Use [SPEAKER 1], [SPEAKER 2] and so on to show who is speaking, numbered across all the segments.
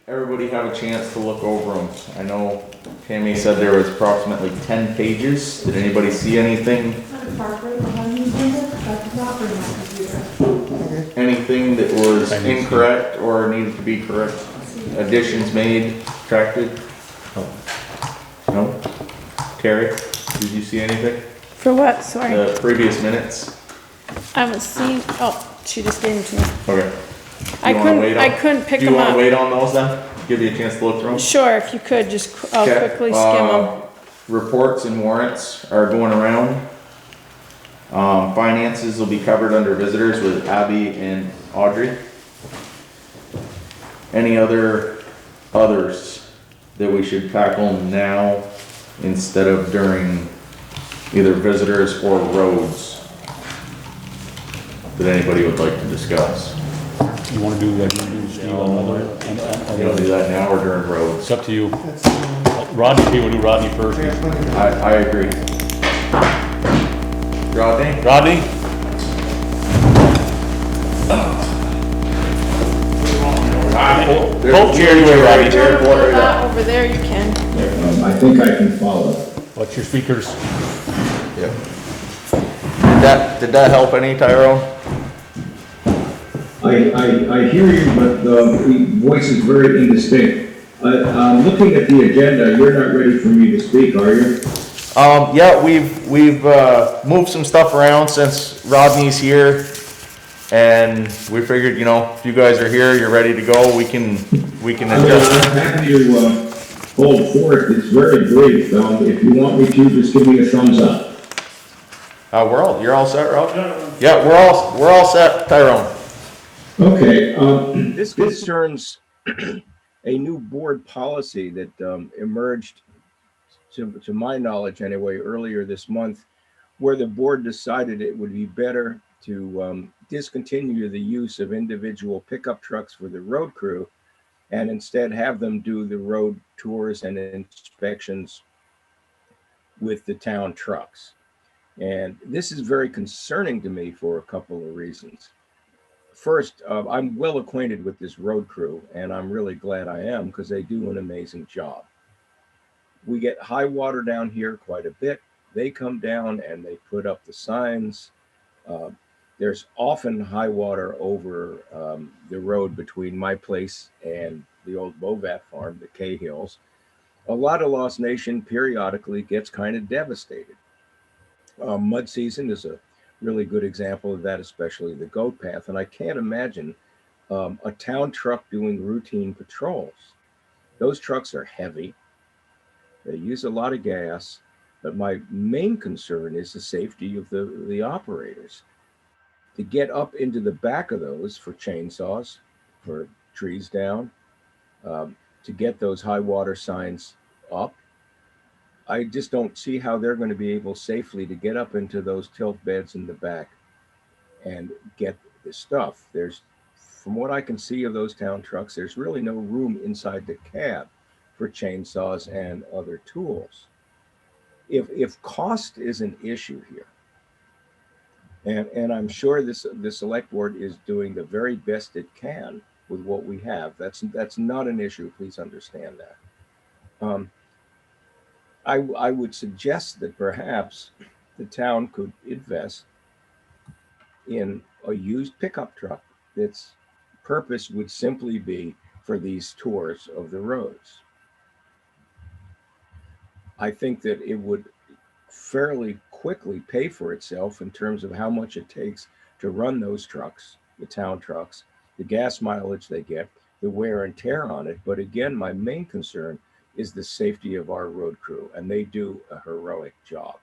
[SPEAKER 1] everybody have a chance to look over them? I know Tammy said there was approximately 10 pages. Did anybody see anything? Anything that was incorrect or needed to be correct? Additions made, subtracted? No? Terry, did you see anything?
[SPEAKER 2] For what? Sorry.
[SPEAKER 1] The previous minutes?
[SPEAKER 2] I haven't seen, oh, she just gave them to me.
[SPEAKER 1] Okay.
[SPEAKER 2] I couldn't pick
[SPEAKER 1] Do
[SPEAKER 2] them
[SPEAKER 1] you want
[SPEAKER 2] up.
[SPEAKER 1] to wait on those then? Give you a chance to look through them?
[SPEAKER 2] Sure, if you could, just, I'll
[SPEAKER 1] Okay.
[SPEAKER 2] quickly skim them.
[SPEAKER 1] Reports and warrants are going around. Finances will be covered under visitors with Abby and Audrey. Any others that we should tackle now instead of during either visitors or roads that anybody would like to discuss?
[SPEAKER 3] You wanna do that, Steve, on other?
[SPEAKER 1] You want to do that now or during roads?
[SPEAKER 3] It's up to you. Rodney, we'll do Rodney first.
[SPEAKER 1] I agree. Rodney?
[SPEAKER 3] Rodney?
[SPEAKER 1] Both chair anyway, Rodney. Chair
[SPEAKER 2] Put
[SPEAKER 1] forward,
[SPEAKER 2] that over there, you can.
[SPEAKER 4] I think I can follow.
[SPEAKER 3] What's your speakers?
[SPEAKER 1] Yep. Did that help any, Tyrone?
[SPEAKER 4] I hear you, but the voice is very indistinct. Looking at the agenda, you're not ready for me to speak, are you?
[SPEAKER 1] Yeah, we've moved some stuff around since Rodney's here, and we figured, you know, if you guys are here, you're ready to go, we can adjust.
[SPEAKER 4] I'm happy to hold forth. It's very brief. If you want me to, just give me a thumbs up.
[SPEAKER 1] You're all set, Rob? Yeah, we're all set, Tyrone.
[SPEAKER 4] Okay.
[SPEAKER 5] This concerns a new board policy that emerged, to my knowledge anyway, earlier this month, where the board decided it would be better to discontinue the use of individual pickup trucks for the road crew and instead have them do the road tours and inspections with the town trucks. And this is very concerning to me for a couple of reasons. First, I'm well acquainted with this road crew, and I'm really glad I am because they do an amazing job. We get high water down here quite a bit. They come down and they put up the signs. There's often high water over the road between my place and the old Bovat farm, the Cahills. A lot of Lost Nation periodically gets kind of devastated. Mud season is a really good example of that, especially the Gopath. And I can't imagine a town truck doing routine patrols. Those trucks are heavy. They use a lot of gas. But my main concern is the safety of the operators. To get up into the back of those for chainsaws, for trees down, to get those high water signs up, I just don't see how they're going to be able safely to get up into those tilt beds in the back and get the stuff. From what I can see of those town trucks, there's really no room inside the cab for chainsaws and other tools. If cost is an issue here, and I'm sure the select board is doing the very best it can with what we have. That's not an issue. Please understand that. I would suggest that perhaps the town could invest in a used pickup truck that's purpose would simply be for these tours of the roads. I think that it would fairly quickly pay for itself in terms of how much it takes to run those trucks, the town trucks, the gas mileage they get, the wear and tear on it. But again, my main concern is the safety of our road crew, and they do a heroic job.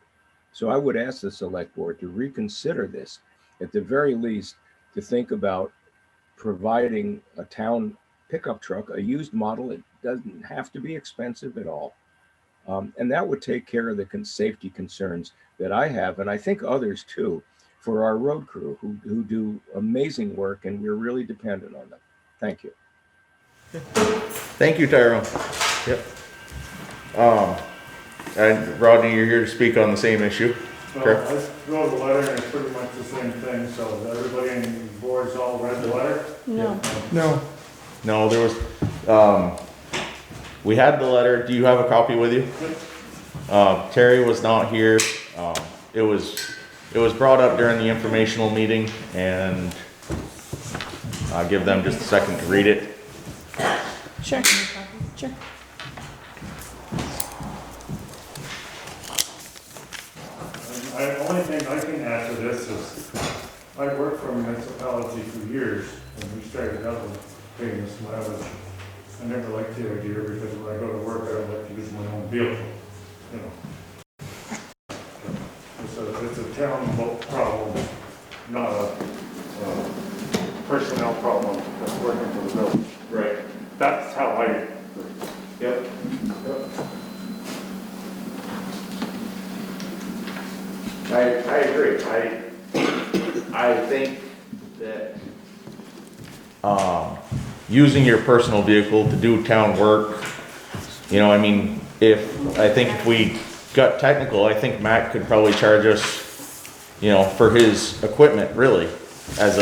[SPEAKER 5] So I would ask the select board to reconsider this, at the very least, to think about providing a town pickup truck, a used model. It doesn't have to be expensive at all. And that would take care of the safety concerns that I have, and I think others too, for our road crew who do amazing work, and we're really dependent on them. Thank you.
[SPEAKER 1] Thank you, Tyrone. Yep. And Rodney, you're here to speak on the same issue.
[SPEAKER 6] Well,
[SPEAKER 1] Correct?
[SPEAKER 6] I wrote the letter and it's pretty much the same thing, so everybody in the board's all read the letter?
[SPEAKER 2] No.
[SPEAKER 1] No, there was, We had the letter, do you have a copy with you? Terry was not here, it was brought up during the informational meeting, and I'll give them just a second to read it.
[SPEAKER 2] Sure, sure.
[SPEAKER 6] The only thing I can add to this is, I worked for a municipality for years, and we started out with paying this mileage. I never liked the idea, because when I go to work, I don't like to use my own vehicle, you know. It's a town problem, not a personnel problem that's working for the village.
[SPEAKER 1] Right.
[SPEAKER 6] That's how I,
[SPEAKER 1] Yep. I agree. I think that, using your personal vehicle to do town work, you know, I mean, I think if we got technical, I think Matt could probably charge us, you know, for his equipment, really, as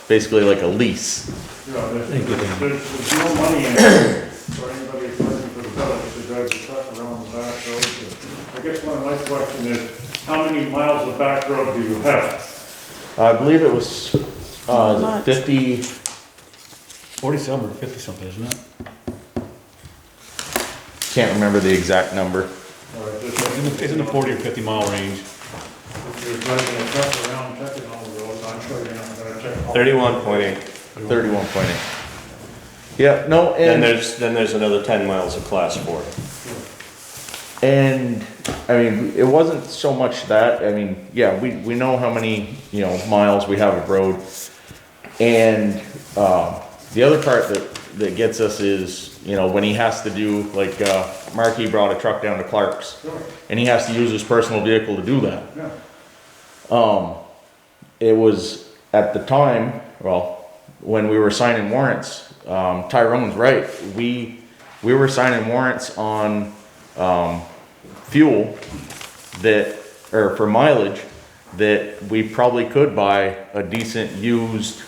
[SPEAKER 1] basically like a lease.
[SPEAKER 6] you know, there's no money in it for anybody who's working for the village to drive the truck around the back roads. I guess one of my questions is, how many miles of back road do you have?
[SPEAKER 1] I believe it was,
[SPEAKER 2] Much.
[SPEAKER 1] 50,
[SPEAKER 3] 40-some or 50-something, isn't it?
[SPEAKER 1] can't remember the exact number.
[SPEAKER 6] Or is
[SPEAKER 3] It's in the 40 or 50 mile range.
[SPEAKER 6] If you're driving a truck around, checking all the roads, I'm sure you're not gonna check all.
[SPEAKER 7] 31.8.
[SPEAKER 1] 31.8. Yeah, no,
[SPEAKER 7] Then
[SPEAKER 1] and,
[SPEAKER 7] there's another 10 miles of class 4.
[SPEAKER 1] and, I mean, it wasn't so much that, I mean, yeah, we know how many, you know, miles we have of road. And, the other part that gets us is, you know, when he has to do, like, Marky brought a truck down to Clark's,
[SPEAKER 6] Sure,
[SPEAKER 1] and he has to use his personal vehicle to do that.
[SPEAKER 6] yeah.
[SPEAKER 1] It was at the time, well, when we were signing warrants, Tyrone's right, we were signing warrants on, fuel or for mileage, that we probably could buy a decent used,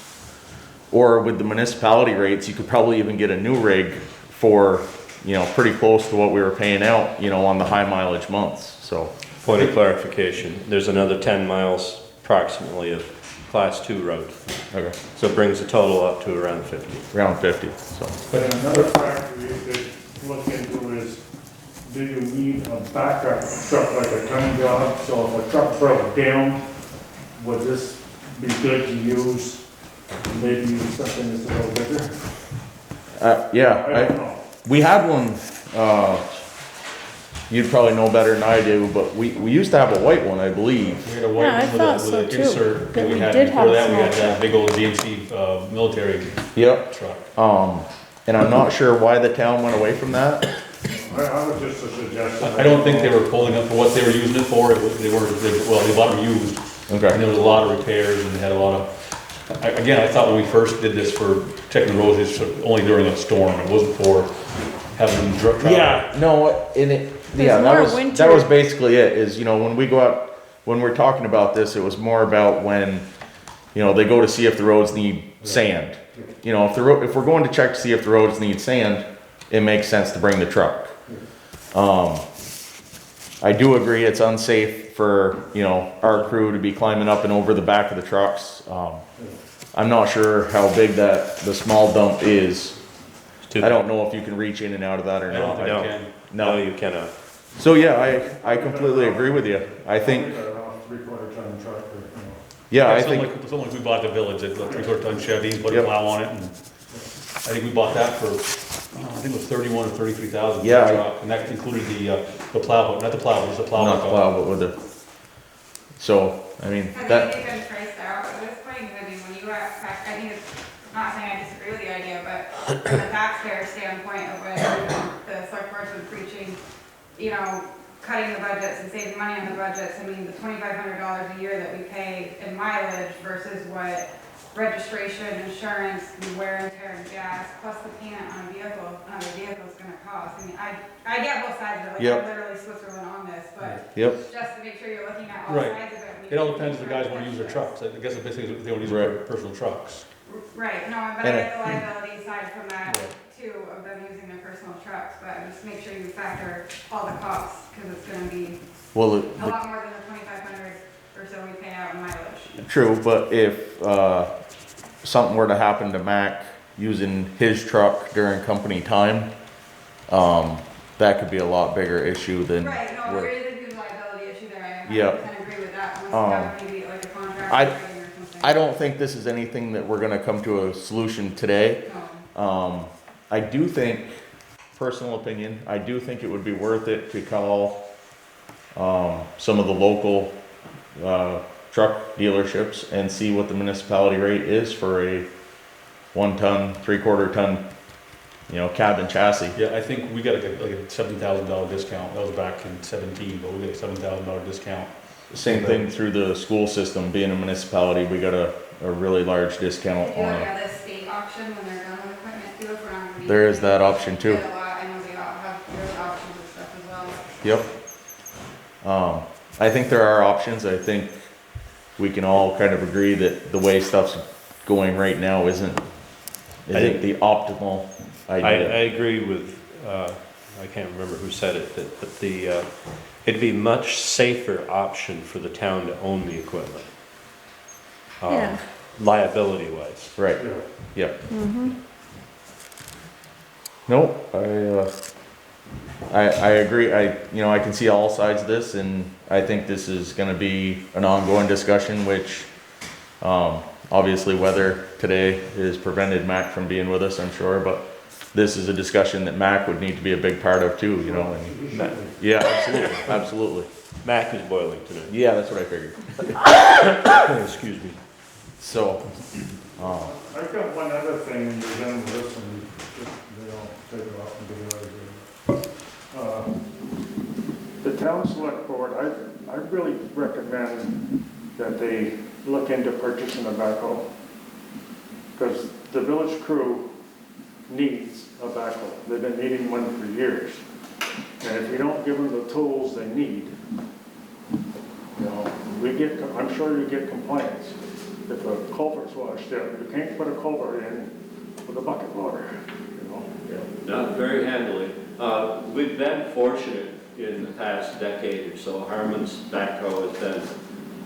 [SPEAKER 1] or with the municipality rates, you could probably even get a new rig for, you know, pretty close to what we were paying out, you know, on the high mileage months, so.
[SPEAKER 7] Point of clarification, there's another 10 miles approximately of class 2 road.
[SPEAKER 1] Okay.
[SPEAKER 7] So it brings the total up to around 50.
[SPEAKER 1] Around 50, so.
[SPEAKER 6] But another factor you could look into is, do you need a backup truck like a ton job? So if a truck broke down, would this be good to use? Maybe use something that's a little bigger?
[SPEAKER 1] Yeah,
[SPEAKER 6] I don't know.
[SPEAKER 1] we had one, you'd probably know better than I do, but we used to have a white one, I believe.
[SPEAKER 3] We had a white
[SPEAKER 2] Yeah, I
[SPEAKER 3] one
[SPEAKER 2] thought
[SPEAKER 3] with
[SPEAKER 2] so
[SPEAKER 3] an
[SPEAKER 2] too,
[SPEAKER 3] insert.
[SPEAKER 2] that
[SPEAKER 3] and
[SPEAKER 2] we
[SPEAKER 3] had,
[SPEAKER 2] did
[SPEAKER 3] before
[SPEAKER 2] have a
[SPEAKER 3] that, we had
[SPEAKER 2] small
[SPEAKER 3] that big old DMC, military
[SPEAKER 1] Yep.
[SPEAKER 3] truck.
[SPEAKER 1] And I'm not sure why the town went away from that.
[SPEAKER 6] I would just suggest.
[SPEAKER 3] I don't think they were pulling up for what they were using it for. They bought them used. And
[SPEAKER 1] Okay.
[SPEAKER 3] there was a lot of repairs and they had a lot of, again, I thought when we first did this for checking the roads, it's only during a storm. It wasn't for having them travel.
[SPEAKER 1] Yeah, no, and it, yeah,
[SPEAKER 2] more
[SPEAKER 1] that was
[SPEAKER 2] winter.
[SPEAKER 1] basically it, is, you know, when we go out, when we're talking about this, it was more about when, you know, they go to see if the roads need sand. You know, if we're going to check to see if the roads need sand, it makes sense to bring the truck. I do agree it's unsafe for, you know, our crew to be climbing up and over the back of the trucks. I'm not sure how big the small dump is. I don't know if you can reach in and out of that or
[SPEAKER 3] I don't
[SPEAKER 1] not.
[SPEAKER 3] think I can.
[SPEAKER 7] No, you cannot.
[SPEAKER 1] So yeah, I completely agree with you. I think,
[SPEAKER 6] Three-quarter ton truck, or, you know.
[SPEAKER 1] yeah, I
[SPEAKER 3] It's
[SPEAKER 1] think,
[SPEAKER 3] something like we bought at the village, a 3/4 ton Chevy, put a
[SPEAKER 1] Yep.
[SPEAKER 3] plow on it, and I think we bought that for, I think it was 31 or 33,000.
[SPEAKER 1] Yeah,
[SPEAKER 3] for the truck, and that included the plow, not the plow, it was the plow.
[SPEAKER 1] not the plow, but with the, so, I mean,
[SPEAKER 8] Has
[SPEAKER 1] that,
[SPEAKER 8] anything been priced out at this point? I mean, when you I think it's, not saying I disagree with the idea, but from the taxpayer standpoint of when the select board's been preaching, you know, cutting the budgets and saving money on the budgets, I mean, the $2,500 a year that we pay in mileage versus what registration, insurance, and wear and tear and gas, plus the payment on a vehicle, another vehicle is gonna cost. I mean, I get both sides of it, like,
[SPEAKER 1] Yep.
[SPEAKER 8] I'm literally Switzerland on this, but
[SPEAKER 1] yep,
[SPEAKER 8] just to make sure you're looking at all
[SPEAKER 3] Right.
[SPEAKER 8] sides of it.
[SPEAKER 3] It all depends if the guys wanna use their trucks, I guess basically they wanna use their
[SPEAKER 1] Right.
[SPEAKER 3] personal trucks.
[SPEAKER 8] Right, no, but I
[SPEAKER 1] And
[SPEAKER 8] get the liability side from that
[SPEAKER 3] Right.
[SPEAKER 8] too, too of them using their personal trucks, but just make sure you factor all the costs, because it's gonna be
[SPEAKER 1] Well,
[SPEAKER 8] a lot more than the 2,500 or so we pay out in mileage.
[SPEAKER 1] true, but if, something were to happen to Mac using his truck during company time, that could be a lot bigger issue than.
[SPEAKER 8] Right, no,
[SPEAKER 1] what-
[SPEAKER 8] there is a huge liability issue there, I
[SPEAKER 1] Yeah.
[SPEAKER 8] 100% agree with that, unless you have maybe like a contract
[SPEAKER 1] I-
[SPEAKER 8] or something.
[SPEAKER 1] I don't think this is anything that we're gonna come to a solution today.
[SPEAKER 8] No.
[SPEAKER 1] I do think, personal opinion, I do think it would be worth it to call, some of the local, truck dealerships and see what the municipality rate is for a 1-ton, 3/4 ton, cab and chassis.
[SPEAKER 3] Yeah, I think we got like a $7,000 discount. That was back in 17, but we got a $7,000 discount.
[SPEAKER 1] Same thing through the school system, being a municipality, we got a really large discount
[SPEAKER 8] They do
[SPEAKER 1] on
[SPEAKER 8] like
[SPEAKER 1] it.
[SPEAKER 8] a state auction when they're done with equipment too, if we're not gonna be.
[SPEAKER 1] There is that option
[SPEAKER 8] They
[SPEAKER 1] too.
[SPEAKER 8] have a lot, I know they all have, there's auctions and stuff as well.
[SPEAKER 1] Yep. I think there are options. I think we can all kind of agree that the way stuff's going right now isn't the optimal
[SPEAKER 7] I
[SPEAKER 1] idea.
[SPEAKER 7] agree with, I can't remember who said it, that it'd be much safer option for the town to own the equipment.
[SPEAKER 2] Yeah.
[SPEAKER 7] Liability wise.
[SPEAKER 1] Right,
[SPEAKER 6] Yeah.
[SPEAKER 1] yep. Nope, I agree. I can see all sides of this, and I think this is gonna be an ongoing discussion, which, obviously weather today has prevented Mac from being with us, I'm sure, but this is a discussion that Mac would need to be a big part of too, and, yeah, absolutely, absolutely.
[SPEAKER 7] Mac is boiling today.
[SPEAKER 1] Yeah, that's what I figured.
[SPEAKER 7] Excuse me.
[SPEAKER 1] So,
[SPEAKER 6] I've got one other thing, and you're done with this, and they all take it off and get out of here. The town select board, I really recommend that they look into purchasing a backhoe. Because the village crew needs a backhoe. They've been needing one for years. And if you don't give them the tools they need, I'm sure you get complaints. If a culvert's washed out, you can't put a culvert in with a bucket loader,
[SPEAKER 9] Not very handily. We've been fortunate in the past decade or so. Harmon's backhoe has been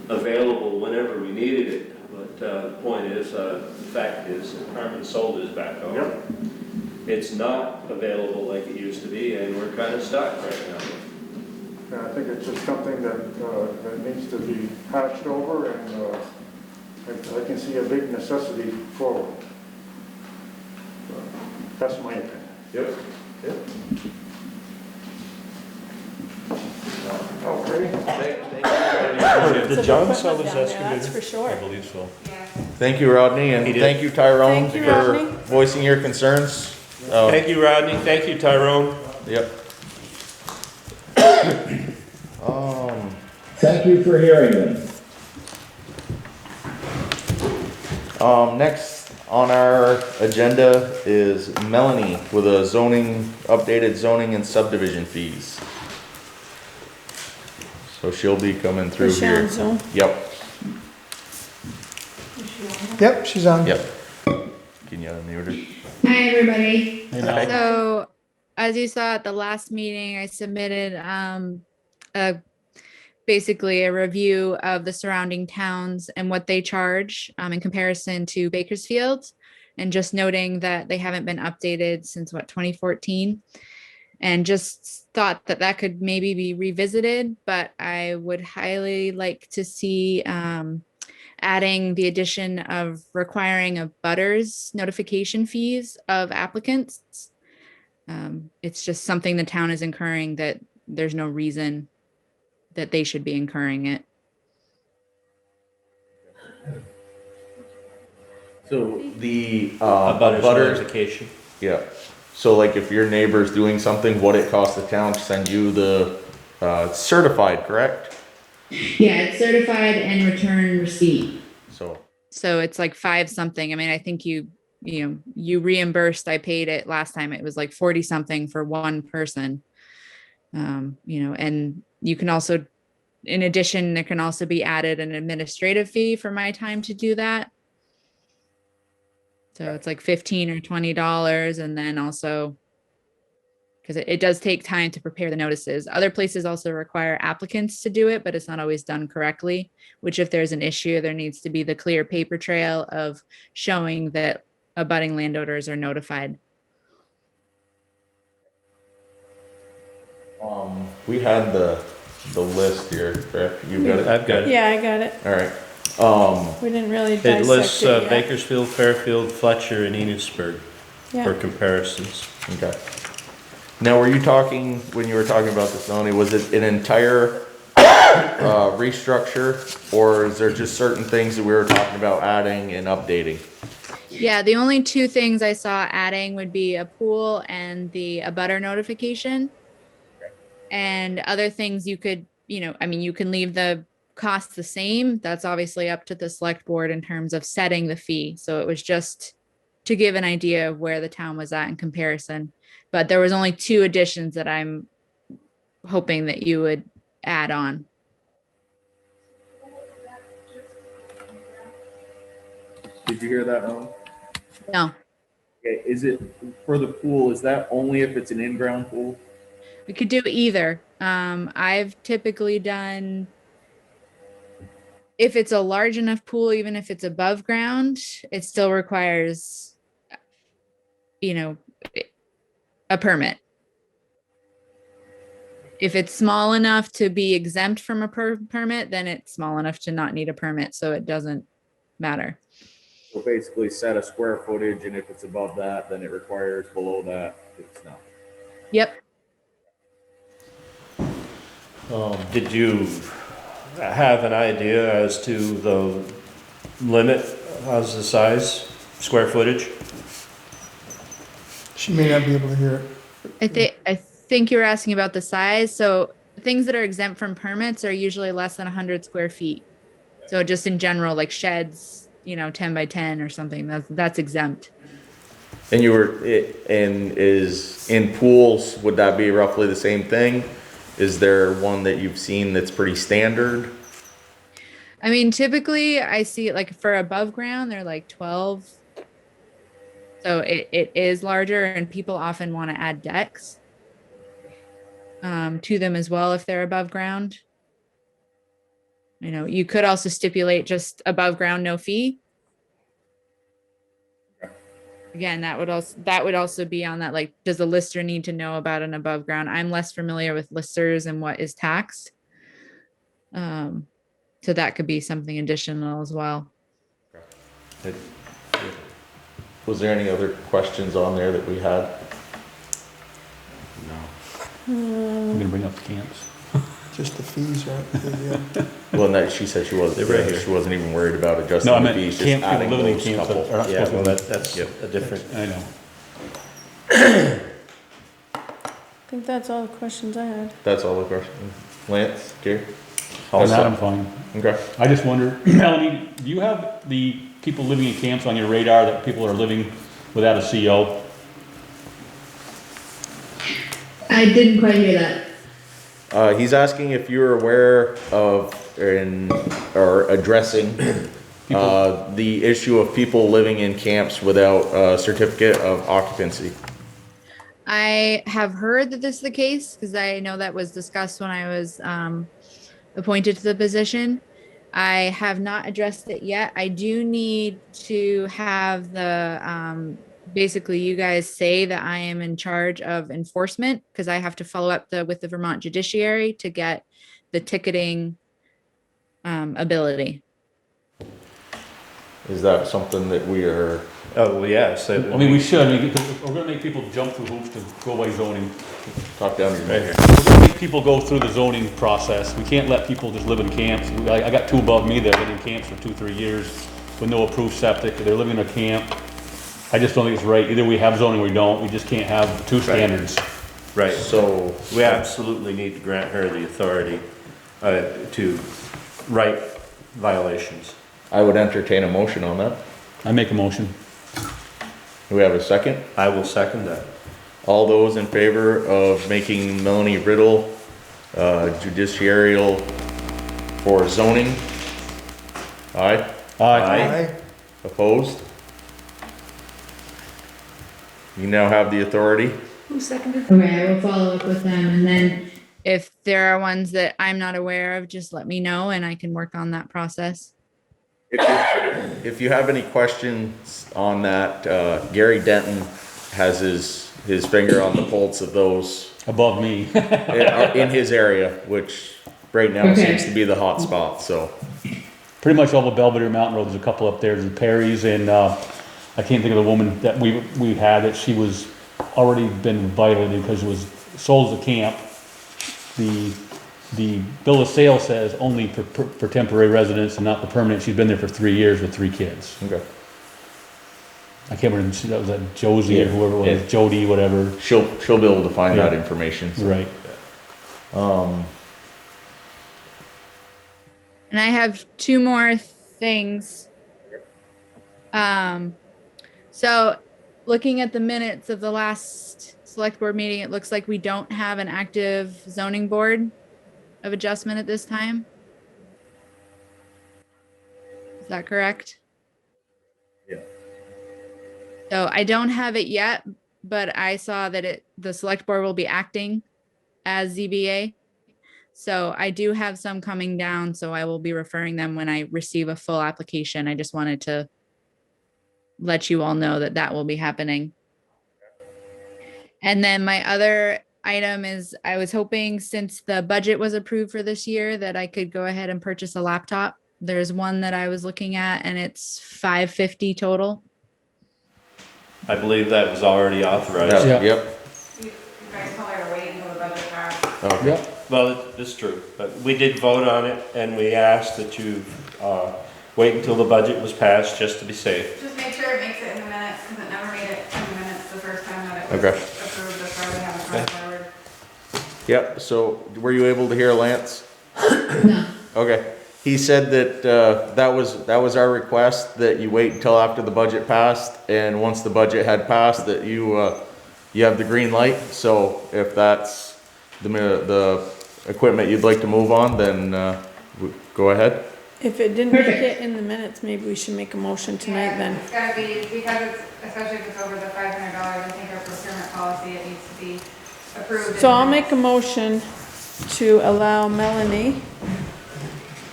[SPEAKER 9] available whenever we needed it. But the point is, the fact is, Harmon sold his backhoe.
[SPEAKER 6] Yep.
[SPEAKER 9] It's not available like it used to be, and we're kind of stuck right now.
[SPEAKER 6] And I think it's just something that needs to be patched over, and I can see a big necessity for it. That's my opinion.
[SPEAKER 1] yep.
[SPEAKER 6] Okay.
[SPEAKER 7] Did John sell his
[SPEAKER 2] Equipment down there,
[SPEAKER 7] excavator?
[SPEAKER 2] that's for sure.
[SPEAKER 3] I believe so.
[SPEAKER 8] Yeah.
[SPEAKER 1] Thank you, Rodney, and
[SPEAKER 7] He did.
[SPEAKER 1] thank you, Tyrone,
[SPEAKER 2] Thank you,
[SPEAKER 1] for
[SPEAKER 2] Rodney.
[SPEAKER 1] voicing your concerns.
[SPEAKER 7] Thank you, Rodney. Thank you, Tyrone.
[SPEAKER 1] Yep.
[SPEAKER 4] Thank you for hearing them.
[SPEAKER 1] Next on our agenda is Melanie with a updated zoning and subdivision fees. So she'll be coming through
[SPEAKER 2] For
[SPEAKER 1] here.
[SPEAKER 2] Sharon's Zone.
[SPEAKER 1] Yep,
[SPEAKER 10] Yep, she's on.
[SPEAKER 1] yep. Can you unmute her?
[SPEAKER 11] Hi, everybody.
[SPEAKER 1] Hi.
[SPEAKER 11] So, as you saw at the last meeting, I submitted basically a review of the surrounding towns and what they charge in comparison to Bakersfield, and just noting that they haven't been updated since 2014, and just thought that that could maybe be revisited, but I would highly like to see adding the addition of requiring a butters notification fees of applicants. It's just something the town is incurring that there's no reason that they should be incurring it.
[SPEAKER 1] So the,
[SPEAKER 7] A butters
[SPEAKER 1] butters,
[SPEAKER 7] notification.
[SPEAKER 1] yeah. So like if your neighbor's doing something, what it costs the town to send you the, certified, correct?
[SPEAKER 11] Yeah, it's certified and return receipt.
[SPEAKER 1] So,
[SPEAKER 11] It's like 5 something. I mean, I think you reimbursed, I paid it last time. It was like 40 something for one person. And you can also, in addition, there can also be added an administrative fee for my time to do that. So it's like $15 or $20, and then also, because it does take time to prepare the notices. Other places also require applicants to do it, but it's not always done correctly, which if there's an issue, there needs to be the clear paper trail of showing that abutting landowners are notified.
[SPEAKER 1] We had the list here, correct? You got it?
[SPEAKER 7] I've got it.
[SPEAKER 2] Yeah, I got it.
[SPEAKER 1] All right.
[SPEAKER 2] We didn't really
[SPEAKER 7] It
[SPEAKER 2] dissect
[SPEAKER 7] lists
[SPEAKER 2] it yet.
[SPEAKER 7] Bakersfield, Fairfield, Fletcher, and Enosburg for
[SPEAKER 2] Yeah,
[SPEAKER 7] comparisons.
[SPEAKER 1] Okay. Now, were you talking, when you were talking about the zoning, was it an entire restructure? Or is there just certain things that we were talking about adding and updating?
[SPEAKER 11] Yeah, the only two things I saw adding would be a pool and the abutter notification. And other things you could, I mean, you can leave the cost the same. That's obviously up to the select board in terms of setting the fee. So it was just to give an idea of where the town was at in comparison. But there was only two additions that I'm hoping that you would add on.
[SPEAKER 10] Did you hear that, Ron?
[SPEAKER 11] No,
[SPEAKER 10] Okay, is it, for the pool, is that only if it's an in-ground pool?
[SPEAKER 11] we could do either. I've typically done, if it's a large enough pool, even if it's above ground, it still requires, a permit. If it's small enough to be exempt from a permit, then it's small enough to not need a permit, so it doesn't matter.
[SPEAKER 10] So basically set a square footage, and if it's above that, then it requires, below that, it's not.
[SPEAKER 11] Yep.
[SPEAKER 7] Did you have an idea as to the limit as the size, square footage?
[SPEAKER 12] She may not be able to hear it.
[SPEAKER 11] I think you're asking about the size. So things that are exempt from permits are usually less than 100 square feet. So just in general, like sheds, 10 by 10 or something, that's exempt.
[SPEAKER 1] And is in pools, would that be roughly the same thing? Is there one that you've seen that's pretty standard?
[SPEAKER 11] I mean, typically I see it like for above ground, they're like 12. So it is larger, and people often want to add decks to them as well if they're above ground. You could also stipulate just above ground, no fee. Again, that would also be on that, like, does the lister need to know about an above ground? I'm less familiar with listers and what is taxed. So that could be something additional as well.
[SPEAKER 1] Was there any other questions on there that we had?
[SPEAKER 3] I'm gonna bring up the camps.
[SPEAKER 12] Just the fees, right? Yeah.
[SPEAKER 1] Well, no, she said she wasn't,
[SPEAKER 7] They're right here.
[SPEAKER 1] she wasn't even worried about adjusting
[SPEAKER 3] No, I
[SPEAKER 1] the
[SPEAKER 3] meant
[SPEAKER 1] fees, just
[SPEAKER 3] camp, people
[SPEAKER 1] adding
[SPEAKER 3] living in
[SPEAKER 1] those
[SPEAKER 3] camps
[SPEAKER 1] couple.
[SPEAKER 3] that are not
[SPEAKER 7] Yeah,
[SPEAKER 3] supposed
[SPEAKER 7] well,
[SPEAKER 3] to.
[SPEAKER 7] that's a different.
[SPEAKER 3] I know.
[SPEAKER 2] I think that's all the questions I had.
[SPEAKER 1] That's all the questions. Lance, Gary?
[SPEAKER 3] On that, I'm fine.
[SPEAKER 1] Okay.
[SPEAKER 3] I just wonder, Melanie, do you have the people living in camps on your radar, that people are living without a CO?
[SPEAKER 11] I didn't quite hear that.
[SPEAKER 1] He's asking if you're aware of or addressing the issue of people living in camps without a certificate of occupancy.
[SPEAKER 11] I have heard that this is the case because I know that was discussed when I was appointed to the position. I have not addressed it yet. I do need to have the basically you guys say that I am in charge of enforcement, because I have to follow up with the Vermont judiciary to get the ticketing ability.
[SPEAKER 1] Is that something that we are?
[SPEAKER 7] Oh, well, yeah, so.
[SPEAKER 3] I mean, we should, because we're gonna make people jump through hoops to go by zoning.
[SPEAKER 1] Talk down your
[SPEAKER 7] Right here.
[SPEAKER 3] We're gonna make people go through the zoning process. We can't let people just live in camps. I got two above me that have been in camps for 2-3 years with no approved septic. They're living in a camp. I just don't think it's right. Either we have zoning or we don't. We just can't have two standards.
[SPEAKER 7] Right,
[SPEAKER 1] So
[SPEAKER 7] we absolutely need to grant her the authority to write violations.
[SPEAKER 1] I would entertain a motion on that.
[SPEAKER 3] I make a motion.
[SPEAKER 1] Do we have a second?
[SPEAKER 7] I will second that.
[SPEAKER 1] All those in favor of making Melanie Riddle judiciarial for zoning? Aye.
[SPEAKER 3] Aye.
[SPEAKER 1] Opposed? You now have the authority.
[SPEAKER 2] Who seconded?
[SPEAKER 11] Okay, I will follow up with them, and then if there are ones that I'm not aware of, just let me know and I can work on that process.
[SPEAKER 1] If you have any questions on that, Gary Denton has his finger on the pulse of those
[SPEAKER 3] Above me.
[SPEAKER 1] in his area, which right now
[SPEAKER 11] Okay.
[SPEAKER 1] seems to be the hot spot, so.
[SPEAKER 3] Pretty much all the Belvedere Mountain Road, there's a couple up there, there's the Perry's, and, I can't think of the woman that we had, that she was already been violated because it was sold as a camp. The bill of sale says only for temporary residents and not the permanent. She's been there for 3 years with 3 kids.
[SPEAKER 1] Okay.
[SPEAKER 3] I can't remember, that was that Josie or whoever it was,
[SPEAKER 1] Yeah.
[SPEAKER 3] Jody, whatever.
[SPEAKER 1] She'll be able to find
[SPEAKER 3] Yeah.
[SPEAKER 1] that information. So.
[SPEAKER 3] Right.
[SPEAKER 11] And I have 2 more things. So looking at the minutes of the last select board meeting, it looks like we don't have an active zoning board of adjustment at this time. Is that correct?
[SPEAKER 1] Yeah.
[SPEAKER 11] So I don't have it yet, but I saw that the select board will be acting as ZBA. So I do have some coming down, so I will be referring them when I receive a full application. I just wanted to let you all know that that will be happening. And then my other item is I was hoping, since the budget was approved for this year, that I could go ahead and purchase a laptop. There's one that I was looking at and it's $550 total.
[SPEAKER 7] I believe that was already authorized.
[SPEAKER 1] Yeah.
[SPEAKER 3] Yeah.
[SPEAKER 1] Yep.
[SPEAKER 8] You guys told her to wait until the budget passed.
[SPEAKER 1] Okay.
[SPEAKER 3] Yep.
[SPEAKER 7] Well, it's true, but we did vote on it, and we asked that you wait until the budget was passed, just to be safe.
[SPEAKER 8] Just make sure it makes it in the minutes, because it never made it in the minutes the first time that it was
[SPEAKER 1] Okay.
[SPEAKER 8] approved, that's why we haven't gone forward.
[SPEAKER 1] Yep. So were you able to hear Lance?
[SPEAKER 11] No.
[SPEAKER 1] Okay. He said that that was our request, that you wait until after the budget passed, and once the budget had passed, that you have the green light. So if that's the equipment you'd like to move on, then go ahead.
[SPEAKER 2] If it didn't make it in the minutes, maybe we should make a motion tonight then.
[SPEAKER 8] It's gotta be, because it's, especially if it's over the $500, I think our procurement policy, it needs to be approved.
[SPEAKER 2] So I'll make a motion to allow Melanie,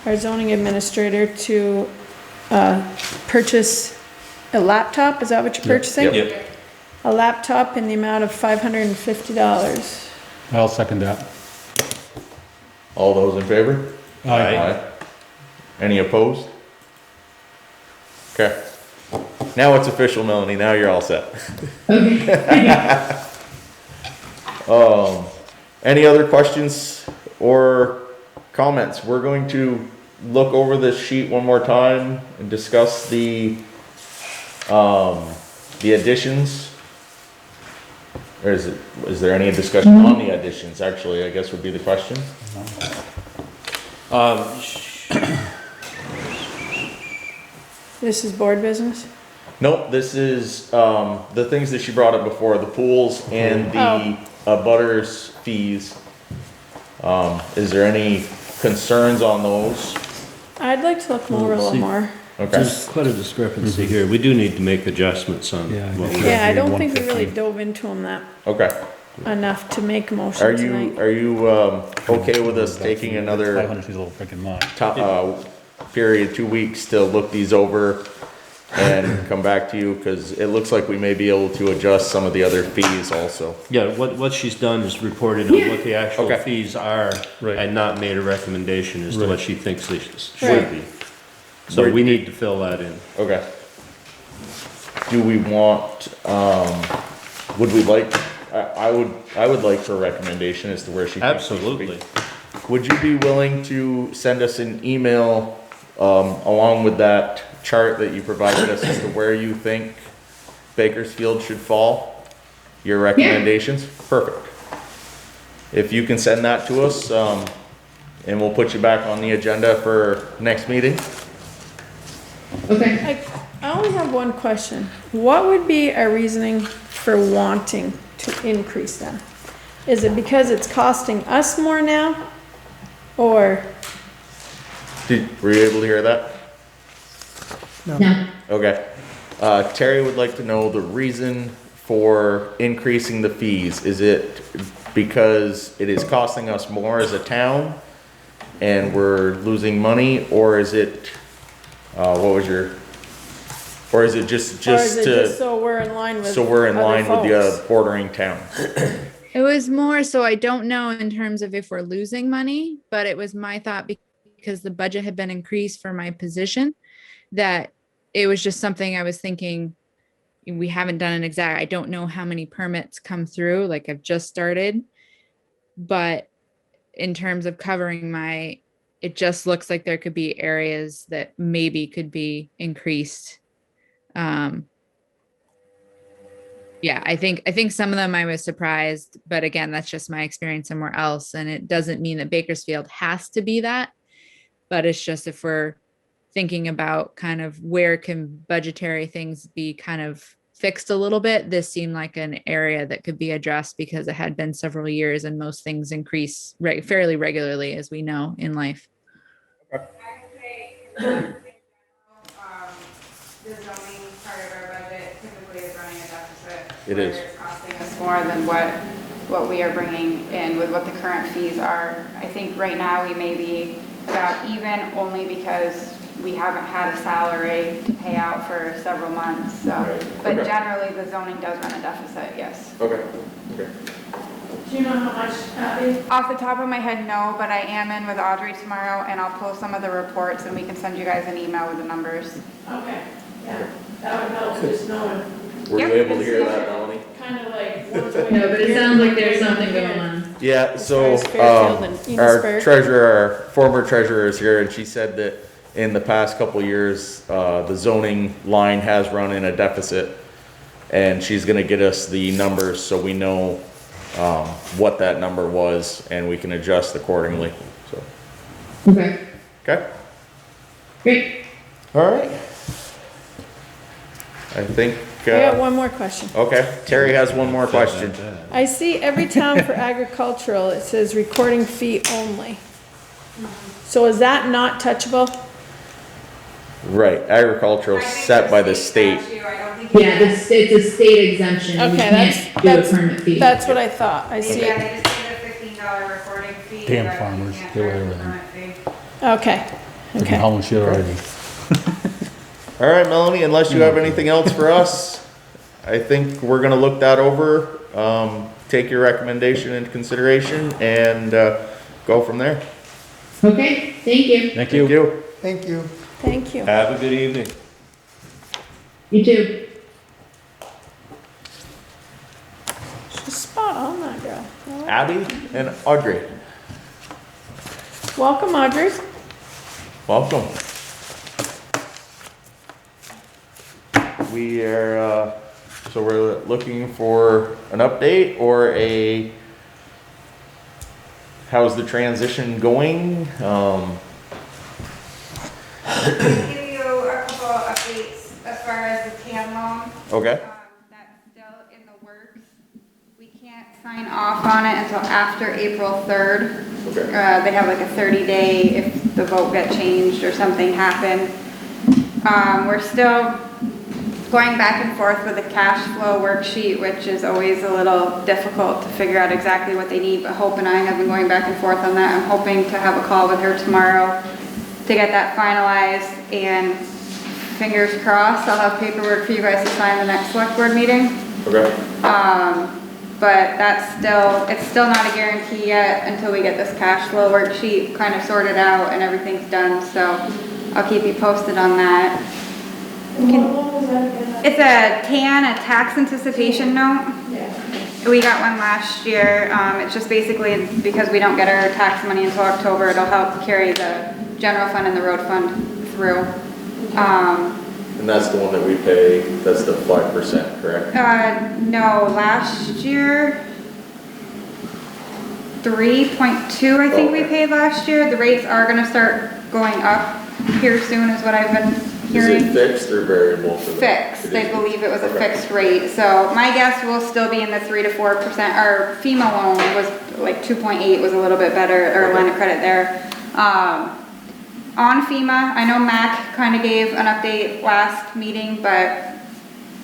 [SPEAKER 2] our zoning administrator, to purchase a laptop. Is that what you're purchasing?
[SPEAKER 7] Yep.
[SPEAKER 2] A laptop in the amount of $550.
[SPEAKER 3] I'll second that.
[SPEAKER 1] All those in favor?
[SPEAKER 3] Aye.
[SPEAKER 1] Any opposed? Okay. Now it's official, Melanie. Now you're all set. Any other questions or comments? We're going to look over this sheet one more time and discuss the additions. Or is there any discussion on the additions, actually, I guess would be the question.
[SPEAKER 2] This is board business?
[SPEAKER 1] Nope, this is, the things that she brought up before, the pools and the butters fees. Is there any concerns on those?
[SPEAKER 2] I'd like to look more, a little more.
[SPEAKER 1] Okay,
[SPEAKER 7] There's quite a discrepancy here. We do need to make adjustments on
[SPEAKER 3] Yeah,
[SPEAKER 7] what we
[SPEAKER 2] Yeah, I don't think we really dove into them that
[SPEAKER 1] okay.
[SPEAKER 2] enough to make a
[SPEAKER 1] Are
[SPEAKER 2] motion
[SPEAKER 1] you,
[SPEAKER 2] tonight.
[SPEAKER 1] okay with us taking another
[SPEAKER 3] 500 is a little freaking much.
[SPEAKER 1] period, 2 weeks to look these over and come back to you? Cause it looks like we may be able to adjust some of the other fees also.
[SPEAKER 7] Yeah, what she's done is reported on what the actual
[SPEAKER 1] Okay.
[SPEAKER 7] fees are
[SPEAKER 3] Right.
[SPEAKER 7] and not made a recommendation as to what she thinks they should
[SPEAKER 2] Right.
[SPEAKER 7] be. So we need to fill that in.
[SPEAKER 1] Okay. Do we want, would we like, I would like for a recommendation as to where she thinks we should be.
[SPEAKER 7] Absolutely.
[SPEAKER 1] Would you be willing to send us an email, along with that chart that you provided us as to where you think Bakersfield should fall? Your recommendations? Perfect. If you can send that to us, and we'll put you back on the agenda for next meeting.
[SPEAKER 2] I only have one question. What would be our reasoning for wanting to increase them? Is it because it's costing us more now? Or,
[SPEAKER 1] Were you able to hear that?
[SPEAKER 11] No.
[SPEAKER 1] Okay. Terry would like to know the reason for increasing the fees? Is it because it is costing us more as a town and we're losing money, or is it, or is it just
[SPEAKER 2] Or is it
[SPEAKER 1] to,
[SPEAKER 2] just so we're in line with
[SPEAKER 1] so we're in
[SPEAKER 2] other
[SPEAKER 1] line with the
[SPEAKER 2] folks?
[SPEAKER 1] other bordering towns?
[SPEAKER 11] It was more so I don't know in terms of if we're losing money, but it was my thought because the budget had been increased for my position, that it was just something I was thinking, we haven't done an exact, I don't know how many permits come through, like I've just started. But in terms of covering it just looks like there could be areas that maybe could be increased. Yeah, I think some of them I was surprised, but again, that's just my experience somewhere else. And it doesn't mean that Bakersfield has to be that, but it's just if we're thinking about kind of where can budgetary things be kind of fixed a little bit, this seemed like an area that could be addressed because it had been several years and most things increase fairly regularly, as we know in life.
[SPEAKER 8] I would say, the zoning part of our budget typically is running a deficit.
[SPEAKER 1] It
[SPEAKER 8] where
[SPEAKER 1] is.
[SPEAKER 8] It's costing us more than what we are bringing in with what the current fees are. I think right now we may be about even, only because we haven't had a salary to pay out for several months, so.
[SPEAKER 1] Right.
[SPEAKER 8] But
[SPEAKER 1] Okay.
[SPEAKER 8] generally, the zoning does run a deficit, yes.
[SPEAKER 1] Okay, okay.
[SPEAKER 2] Do you know how much, Abby?
[SPEAKER 8] Off the top of my head, no, but I am in with Audrey tomorrow, and I'll pull some of the reports, and we can send you guys an email with the numbers.
[SPEAKER 2] Okay, yeah, that would help, just knowing,
[SPEAKER 1] Were you
[SPEAKER 8] Yep.
[SPEAKER 1] able to hear that, Melanie?
[SPEAKER 2] kind of like.
[SPEAKER 11] No, but it sounds like there's something going on.
[SPEAKER 1] Yeah,
[SPEAKER 2] As
[SPEAKER 1] so,
[SPEAKER 2] far as Fairfield and
[SPEAKER 1] our
[SPEAKER 2] Enosburg.
[SPEAKER 1] treasurer, our former treasurer is here, and she said that in the past couple of years, the zoning line has run in a deficit, and she's gonna get us the numbers so we know, what that number was, and we can adjust accordingly, so.
[SPEAKER 11] Okay,
[SPEAKER 1] Okay,
[SPEAKER 11] great.
[SPEAKER 1] all right. I think,
[SPEAKER 2] I got one more question.
[SPEAKER 1] okay, Terry has one more question.
[SPEAKER 2] I see every town for agricultural, it says recording fee only. So is that not touchable?
[SPEAKER 1] Right, agricultural set by the state.
[SPEAKER 11] Yeah, it's a state exemption. We
[SPEAKER 2] Okay,
[SPEAKER 11] can't do a permit fee.
[SPEAKER 2] that's what I thought, I see.
[SPEAKER 8] Yeah, they just need a $15 recording fee.
[SPEAKER 3] Damn
[SPEAKER 8] but you
[SPEAKER 3] farmers,
[SPEAKER 8] can't
[SPEAKER 3] they were
[SPEAKER 8] charge a
[SPEAKER 3] everything.
[SPEAKER 8] permit fee.
[SPEAKER 2] Okay,
[SPEAKER 3] They've been
[SPEAKER 2] okay.
[SPEAKER 3] hauling shit already.
[SPEAKER 1] All right, Melanie, unless you have anything else for us, I think we're gonna look that over, take your recommendation into consideration, and, go from there.
[SPEAKER 11] Okay, thank you.
[SPEAKER 3] Thank
[SPEAKER 1] Thank
[SPEAKER 3] you.
[SPEAKER 1] you.
[SPEAKER 12] Thank you.
[SPEAKER 2] Thank you.
[SPEAKER 1] Have a good evening.
[SPEAKER 11] You too.
[SPEAKER 2] She's spot on that girl.
[SPEAKER 1] Abby and Audrey,
[SPEAKER 2] Welcome, Audrey.
[SPEAKER 1] welcome. We are, so we're looking for an update or how's the transition going?
[SPEAKER 8] I can give you a couple updates as far as the TAN loan.
[SPEAKER 1] Okay,
[SPEAKER 8] That's still in the works. We can't sign off on it until after April 3rd.
[SPEAKER 1] okay,
[SPEAKER 8] They have like a 30-day if the vote got changed or something happened. We're still going back and forth with the cash flow worksheet, which is always a little difficult to figure out exactly what they need, but Hope and I have been going back and forth on that. I'm hoping to have a call with her tomorrow to get that finalized, and fingers crossed, I'll have paperwork for you guys to sign the next select board meeting.
[SPEAKER 1] okay,
[SPEAKER 8] But it's still not a guarantee yet until we get this cash flow worksheet kind of sorted out and everything's done, so I'll keep you posted on that. It's a TAN, a tax anticipation note. We got one last year. It's just basically because we don't get our tax money until October, it'll help carry the general fund and the road fund through.
[SPEAKER 1] and that's the one that we pay, that's the 5%, correct?
[SPEAKER 8] No, last year, 3.2, I think we
[SPEAKER 1] Okay.
[SPEAKER 8] paid last year. The rates are gonna start going up here soon is what I've been
[SPEAKER 1] Is
[SPEAKER 8] hearing.
[SPEAKER 1] it fixed or variable? for the-
[SPEAKER 8] Fixed,
[SPEAKER 1] It
[SPEAKER 8] they
[SPEAKER 1] is
[SPEAKER 8] believe it was a
[SPEAKER 1] Okay.
[SPEAKER 8] fixed rate, so my guess will still be in the 3 to 4%. Our FEMA loan was like 2.8, was a little bit better, or line of credit there. On FEMA, I know Mac kind of gave an update last meeting, but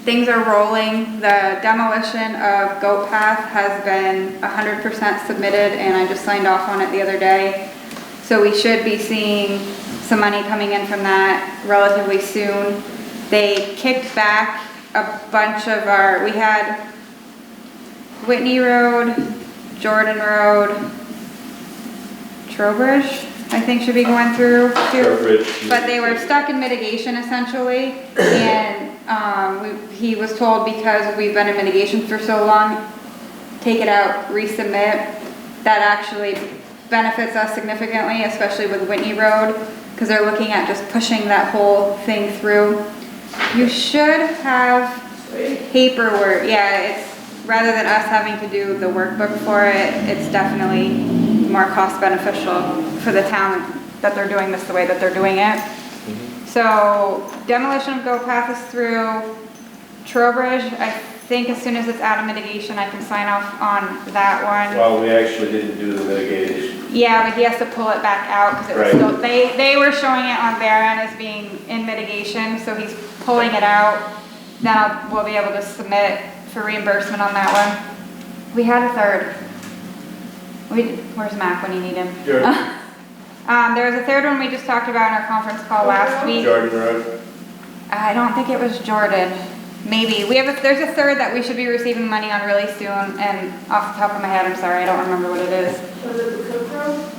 [SPEAKER 8] things are rolling. The demolition of Gopath has been 100% submitted, and I just signed off on it the other day. So we should be seeing some money coming in from that relatively soon. They kicked back a bunch of we had Whitney Road, Jordan Road, Trowbridge, I think should be going through too.
[SPEAKER 9] Trowbridge.
[SPEAKER 8] But they were stuck in mitigation essentially, and he was told because we've been in mitigation for so long, take it out, resubmit. That actually benefits us significantly, especially with Whitney Road, because they're looking at just pushing that whole thing through. You should have paperwork. Yeah, it's rather than us having to do the workbook for it, it's definitely more cost beneficial for the town that they're doing this the way that they're doing it. So demolition of Gopath is through. Trowbridge, I think as soon as it's out of mitigation, I can sign off on that one.
[SPEAKER 9] Well, we actually didn't do the mitigation.
[SPEAKER 8] Yeah, but he has to pull it back out because it was still, they were showing it on their end as being in mitigation, so he's pulling it out. Then we'll be able to submit for reimbursement on that one. We had a third. Where's Mac when you need him?
[SPEAKER 9] Sure.
[SPEAKER 8] There was a third one we just talked about in our conference call last week.
[SPEAKER 9] Jordan Road.
[SPEAKER 8] I don't think it was Jordan. Maybe. There's a third that we should be receiving money on really soon, and off the top of my head, I'm sorry, I don't remember what it is.
[SPEAKER 2] Was it the Cook Road?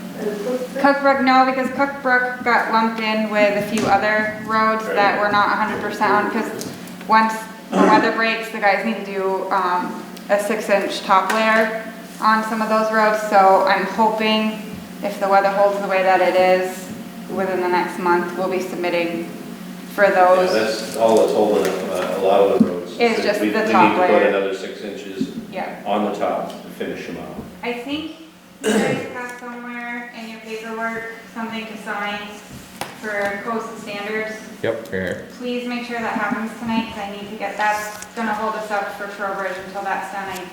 [SPEAKER 8] Cookbrook, no, because Cookbrook got lumped in with a few other roads that were not 100% on, because once the weather breaks, the guys need to do a 6-inch top layer on some of those roads, so I'm hoping if the weather holds the way that it is, within the next month, we'll be submitting for those.
[SPEAKER 9] Yeah, that's all that's holding up a lot of the roads.
[SPEAKER 8] It's just the top
[SPEAKER 9] We need to put
[SPEAKER 8] layer.
[SPEAKER 9] another 6 inches on the top to finish them out.
[SPEAKER 8] I think you guys have somewhere in your paperwork something to sign for codes and standards.
[SPEAKER 1] Yep, here.
[SPEAKER 8] Please make sure that happens tonight, because I need to get, that's gonna hold us up for Trowbridge until that's done.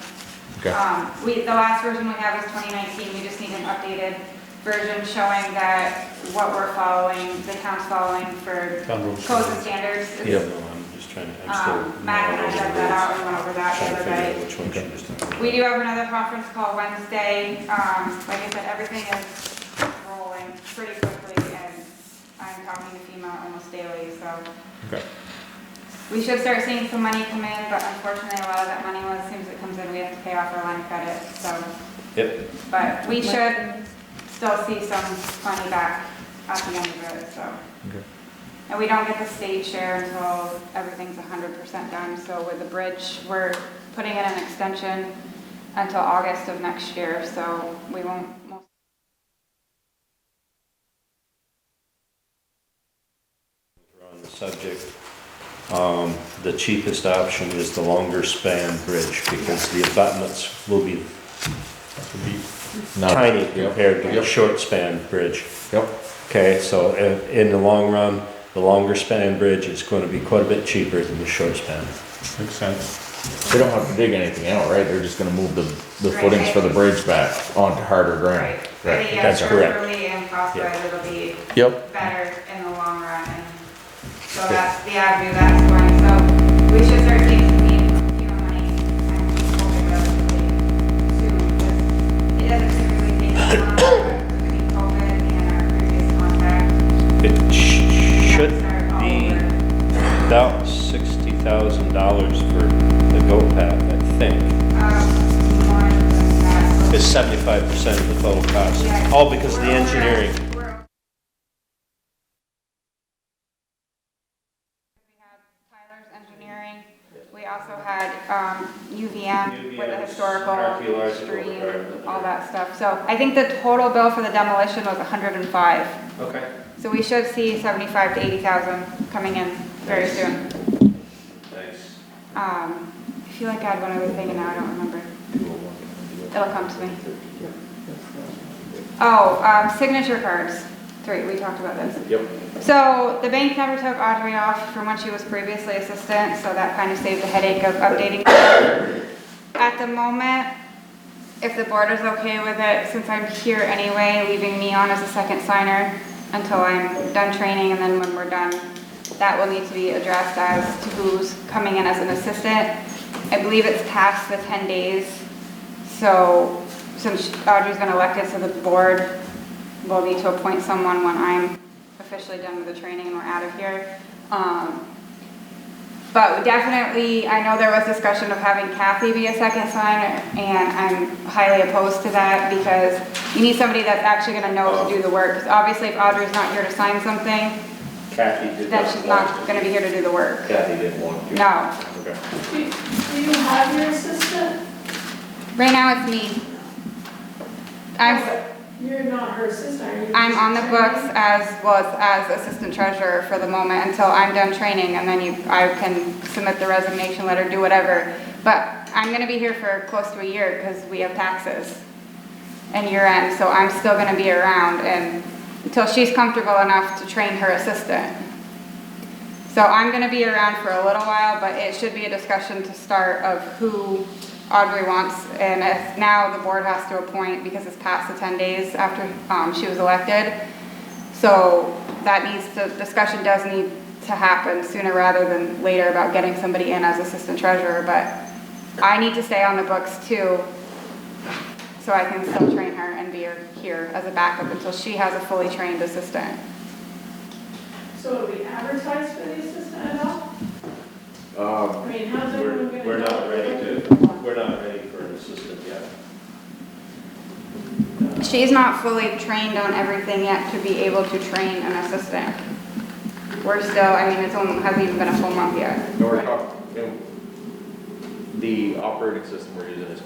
[SPEAKER 8] The last version we have is 2019, we just need an updated version showing that what we're following, the town's following for codes and standards.
[SPEAKER 7] Yeah, no, I'm just trying to, I'm still.
[SPEAKER 8] Matt and I checked that out and went over that the other day.
[SPEAKER 7] Which one should just.
[SPEAKER 8] We do have another conference call Wednesday. Like I said, everything is rolling pretty quickly, and I'm talking to FEMA almost daily, so.
[SPEAKER 1] Okay.
[SPEAKER 8] We should start seeing some money come in, but unfortunately a lot of that money, as soon as it comes in, we have to pay off our line of credit, so.
[SPEAKER 9] Yep.
[SPEAKER 8] But we should still see some money back at the end of it, so.
[SPEAKER 1] Okay.
[SPEAKER 8] And we don't get the state share until everything's 100% done, so with the bridge, we're putting in an extension until August of next year, so we won't.
[SPEAKER 7] On the subject, the cheapest option is the longer span bridge because the abutments will be tiny compared to the short span bridge.
[SPEAKER 1] Yep.
[SPEAKER 7] Okay, so in the long run, the longer span bridge is going to be quite a bit cheaper than the short span.
[SPEAKER 1] Makes sense. They don't have to dig anything out, right? They're just gonna move the footings for the bridge back onto harder ground.
[SPEAKER 8] Right.
[SPEAKER 7] That's correct.
[SPEAKER 8] Structurally and cost-wise, it'll be
[SPEAKER 1] Yep.
[SPEAKER 8] better in the long run, and so that's the avenue that's going, so we should start seeing some FEMA money. I'm hoping relatively soon, because it doesn't typically take that long, but between COVID and our previous contact.
[SPEAKER 7] It should
[SPEAKER 8] start all
[SPEAKER 7] be
[SPEAKER 8] over.
[SPEAKER 7] about $60,000 for the Gopath, I think.
[SPEAKER 8] More than that.
[SPEAKER 7] It's 75% of the total cost,
[SPEAKER 8] Yeah.
[SPEAKER 7] all because of the
[SPEAKER 8] We're over-
[SPEAKER 7] engineering.
[SPEAKER 8] We had Tyler's engineering. We also had UVM with the historical
[SPEAKER 9] archaeological
[SPEAKER 8] stream,
[SPEAKER 9] department.
[SPEAKER 8] all that stuff. So I think the total bill for the demolition was 105.
[SPEAKER 9] Okay.
[SPEAKER 8] So we should see 75 to 80,000 coming in very soon.
[SPEAKER 9] Thanks.
[SPEAKER 8] I feel like I had one other thing and now I don't remember. It'll come to me. Oh, signature cards. 3, we talked about this.
[SPEAKER 9] Yep.
[SPEAKER 8] So the bank never took Audrey off from when she was previously assistant, so that kind of saved the headache of updating her. At the moment, if the board is okay with it, since I'm here anyway, leaving me on as a second signer until I'm done training, and then when we're done, that will need to be addressed as to who's coming in as an assistant. I believe it's past the 10 days. So since Audrey's been elected to the board, we'll need to appoint someone when I'm officially done with the training and we're out of here. But definitely, I know there was discussion of having Kathy be a second signer, and I'm highly opposed to that because you need somebody that's actually gonna know to do the work. Because obviously if Audrey's not here to sign something,
[SPEAKER 1] Kathy did
[SPEAKER 8] then
[SPEAKER 1] not
[SPEAKER 8] she's
[SPEAKER 1] want
[SPEAKER 8] not gonna be here to do the work.
[SPEAKER 1] Kathy didn't want to.
[SPEAKER 8] No.
[SPEAKER 1] Okay.
[SPEAKER 2] Do you have your assistant?
[SPEAKER 8] Right now it's me.
[SPEAKER 2] You're not her assistant, are you?
[SPEAKER 8] I'm on the books as assistant treasurer for the moment until I'm done training, and then I can submit the resignation letter, do whatever. But I'm gonna be here for close to a year because we have taxes and year end, so I'm still gonna be around and until she's comfortable enough to train her assistant. So I'm gonna be around for a little while, but it should be a discussion to start of who Audrey wants, and if now the board has to appoint because it's past the 10 days after she was elected. So that discussion does need to happen sooner rather than later about getting somebody in as assistant treasurer, but I need to stay on the books too, so I can still train her and be here as a backup until she has a fully trained assistant.
[SPEAKER 2] So will we advertise for the assistant at all? I mean, how's everyone gonna?
[SPEAKER 9] We're not ready for an assistant yet.
[SPEAKER 8] She's not fully trained on everything yet to be able to train an assistant. We're still, I mean, hasn't even been a full month yet.
[SPEAKER 1] No, we're talking, the operating system we're using is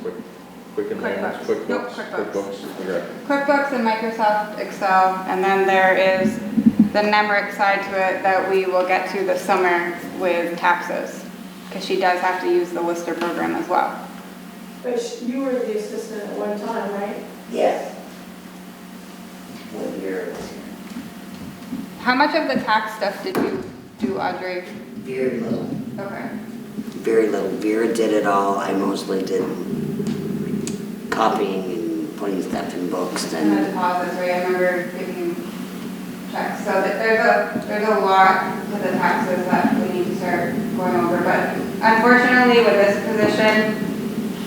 [SPEAKER 1] Quicken Loans,
[SPEAKER 8] QuickBooks. Nope,
[SPEAKER 1] QuickBooks. Okay.
[SPEAKER 8] QuickBooks and Microsoft Excel, and then there is the NEMRIC side to it that we will get to this summer with taxes, because she does have to use the Lister program as well.
[SPEAKER 2] But you were the assistant at one time, right?
[SPEAKER 13] Yes. 1 year.
[SPEAKER 8] How much of the tax stuff did you do, Audrey?
[SPEAKER 13] Very little.
[SPEAKER 8] Okay.
[SPEAKER 13] Very little. Vera did it all. I mostly did copying and putting stuff in books
[SPEAKER 8] And the
[SPEAKER 13] and
[SPEAKER 8] deposits, right? I remember giving checks. So there's a lot to the taxes that we need to start going over. But unfortunately, with this position,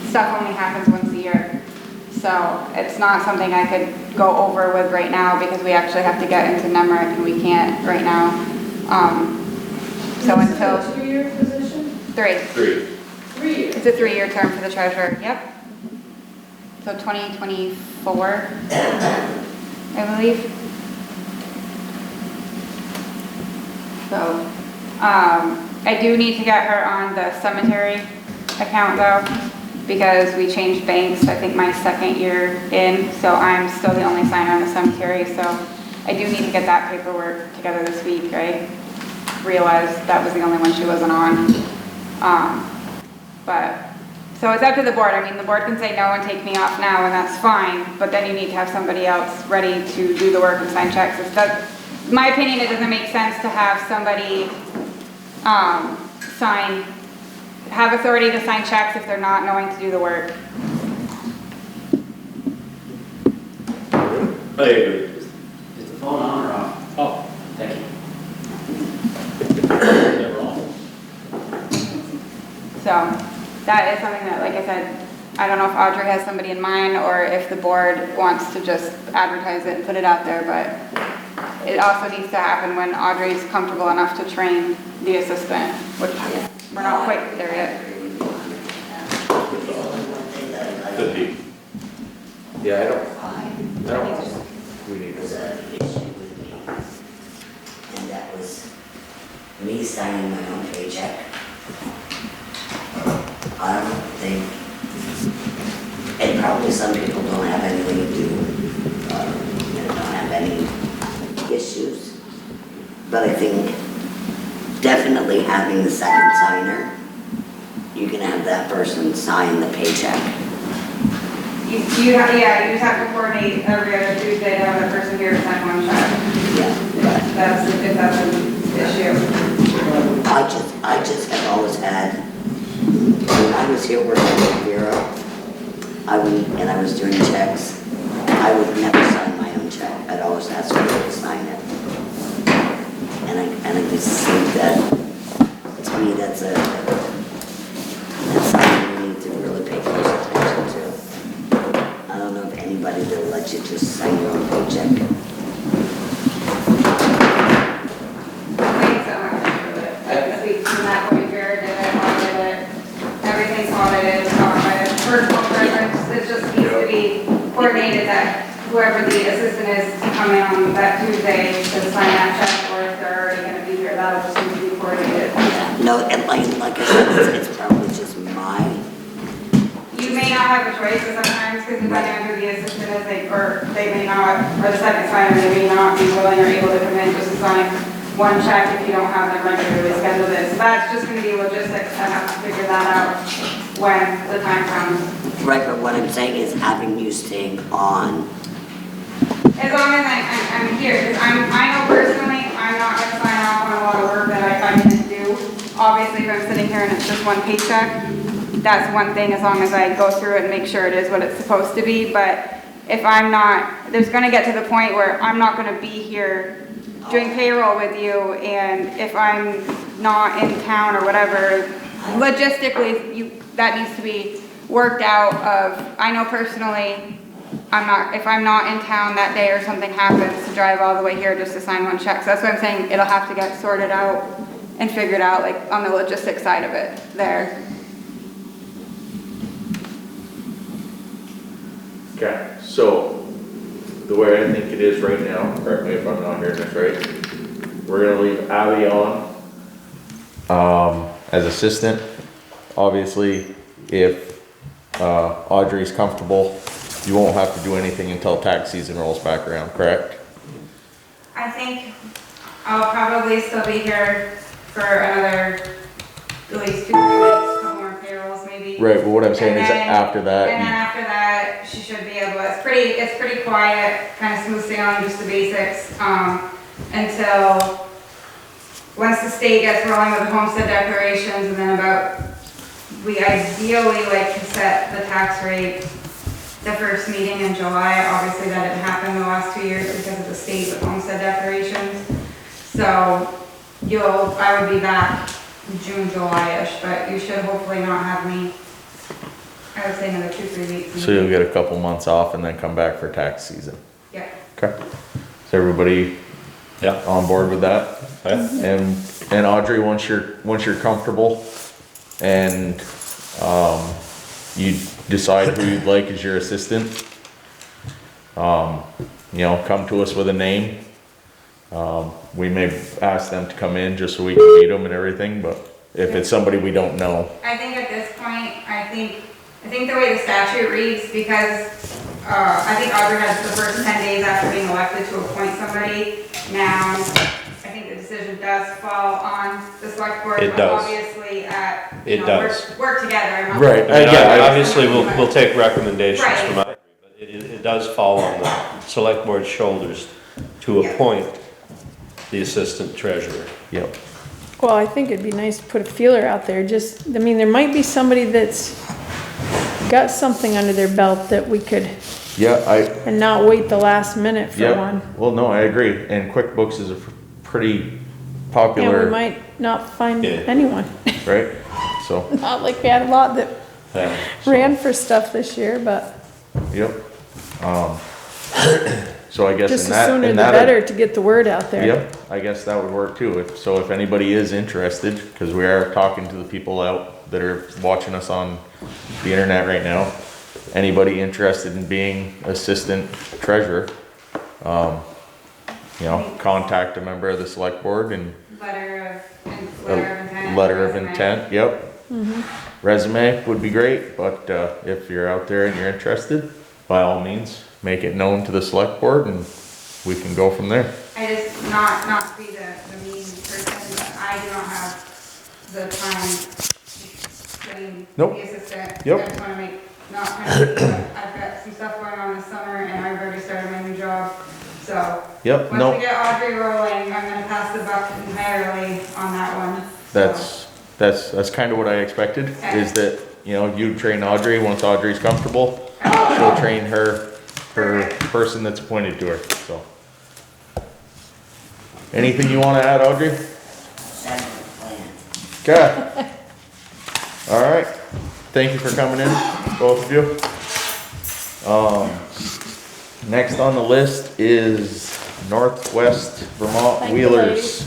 [SPEAKER 8] stuff only happens once a year. So it's not something I could go over with right now because we actually have to get into NEMRIC and we can't right now. So
[SPEAKER 2] Is
[SPEAKER 8] until
[SPEAKER 2] it a 2-year position?
[SPEAKER 8] 3.
[SPEAKER 2] 3 years?
[SPEAKER 8] It's a 3-year term for the treasurer, yep. So 2024, I believe. So, I do need to get her on the cemetery account though, because we changed banks, I think my 2nd year in, so I'm still the only signer on the cemetery, so I do need to get that paperwork together this week, right? Realized that was the only one she wasn't on. So it's up to the board. I mean, the board can say no and take me off now, and that's fine, but then you need to have somebody else ready to do the work and sign checks. In my opinion, it doesn't make sense to have somebody have authority to sign checks if they're not knowing to do the work.
[SPEAKER 9] I agree.
[SPEAKER 14] Is the phone on or off? Oh, thank you. Never on.
[SPEAKER 8] So that is something that, like I said, I don't know if Audrey has somebody in mind or if the board wants to just advertise it and put it out there, but it also needs to happen when Audrey's comfortable enough to train the assistant, which we're not quite there yet.
[SPEAKER 1] Could be. Yeah, I don't, we need
[SPEAKER 13] was
[SPEAKER 1] to.
[SPEAKER 13] an issue with me. And that was me signing my own paycheck. I don't think, and probably some people don't have anything to do, don't have any issues. But I think definitely having the second signer, you can have that person sign the paycheck.
[SPEAKER 8] You just have to coordinate every other Tuesday to have that person here to sign one check.
[SPEAKER 13] Yeah.
[SPEAKER 8] If that's an issue.
[SPEAKER 13] I just have always had, when I was here working with Vera, and I was doing checks, I would never sign my own check. I'd always ask her to sign it. And I just seemed me, that's something we need to really pay close attention to. I don't know if anybody will let you just sign your own paycheck.
[SPEAKER 8] Thanks so much for it. Like, we, from that point, Jared did it, audited it, everything's audited, personal preference, it just needs to be coordinated that whoever the assistant is to come in on that Tuesday to sign that check, or if they're already gonna be here, that'll just need to be coordinated.
[SPEAKER 13] No, and like I said, it's probably just
[SPEAKER 8] You may not have a choice sometimes, because depending on who the assistant is, they may not, or the second signer, they may not be willing or able to come in just to sign one check if you don't have them regularly scheduled in. So that's just gonna be logistics, I have to figure that out when the time comes.
[SPEAKER 13] right, but what I'm saying is having you staying on.
[SPEAKER 8] As long as I'm here, because I know personally, I'm not gonna sign off on a lot of work that I didn't do. Obviously, if I'm sitting here and it's just one paycheck, that's one thing, as long as I go through it and make sure it is what it's supposed to be. But if I'm not, there's gonna get to the point where I'm not gonna be here doing payroll with you, and if I'm not in town or whatever, logistically, that needs to be worked out of, I know personally, if I'm not in town that day or something happens, to drive all the way here just to sign one check. So that's what I'm saying, it'll have to get sorted out and figured out, like, on the logistics side of it there.
[SPEAKER 1] Okay, so the way I think it is right now, correct me if I'm not hearing this right, we're gonna leave Abby on as assistant. Obviously, if Audrey's comfortable, you won't have to do anything until tax season rolls back around, correct?
[SPEAKER 8] I think I'll probably still be here for another at least 2 or 3 weeks, couple more payrolls maybe.
[SPEAKER 1] Right, but what I'm saying is after that.
[SPEAKER 8] And then after that, she should be able, it's pretty quiet, kind of smooth sailing, just the basics, until, once the state gets rolling with the homestead declarations, and then we ideally like to set the tax rate the first meeting in July. Obviously that didn't happen the last 2 years because of the state with homestead declarations. So I would be back June, July-ish, but you should hopefully not have me, I would say another 2-3 weeks.
[SPEAKER 1] So you'll get a couple months off and then come back for tax season?
[SPEAKER 8] Yeah.
[SPEAKER 1] Okay. Is everybody on board with that?
[SPEAKER 7] Yeah.
[SPEAKER 1] And Audrey, once you're comfortable and you decide who you'd like as your assistant, come to us with a name. We may ask them to come in just so we can meet them and everything, but if it's somebody we don't know.
[SPEAKER 8] I think at this point, I think the way the statute reads, because I think Audrey has the first 10 days after being elected to appoint somebody. Now, I think the decision does fall on the select board.
[SPEAKER 7] It does.
[SPEAKER 8] Obviously,
[SPEAKER 7] It does.
[SPEAKER 8] work together.
[SPEAKER 1] Right.
[SPEAKER 7] Obviously, we'll take recommendations
[SPEAKER 8] Right.
[SPEAKER 7] from Audrey, but it does fall on the select board's shoulders to appoint the assistant treasurer.
[SPEAKER 1] Yep.
[SPEAKER 2] Well, I think it'd be nice to put a feeler out there, there might be somebody that's got something under their belt that we could, and not wait the last minute for one.
[SPEAKER 1] Well, no, I agree. And QuickBooks is a pretty popular.
[SPEAKER 2] And we might not find anyone.
[SPEAKER 1] Right? So.
[SPEAKER 2] Not like we had a lot that ran for stuff this year, but.
[SPEAKER 1] Yep. So I guess
[SPEAKER 2] Just the sooner the better to get the word out there.
[SPEAKER 1] Yep, I guess that would work too. If anybody is interested, because we are talking to the people out that are watching us on the internet right now, anybody interested in being assistant treasurer, contact a member of the select board and
[SPEAKER 8] Letter of intent.
[SPEAKER 1] letter of intent, yep. Resume would be great, but if you're out there and you're interested, by all means, make it known to the select board and we can go from there.
[SPEAKER 8] I just, not to be the mean person, but I do not have the time getting
[SPEAKER 1] Nope.
[SPEAKER 8] the assistant.
[SPEAKER 1] Yep.
[SPEAKER 8] I just wanna I've got some stuff going on this summer and I've already started my new job, so.
[SPEAKER 1] Yep,
[SPEAKER 8] Once we get Audrey rolling, I'm gonna pass the buck entirely on that one.
[SPEAKER 1] That's kind of what I expected, is that, you train Audrey, once Audrey's comfortable, she'll train her person that's appointed to her, so. Anything you wanna add, Audrey?
[SPEAKER 13] That's the plan.
[SPEAKER 1] Okay. All right. Thank you for coming in, both of you. Next on the list is Northwest Vermont
[SPEAKER 2] Thank you,
[SPEAKER 1] Wheelers.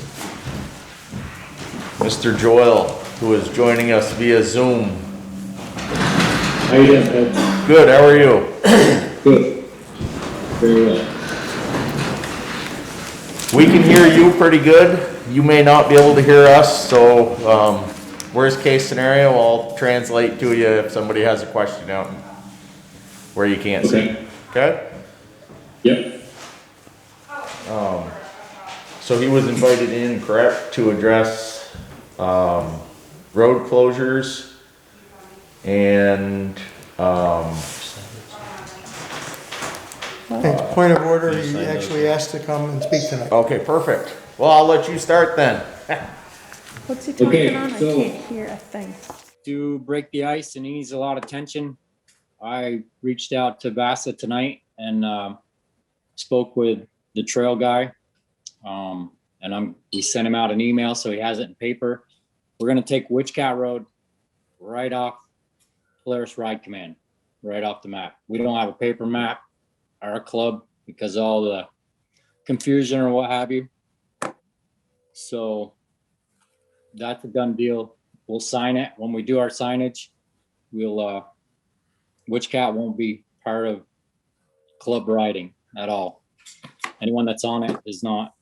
[SPEAKER 1] Mr. Joyle, who is joining us via Zoom.
[SPEAKER 4] How you doing, Ed?
[SPEAKER 1] Good, how are you?
[SPEAKER 4] Good. Very well.
[SPEAKER 1] We can hear you pretty good. You may not be able to hear us, so worst case scenario, I'll translate to you if somebody has a question out where you can't see. Okay?
[SPEAKER 4] Yep.
[SPEAKER 1] So he was invited in, correct, to address road closures and
[SPEAKER 12] Hey, point of order, he actually asked to come and speak tonight.
[SPEAKER 1] okay, perfect. Well, I'll let you start then.
[SPEAKER 2] What's he talking
[SPEAKER 4] Okay,
[SPEAKER 2] on? I
[SPEAKER 4] so-
[SPEAKER 2] can't hear a thing.
[SPEAKER 14] To break the ice and ease a lot of tension, I reached out to Vasa tonight and spoke with the trail guy. And we sent him out an email so he has it in paper. We're gonna take Witch Cat Road right off Polaris Ride Command, right off the map. We don't have a paper map, our club, because of all the confusion or what have you. So that's a done deal. We'll sign it. When we do our signage, we'll, Witch Cat won't be part of club riding at all. Anyone that's on it is not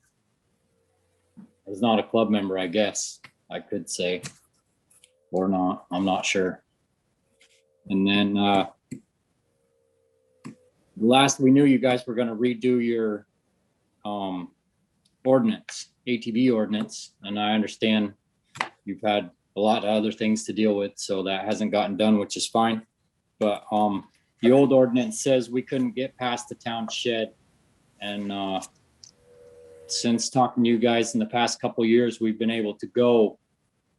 [SPEAKER 14] a club member, I guess I could say, or not, I'm not sure. And then, last we knew, you guys were gonna redo your, ordinance, ATV ordinance, and I understand you've had a lot of other things to deal with, so that hasn't gotten done, which is fine. But, the old ordinance says we couldn't get past the town shed. And, since talking to you guys in the past couple of years, we've been able to go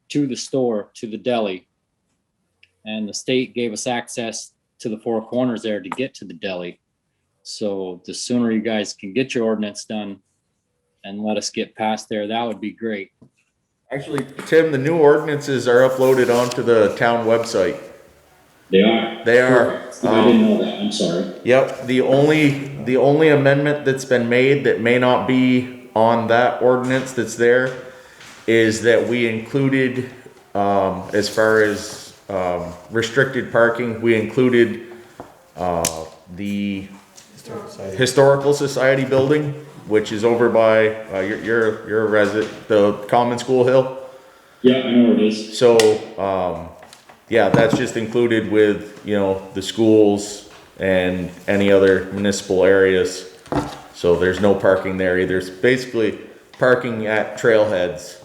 [SPEAKER 14] to the store, to the deli. And the state gave us access to the four corners there to get to the deli. So the sooner you guys can get your ordinance done and let us get past there, that would be great.
[SPEAKER 1] Actually, Tim, the new ordinances are uploaded onto the town website.
[SPEAKER 4] They are?
[SPEAKER 1] They are.
[SPEAKER 4] Perfect. I didn't know that, I'm sorry.
[SPEAKER 1] Yep, the only amendment that's been made that may not be on that ordinance that's there is that we included, as far as restricted parking, we included the Historical Society building, which is over by, you're a resident, the Common School Hill.
[SPEAKER 4] Yeah, I know where it is.
[SPEAKER 1] So, yeah, that's just included with, the schools and any other municipal areas. So there's no parking there either. It's basically parking at trailheads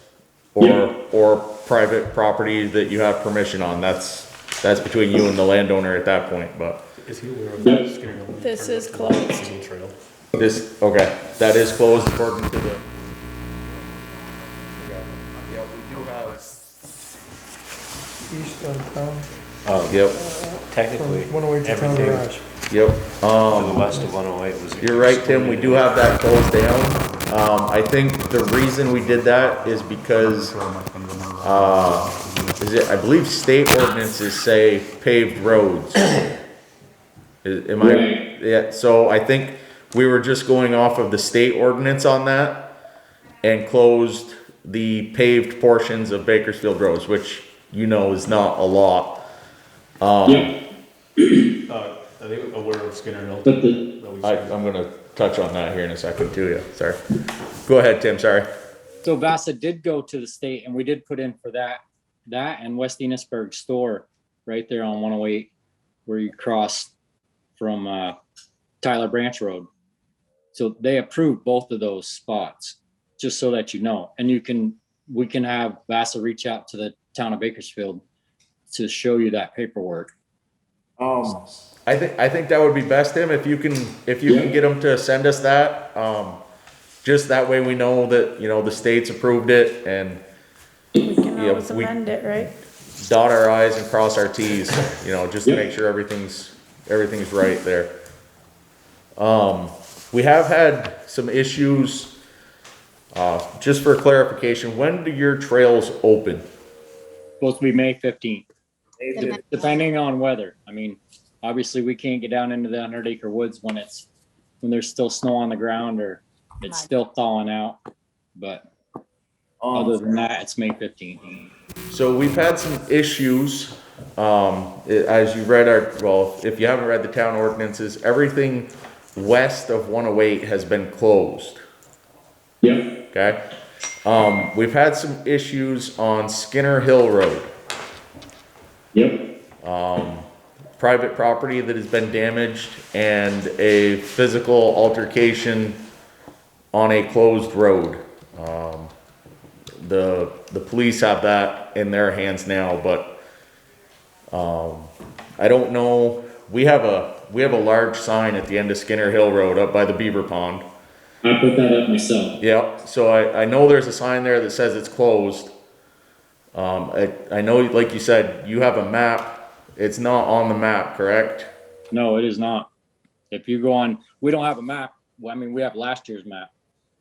[SPEAKER 1] or private property that you have permission on. That's between you and the landowner at that point, but.
[SPEAKER 3] Is he aware of that?
[SPEAKER 2] This is closed.
[SPEAKER 1] That is closed according to the. Yeah, we do have.
[SPEAKER 12] East of town,
[SPEAKER 1] Yep,
[SPEAKER 7] Technically,
[SPEAKER 12] from 108 to town
[SPEAKER 7] everything
[SPEAKER 12] garage.
[SPEAKER 1] yep.
[SPEAKER 7] to the west of 108 was.
[SPEAKER 1] You're right, Tim, we do have that closed down. I think the reason we did that is because, I believe state ordinances say paved roads. Am I,
[SPEAKER 4] Right.
[SPEAKER 1] yeah, so I think we were just going off of the state ordinance on that and closed the paved portions of Bakersfield roads, which is not a lot.
[SPEAKER 4] Yeah,
[SPEAKER 3] Are they aware of Skinner Hill?
[SPEAKER 4] but the,
[SPEAKER 1] I'm gonna touch on that here in a second too, yeah, sorry. Go ahead, Tim, sorry.
[SPEAKER 14] So Vasa did go to the state and we did put in for that and West Enosburg store right there on 108 where you cross from Tyler Branch Road. So they approved both of those spots, just so that you know. And we can have Vasa reach out to the town of Bakersfield to show you that paperwork.
[SPEAKER 1] I think that would be best, Tim, if you can get them to send us that. Just that way we know that, the state's approved it and
[SPEAKER 2] We can
[SPEAKER 1] Yeah,
[SPEAKER 2] always
[SPEAKER 1] we-
[SPEAKER 2] amend it, right?
[SPEAKER 1] dot our i's and cross our t's, just to make sure everything's right there. We have had some issues, just for clarification, when do your trails open?
[SPEAKER 14] Supposed to be May 15th, depending on weather. I mean, obviously we can't get down into the 100-acre woods when there's still snow on the ground or it's still thawing out. But other than that, it's May 15th.
[SPEAKER 1] So we've had some issues, as you read if you haven't read the town ordinances, everything west of 108 has been closed.
[SPEAKER 14] Yep.
[SPEAKER 1] Okay. We've had some issues on Skinner Hill Road.
[SPEAKER 14] Yep.
[SPEAKER 1] Private property that has been damaged and a physical altercation on a closed road. The police have that in their hands now, but I don't know. We have a large sign at the end of Skinner Hill Road up by the beaver pond.
[SPEAKER 14] I put that up myself.
[SPEAKER 1] Yeah, so I know there's a sign there that says it's closed. I know, like you said, you have a map. It's not on the map, correct?
[SPEAKER 14] No, it is not. If you go on, we don't have a map. Well, I mean, we have last year's map,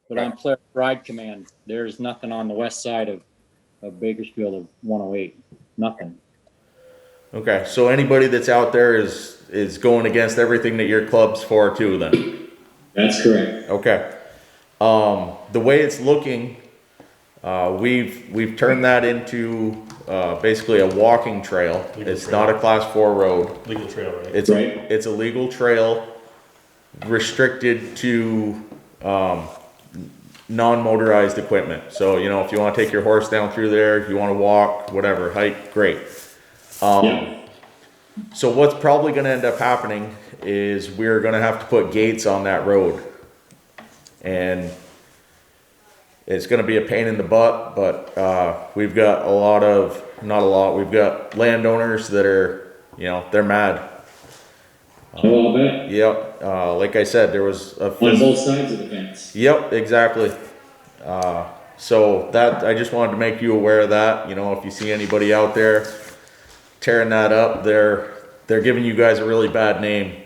[SPEAKER 14] but on Player Ride Command, there's nothing on the west side of Bakersfield of 108. Nothing.
[SPEAKER 1] Okay, so anybody that's out there is going against everything that your club's for too, then?
[SPEAKER 14] That's correct.
[SPEAKER 1] Okay. The way it's looking, we've turned that into basically a walking trail. It's not a class 4 road.
[SPEAKER 3] Legal trail, right?
[SPEAKER 1] It's a legal trail restricted to non-motorized equipment. So, you know, if you want to take your horse down through there, if you want to walk, whatever, hike, great. So what's probably going to end up happening is we're going to have to put gates on that road. And it's going to be a pain in the butt, but we've got we've got landowners that are, you know, they're mad.
[SPEAKER 14] Oh, I'll bet.
[SPEAKER 1] Yep. Like I said, there was
[SPEAKER 14] on both sides of the fence.
[SPEAKER 1] Yep, exactly. So that, I just wanted to make you aware of that. You know, if you see anybody out there tearing that up, they're giving you guys a really bad name.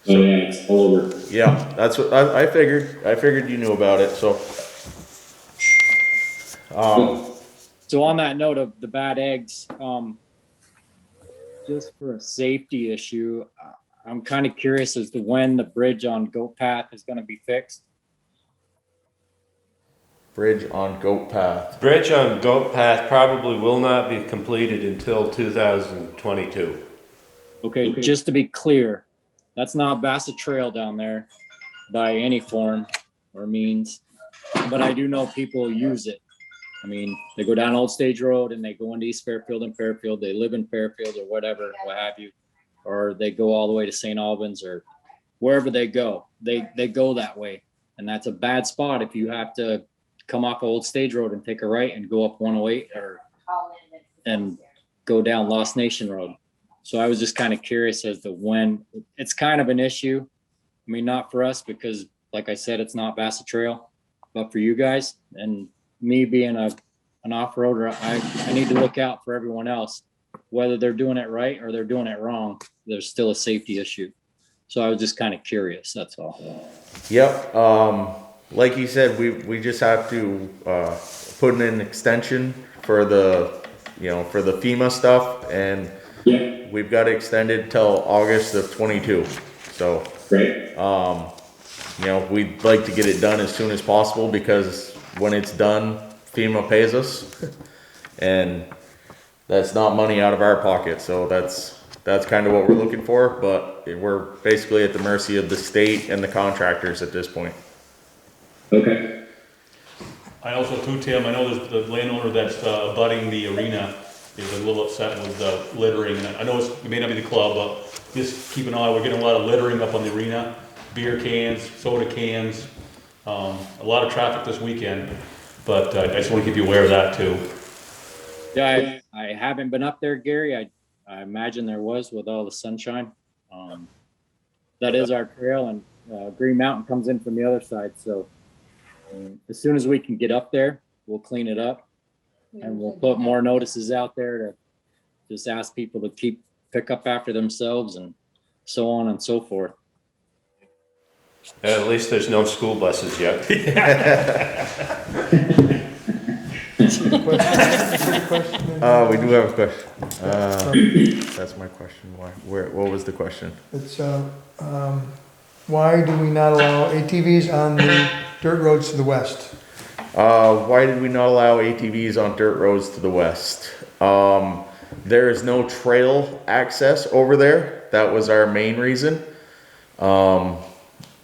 [SPEAKER 14] So, oh yeah, it's all over.
[SPEAKER 1] Yeah, that's what I figured. I figured you knew about it. So,
[SPEAKER 14] so on that note of the bad eggs, just for a safety issue, I'm kind of curious as to when the bridge on Gopath is going to be fixed.
[SPEAKER 1] Bridge on Gopath.
[SPEAKER 7] Bridge on Gopath probably will not be completed until 2022.
[SPEAKER 14] Okay, just to be clear, that's not Bassett Trail down there by any form or means, but I do know people use it. I mean, they go down Old Stage Road and they go into East Fairfield and Fairfield. They live in Fairfield or whatever, what have you, or they go all the way to St. Albans or wherever they go. They go that way, and that's a bad spot if you have to come off Old Stage Road and take a right and go up 108 and go down Lost Nation Road. So I was just kind of curious as to when. It's kind of an issue. I mean, not for us because, like I said, it's not Bassett Trail, but for you guys and me being an off-roader, I need to look out for everyone else. Whether they're doing it right or they're doing it wrong, there's still a safety issue. So I was just kind of curious, that's all.
[SPEAKER 1] Yep. Like you said, we just have to put in an extension for the FEMA stuff, and we've got it extended till August of 22. So,
[SPEAKER 14] great.
[SPEAKER 1] You know, we'd like to get it done as soon as possible because when it's done, FEMA pays us, and that's not money out of our pocket. So that's kind of what we're looking for, but we're basically at the mercy of the state and the contractors at this point.
[SPEAKER 14] Okay.
[SPEAKER 3] I also too, Tim, I know there's the landowner that's abutting the arena is a little upset with the littering. I know it may not be the club, but just keep an eye. We're getting a lot of littering up on the arena, beer cans, soda cans, a lot of traffic this weekend. But I just want to keep you aware of that too.
[SPEAKER 14] Yeah, I haven't been up there, Gary. I imagine there was with all the sunshine. That is our trail, and Green Mountain comes in from the other side. So as soon as we can get up there, we'll clean it up, and we'll put more notices out there to just ask people to pick up after themselves and so on and so forth.
[SPEAKER 7] At least there's no school buses yet.
[SPEAKER 12] Good question.
[SPEAKER 1] We do have a question. That's my question. What was the question?
[SPEAKER 12] It's, why do we not allow ATVs on the dirt roads to the west?
[SPEAKER 1] Why did we not allow ATVs on dirt roads to the west? There is no trail access over there. That was our main reason.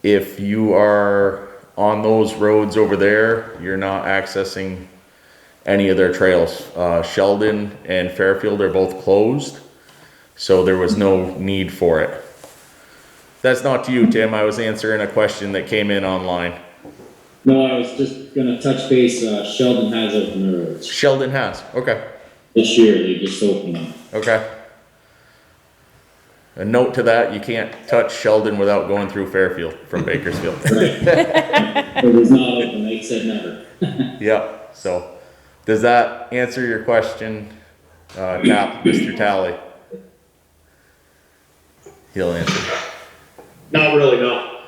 [SPEAKER 1] If you are on those roads over there, you're not accessing any of their trails. Sheldon and Fairfield are both closed, so there was no need for it. That's not to you, Tim. I was answering a question that came in online.
[SPEAKER 14] No, I was just gonna touch base, Sheldon has open their roads.
[SPEAKER 1] Sheldon has, okay,
[SPEAKER 14] This year, they just opened them.
[SPEAKER 1] okay. A note to that, you can't touch Sheldon without going through Fairfield from Bakersfield.
[SPEAKER 14] Right. It was not open, they said never.
[SPEAKER 1] Yeah, so, does that answer your question, Mr. Talley? He'll answer.
[SPEAKER 15] Not really, no.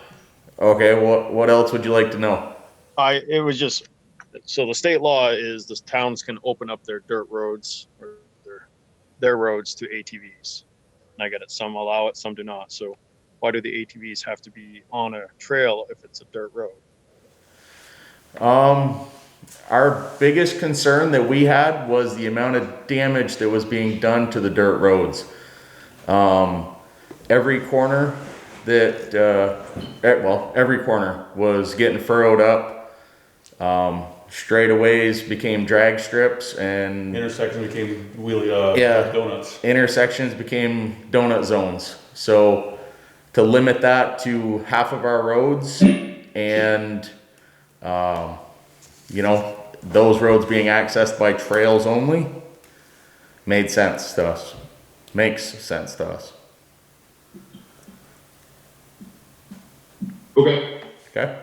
[SPEAKER 1] Okay, what else would you like to know?
[SPEAKER 15] It was just, so the state law is the towns can open up their dirt roads or their roads to ATVs. And I get it, some allow it, some do not. So why do the ATVs have to be on a trail if it's a dirt road?
[SPEAKER 1] Our biggest concern that we had was the amount of damage that was being done to the dirt roads. Every corner every corner was getting furrowed up. Straightaways became drag strips and
[SPEAKER 3] Intersections became donuts.
[SPEAKER 1] Intersections became donut zones. So to limit that to half of our roads and, those roads being accessed by trails only makes sense to us.
[SPEAKER 15] Okay.
[SPEAKER 1] Okay.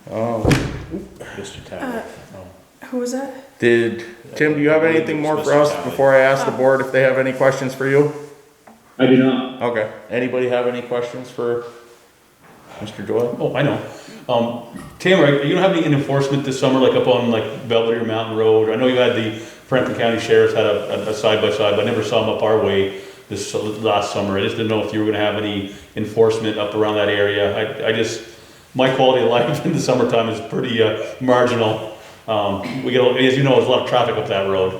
[SPEAKER 7] Mr. Taylor.
[SPEAKER 2] Who was that?
[SPEAKER 1] Tim, do you have anything more for us before I ask the board if they have any questions for you?
[SPEAKER 14] I do not.
[SPEAKER 1] Okay. Anybody have any questions for Mr. Doyle?
[SPEAKER 3] Oh, I know. Tim, are you gonna have any enforcement this summer, like up on like Belvedere Mountain Road? I know you had the Franklin County Sheriff's had a side-by-side, but I never saw them up our way this last summer. I just didn't know if you were gonna have any enforcement up around that area. My quality of life in the summertime is pretty marginal. We get, as you know, there's a lot of traffic up that road.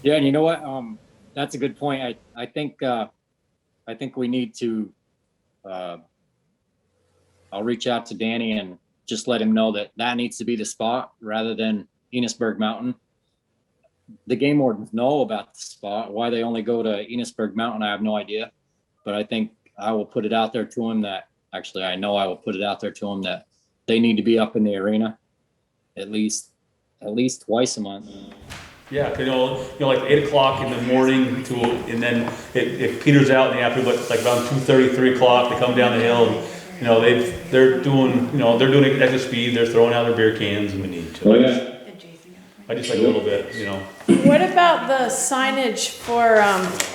[SPEAKER 14] Yeah, and you know what? That's a good point. I think we need to, I'll reach out to Danny and just let him know that needs to be the spot rather than Enosburg Mountain. The game wardens know about the spot. Why they only go to Enosburg Mountain, I have no idea. But I think I will put it out there to him that, actually, I know I will put it out there to them that they need to be up in the arena at least twice a month.
[SPEAKER 3] Yeah, like 8 o'clock in the morning and then it peters out in the afternoon, but like around 2:30, 3 o'clock, they come down the hill and, they're doing it at the speed, they're throwing out their beer cans and we need to.
[SPEAKER 14] Oh, yeah.
[SPEAKER 3] I just like a little bit,
[SPEAKER 2] What about the signage for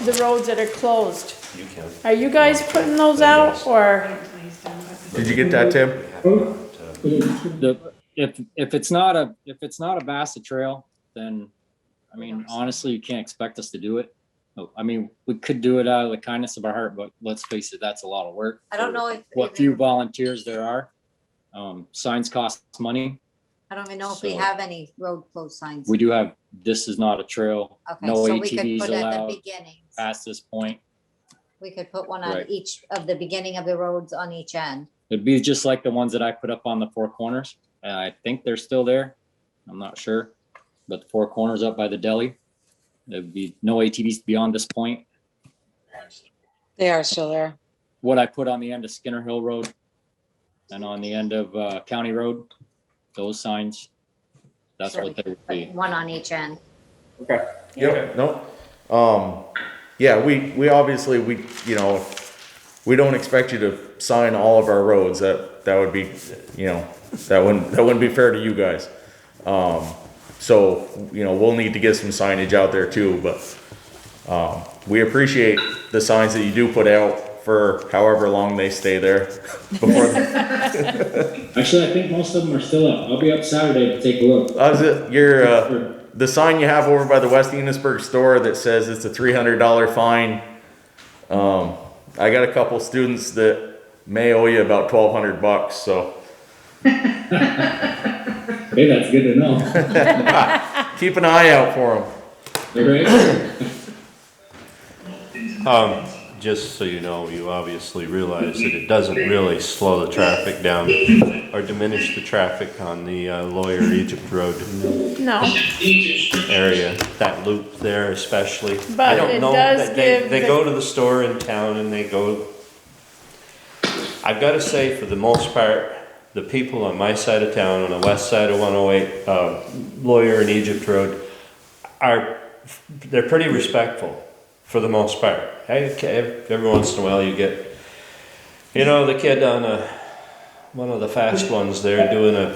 [SPEAKER 2] the roads that are closed?
[SPEAKER 7] You can.
[SPEAKER 2] Are you guys putting those out or?
[SPEAKER 1] Did you get that, Tim?
[SPEAKER 14] If it's not a Bassett trail, then I mean, honestly, you can't expect us to do it. I mean, we could do it out of the kindness of our heart, but let's face it, that's a lot of work.
[SPEAKER 13] I don't know if.
[SPEAKER 14] What few volunteers there are. Signs cost money.
[SPEAKER 13] I don't even know if we have any road closed signs.
[SPEAKER 14] We do have, this is not a trail.
[SPEAKER 13] Okay,
[SPEAKER 14] No
[SPEAKER 13] so we could
[SPEAKER 14] ATVs
[SPEAKER 13] put at the
[SPEAKER 14] allowed
[SPEAKER 13] beginning.
[SPEAKER 14] past this point.
[SPEAKER 13] We could put one on
[SPEAKER 14] Right.
[SPEAKER 13] each of the beginning of the roads on each end.
[SPEAKER 14] It'd be just like the ones that I put up on the four corners. I think they're still there. I'm not sure. But the four corners up by the deli, there'd be no ATVs beyond this point.
[SPEAKER 16] They are still there.
[SPEAKER 14] What I put on the end of Skinner Hill Road and on the end of County Road, those signs, that's
[SPEAKER 13] So
[SPEAKER 14] what they would be.
[SPEAKER 13] One on each end.
[SPEAKER 1] Okay. Yep, no. Yeah, we obviously, we don't expect you to sign all of our roads. That would be, that wouldn't be fair to you guys. So, we'll need to get some signage out there too, but, we appreciate the signs that you do put out for however long they stay there before.
[SPEAKER 14] Actually, I think most of them are still up. I'll be up Saturday to take a look.
[SPEAKER 1] The sign you have over by the West Enosburg store that says it's a $300 fine. I got a couple students that may owe you about $1,200, so.
[SPEAKER 14] Hey, that's good to know.
[SPEAKER 1] Keep an eye out for them.
[SPEAKER 7] Just so you know, you obviously realize that it doesn't really slow the traffic down or diminish the traffic on the Lawyer Egypt Road
[SPEAKER 2] No,
[SPEAKER 7] area, that loop there especially.
[SPEAKER 2] But
[SPEAKER 7] I don't
[SPEAKER 2] it
[SPEAKER 7] know,
[SPEAKER 2] does give
[SPEAKER 7] they
[SPEAKER 2] the-
[SPEAKER 7] go to the store in town and they go, I've got to say, for the most part, the people on my side of town, on the west side of 108, Lawyer and Egypt Road, they're pretty respectful for the most part. Every once in a while you get, the kid on one of the fast ones there doing a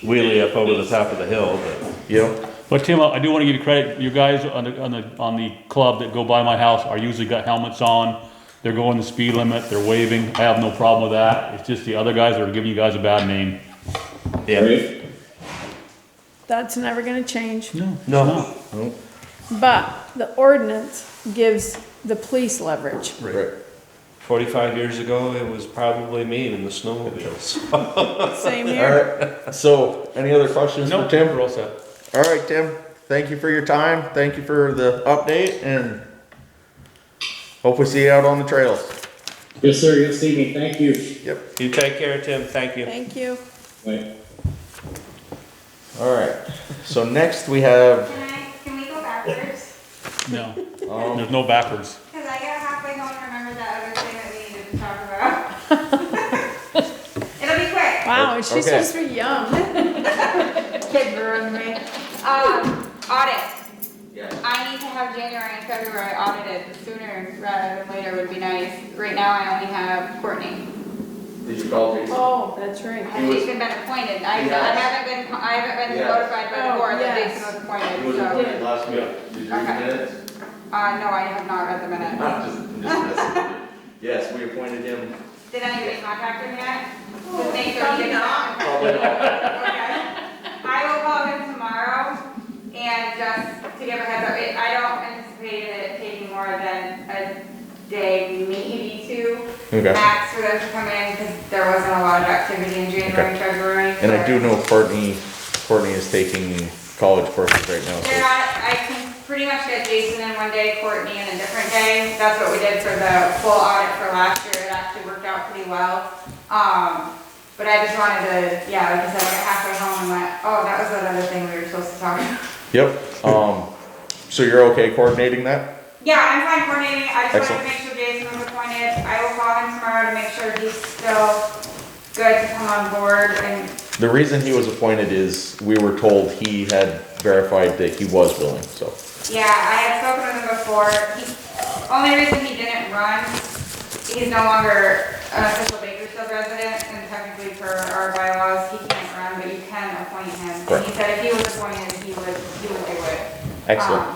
[SPEAKER 7] wheelie up over the top of the hill, but
[SPEAKER 3] But Tim, I do want to give you credit. You guys on the club that go by my house are usually got helmets on. They're going the speed limit. They're waving. I have no problem with that. It's just the other guys that are giving you guys a bad name.
[SPEAKER 7] yeah.
[SPEAKER 2] that's never gonna change.
[SPEAKER 3] No.
[SPEAKER 2] But the ordinance gives the police leverage.
[SPEAKER 1] Right.
[SPEAKER 7] 45 years ago, it was probably me in the snowmobiles.
[SPEAKER 2] Same
[SPEAKER 1] All
[SPEAKER 2] here.
[SPEAKER 1] right, so any other questions for
[SPEAKER 3] Nope,
[SPEAKER 1] Tim?
[SPEAKER 3] we're all set.
[SPEAKER 1] All right, Tim, thank you for your time. Thank you for the update and hope we see you out on the trails.
[SPEAKER 14] Yes, sir. You'll see me. Thank you.
[SPEAKER 1] Yep.
[SPEAKER 7] You take care, Tim. Thank you.
[SPEAKER 2] Thank you.
[SPEAKER 14] Bye.
[SPEAKER 1] All right, so next we have,
[SPEAKER 8] Can we go backwards?
[SPEAKER 3] No, there's no backwards.
[SPEAKER 8] Cause I got halfway home and remembered that other thing that we needed to talk about. It'll be quick.
[SPEAKER 2] Wow, she's
[SPEAKER 1] Okay.
[SPEAKER 2] supposed to be young.
[SPEAKER 8] Kid ruined me. Audit. I need to have January and February audited. The sooner rather than later would be nice. Right now I only have Courtney.
[SPEAKER 1] did you call Jason?
[SPEAKER 2] Oh, that's right.
[SPEAKER 8] And Jason been appointed. I haven't been
[SPEAKER 2] Yeah.
[SPEAKER 8] notified by the
[SPEAKER 2] Oh,
[SPEAKER 8] board that
[SPEAKER 2] yes.
[SPEAKER 8] Jason was appointed,
[SPEAKER 1] He was
[SPEAKER 8] so.
[SPEAKER 1] appointed last week. Did you read the
[SPEAKER 8] Okay.
[SPEAKER 1] minutes?
[SPEAKER 8] No, I have not read the minutes.
[SPEAKER 1] I'm just messing with you. Yes, we appointed him.
[SPEAKER 8] Did anybody contact him yet? To make sure he
[SPEAKER 2] Probably
[SPEAKER 8] gets
[SPEAKER 2] not.
[SPEAKER 1] Probably not.
[SPEAKER 8] Okay. I will call him tomorrow and just to give a heads up, I don't anticipate it taking more than a day, maybe two.
[SPEAKER 1] Okay.
[SPEAKER 8] Max for them to come in because there wasn't a lot of activity in January and February.
[SPEAKER 1] And I do know Courtney is taking college courses right now,
[SPEAKER 8] They're
[SPEAKER 1] so.
[SPEAKER 8] not, I can pretty much get Jason in one day, Courtney in a different day. That's what we did for the full audit for last year. It actually worked out pretty well. But I just wanted to, like I said, I got halfway home and went, oh, that was that other thing we were supposed to talk about.
[SPEAKER 1] Yep, so you're okay coordinating that?
[SPEAKER 8] Yeah, I'm fine coordinating. I just
[SPEAKER 1] Excellent.
[SPEAKER 8] wanted to make sure Jason was appointed. I will call him tomorrow to make sure he's still good to come on board and.
[SPEAKER 1] The reason he was appointed is we were told he had verified that he was willing, so.
[SPEAKER 8] Yeah, I had spoken with him before. Only reason he didn't run, he's no longer an official Bakersfield resident, and technically per our bylaws, he can't run, but you can appoint him. And he said if he was appointed, he would do it.
[SPEAKER 1] Excellent.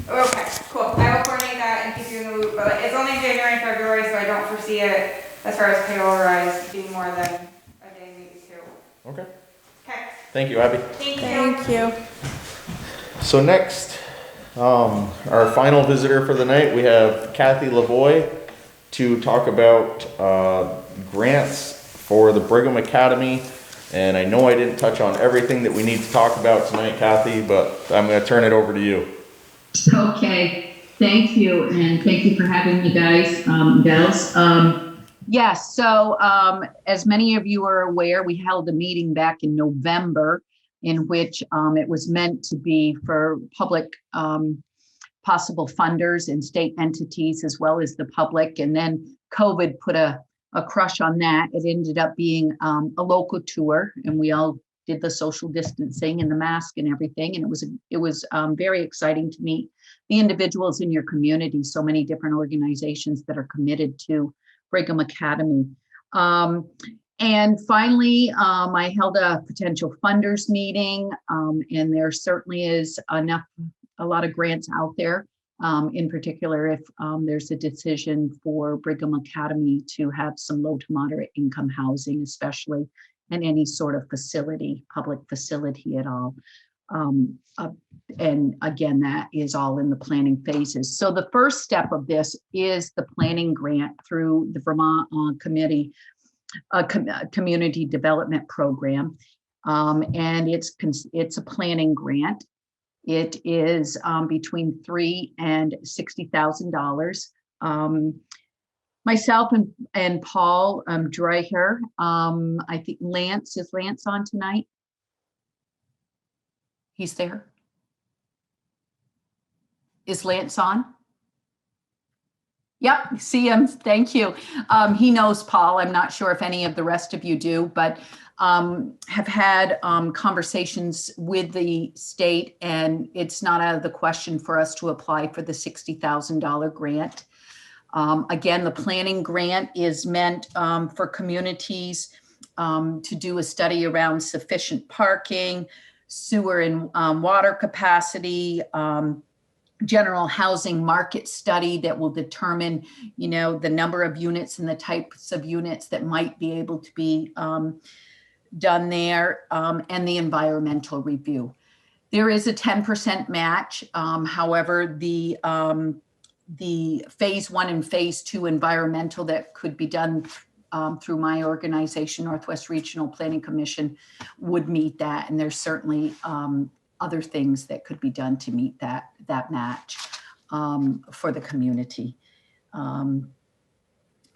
[SPEAKER 8] Okay, cool. I will coordinate that and keep you in the loop, but it's only January and February, so I don't foresee it, as far as payroll rise, being more than a day, maybe two.
[SPEAKER 1] Okay.
[SPEAKER 8] Okay,
[SPEAKER 1] Thank you, Abby.
[SPEAKER 8] thank you.
[SPEAKER 2] Thank you.
[SPEAKER 1] So next, our final visitor for the night, we have Kathy Lavoie to talk about grants for the Brigham Academy. And I know I didn't touch on everything that we need to talk about tonight, Kathy, but I'm going to turn it over to you.
[SPEAKER 17] Okay, thank you, and thank you for having me, guys, gals. Yes, so as many of you are aware, we held a meeting back in November in which it was meant to be for public possible funders and state entities as well as the public. And then COVID put a crush on that. It ended up being a local tour, and we all did the social distancing and the mask and everything. And it was very exciting to meet the individuals in your community, so many different organizations that are committed to Brigham Academy. And finally, I held a potential funders meeting, and there certainly is a lot of grants out there. In particular, if there's a decision for Brigham Academy to have some low to moderate income housing, especially, and any sort of facility, public facility at all. And again, that is all in the planning phases. So the first step of this is the planning grant through the Vermont Community Development Program. And it's a planning grant. It is between $3,000 and $60,000. Myself and Paul Dreher, I think is Lance on tonight? He's there. Is Lance on? Yep, see him. Thank you. He knows Paul. I'm not sure if any of the rest of you do, but have had conversations with the state, and it's not out of the question for us to apply for the $60,000 grant. Again, the planning grant is meant for communities to do a study around sufficient parking, sewer and water capacity, general housing market study that will determine, the number of units and the types of units that might be able to be done there, and the environmental review. There is a 10% match. However, the phase 1 and phase 2 environmental that could be done through my organization, Northwest Regional Planning Commission, would meet that. And there's certainly other things that could be done to meet that match for the community.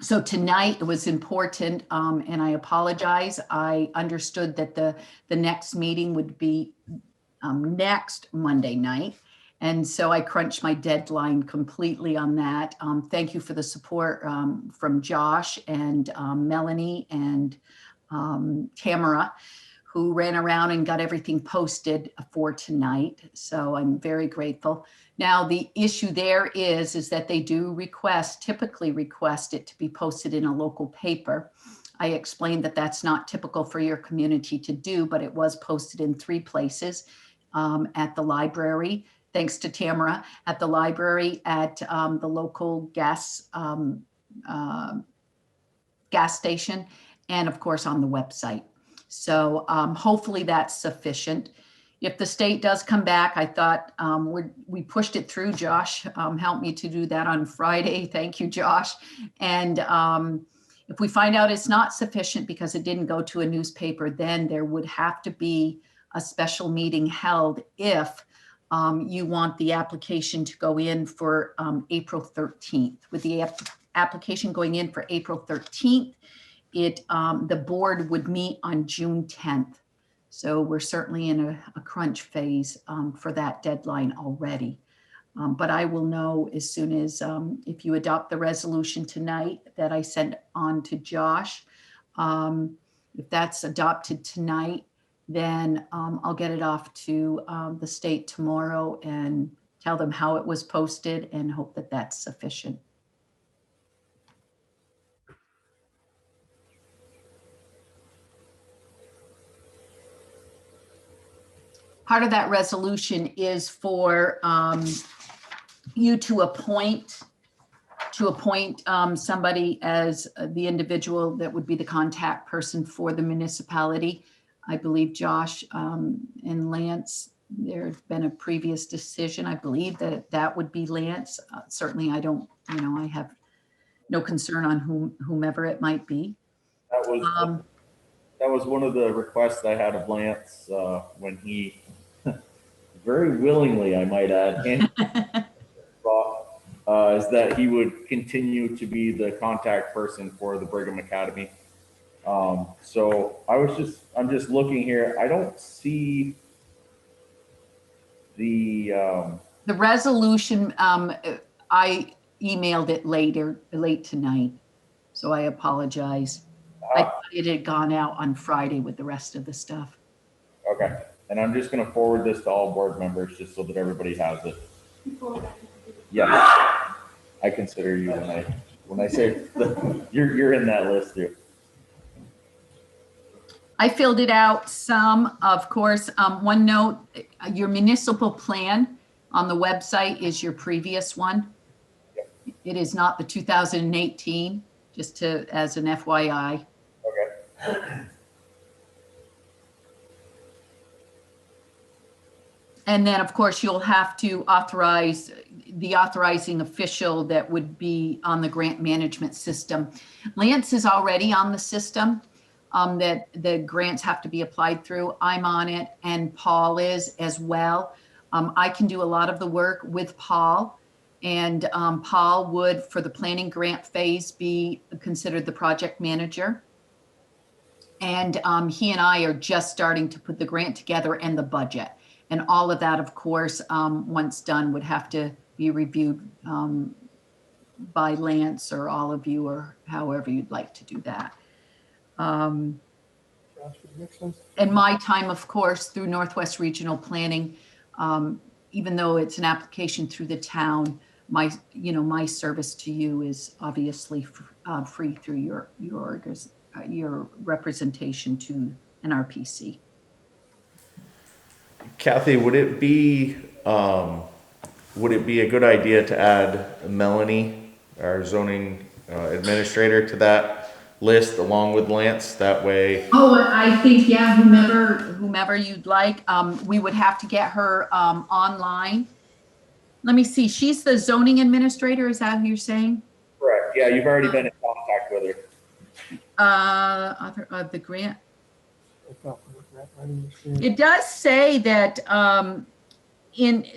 [SPEAKER 17] So tonight it was important, and I apologize. I understood that the next meeting would be next Monday night. And so I crunched my deadline completely on that. Thank you for the support from Josh and Melanie and Tamara, who ran around and got everything posted for tonight. So I'm very grateful. Now, the issue there is that they do typically request it to be posted in a local paper. I explained that that's not typical for your community to do, but it was posted in 3 places, at the library, thanks to Tamara, at the library, at the local gas station, and of course on the website. So hopefully that's sufficient. If the state does come back, I thought we pushed it through. Josh helped me to do that on Friday. Thank you, Josh. And if we find out it's not sufficient because it didn't go to a newspaper, then there would have to be a special meeting held if you want the application to go in for April 13th. With the application going in for April 13th, the board would meet on June 10th. So we're certainly in a crunch phase for that deadline already. But I will know as soon as, if you adopt the resolution tonight that I sent on to Josh, if that's adopted tonight, then I'll get it off to the state tomorrow and tell them how it was posted and hope that that's sufficient. Part of that resolution is for you to appoint somebody as the individual that would be the contact person for the municipality. I believe Josh and Lance, there's been a previous decision. I believe that would be Lance. Certainly I don't, I have no concern on whomever it might be.
[SPEAKER 10] That was one of the requests I had of Lance when he very willingly, I might add, is that he would continue to be the contact person for the Brigham Academy. So I'm just looking here. I don't see the
[SPEAKER 17] resolution. I emailed it late tonight, so I apologize. I thought it had gone out on Friday with the rest of the stuff.
[SPEAKER 10] Okay. And I'm just going to forward this to all board members just so that everybody has it. Yeah, I consider you when I say you're in that list here.
[SPEAKER 17] I filled it out some, of course. One note, your municipal plan on the website is your previous one. It is not the 2018, just as an FYI.
[SPEAKER 10] Okay.
[SPEAKER 17] And then, of course, you'll have to authorize the authorizing official that would be on the grant management system. Lance is already on the system that the grants have to be applied through. I'm on it, and Paul is as well. I can do a lot of the work with Paul, and Paul would, for the planning grant phase, be considered the project manager. And he and I are just starting to put the grant together and the budget. And all of that, of course, once done, would have to be reviewed by Lance or all of you, or however you'd like to do that. And my time, of course, through Northwest Regional Planning, even though it's an application through the town, my service to you is obviously free through your representation to NRPC.
[SPEAKER 1] Kathy, would it be a good idea to add Melanie, our zoning administrator, to that list along with Lance? That way.
[SPEAKER 17] Oh, I think, yeah, whomever you'd like. We would have to get her online. Let me see. She's the zoning administrator. Is that who you're saying?
[SPEAKER 10] Correct. Yeah, you've already been in contact with her.
[SPEAKER 17] The grant. It does say that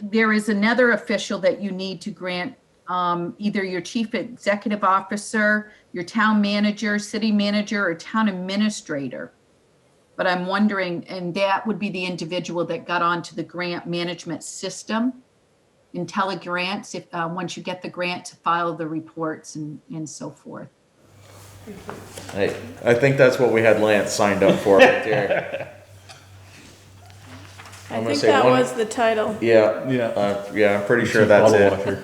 [SPEAKER 17] there is another official that you need to grant, either your chief executive officer, your town manager, city manager, or town administrator. But I'm wondering, and that would be the individual that got onto the grant management system, IntelliGrants, if once you get the grant, to file the reports and so forth.
[SPEAKER 1] I think that's what we had Lance signed up for right there.
[SPEAKER 2] I think that was the title.
[SPEAKER 1] Yeah, I'm pretty sure that's it.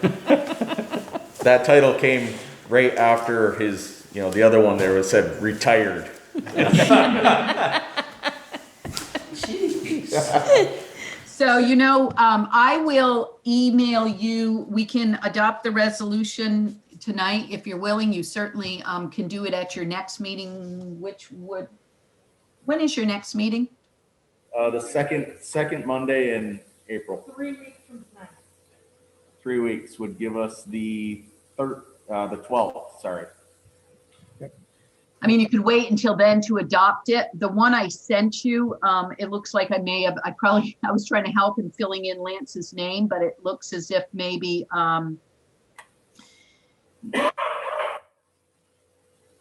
[SPEAKER 1] That title came right after his, the other one there was said retired.
[SPEAKER 17] So, I will email you. We can adopt the resolution tonight if you're willing. You certainly can do it at your next meeting, when is your next meeting?
[SPEAKER 10] The second Monday in April.
[SPEAKER 2] 3 weeks from tonight.
[SPEAKER 10] 3 weeks would give us the 12th, sorry.
[SPEAKER 17] I mean, you could wait until then to adopt it. The one I sent you, it looks like I was trying to help in filling in Lance's name, but it looks as if maybe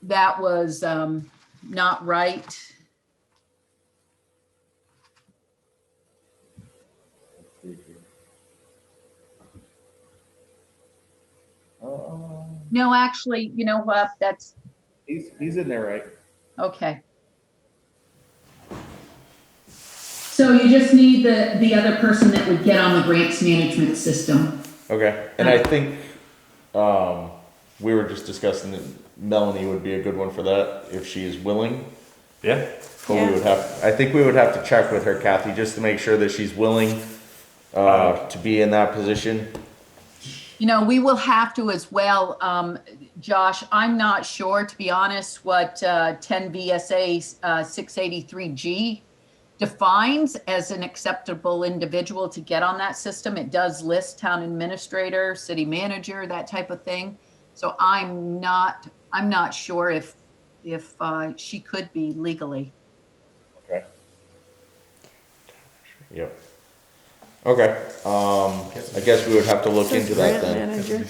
[SPEAKER 17] that was not right. No, actually, you know what?
[SPEAKER 10] He's in there, right?
[SPEAKER 17] Okay. So you just need the other person that would get on the grants management system.
[SPEAKER 1] Okay, and I think we were just discussing that Melanie would be a good one for that if she is willing.
[SPEAKER 7] Yeah.
[SPEAKER 1] But I think we would have to check with her, Kathy, just to make sure that she's willing to be in that position.
[SPEAKER 17] We will have to as well, Josh. I'm not sure, to be honest, what 10 VSA 683G defines as an acceptable individual to get on that system. It does list town administrator, city manager, that type of thing. So I'm not sure if she could be legally.
[SPEAKER 10] Okay.
[SPEAKER 1] Yep. Okay, I guess we would have to look into that then.
[SPEAKER 2] Manager.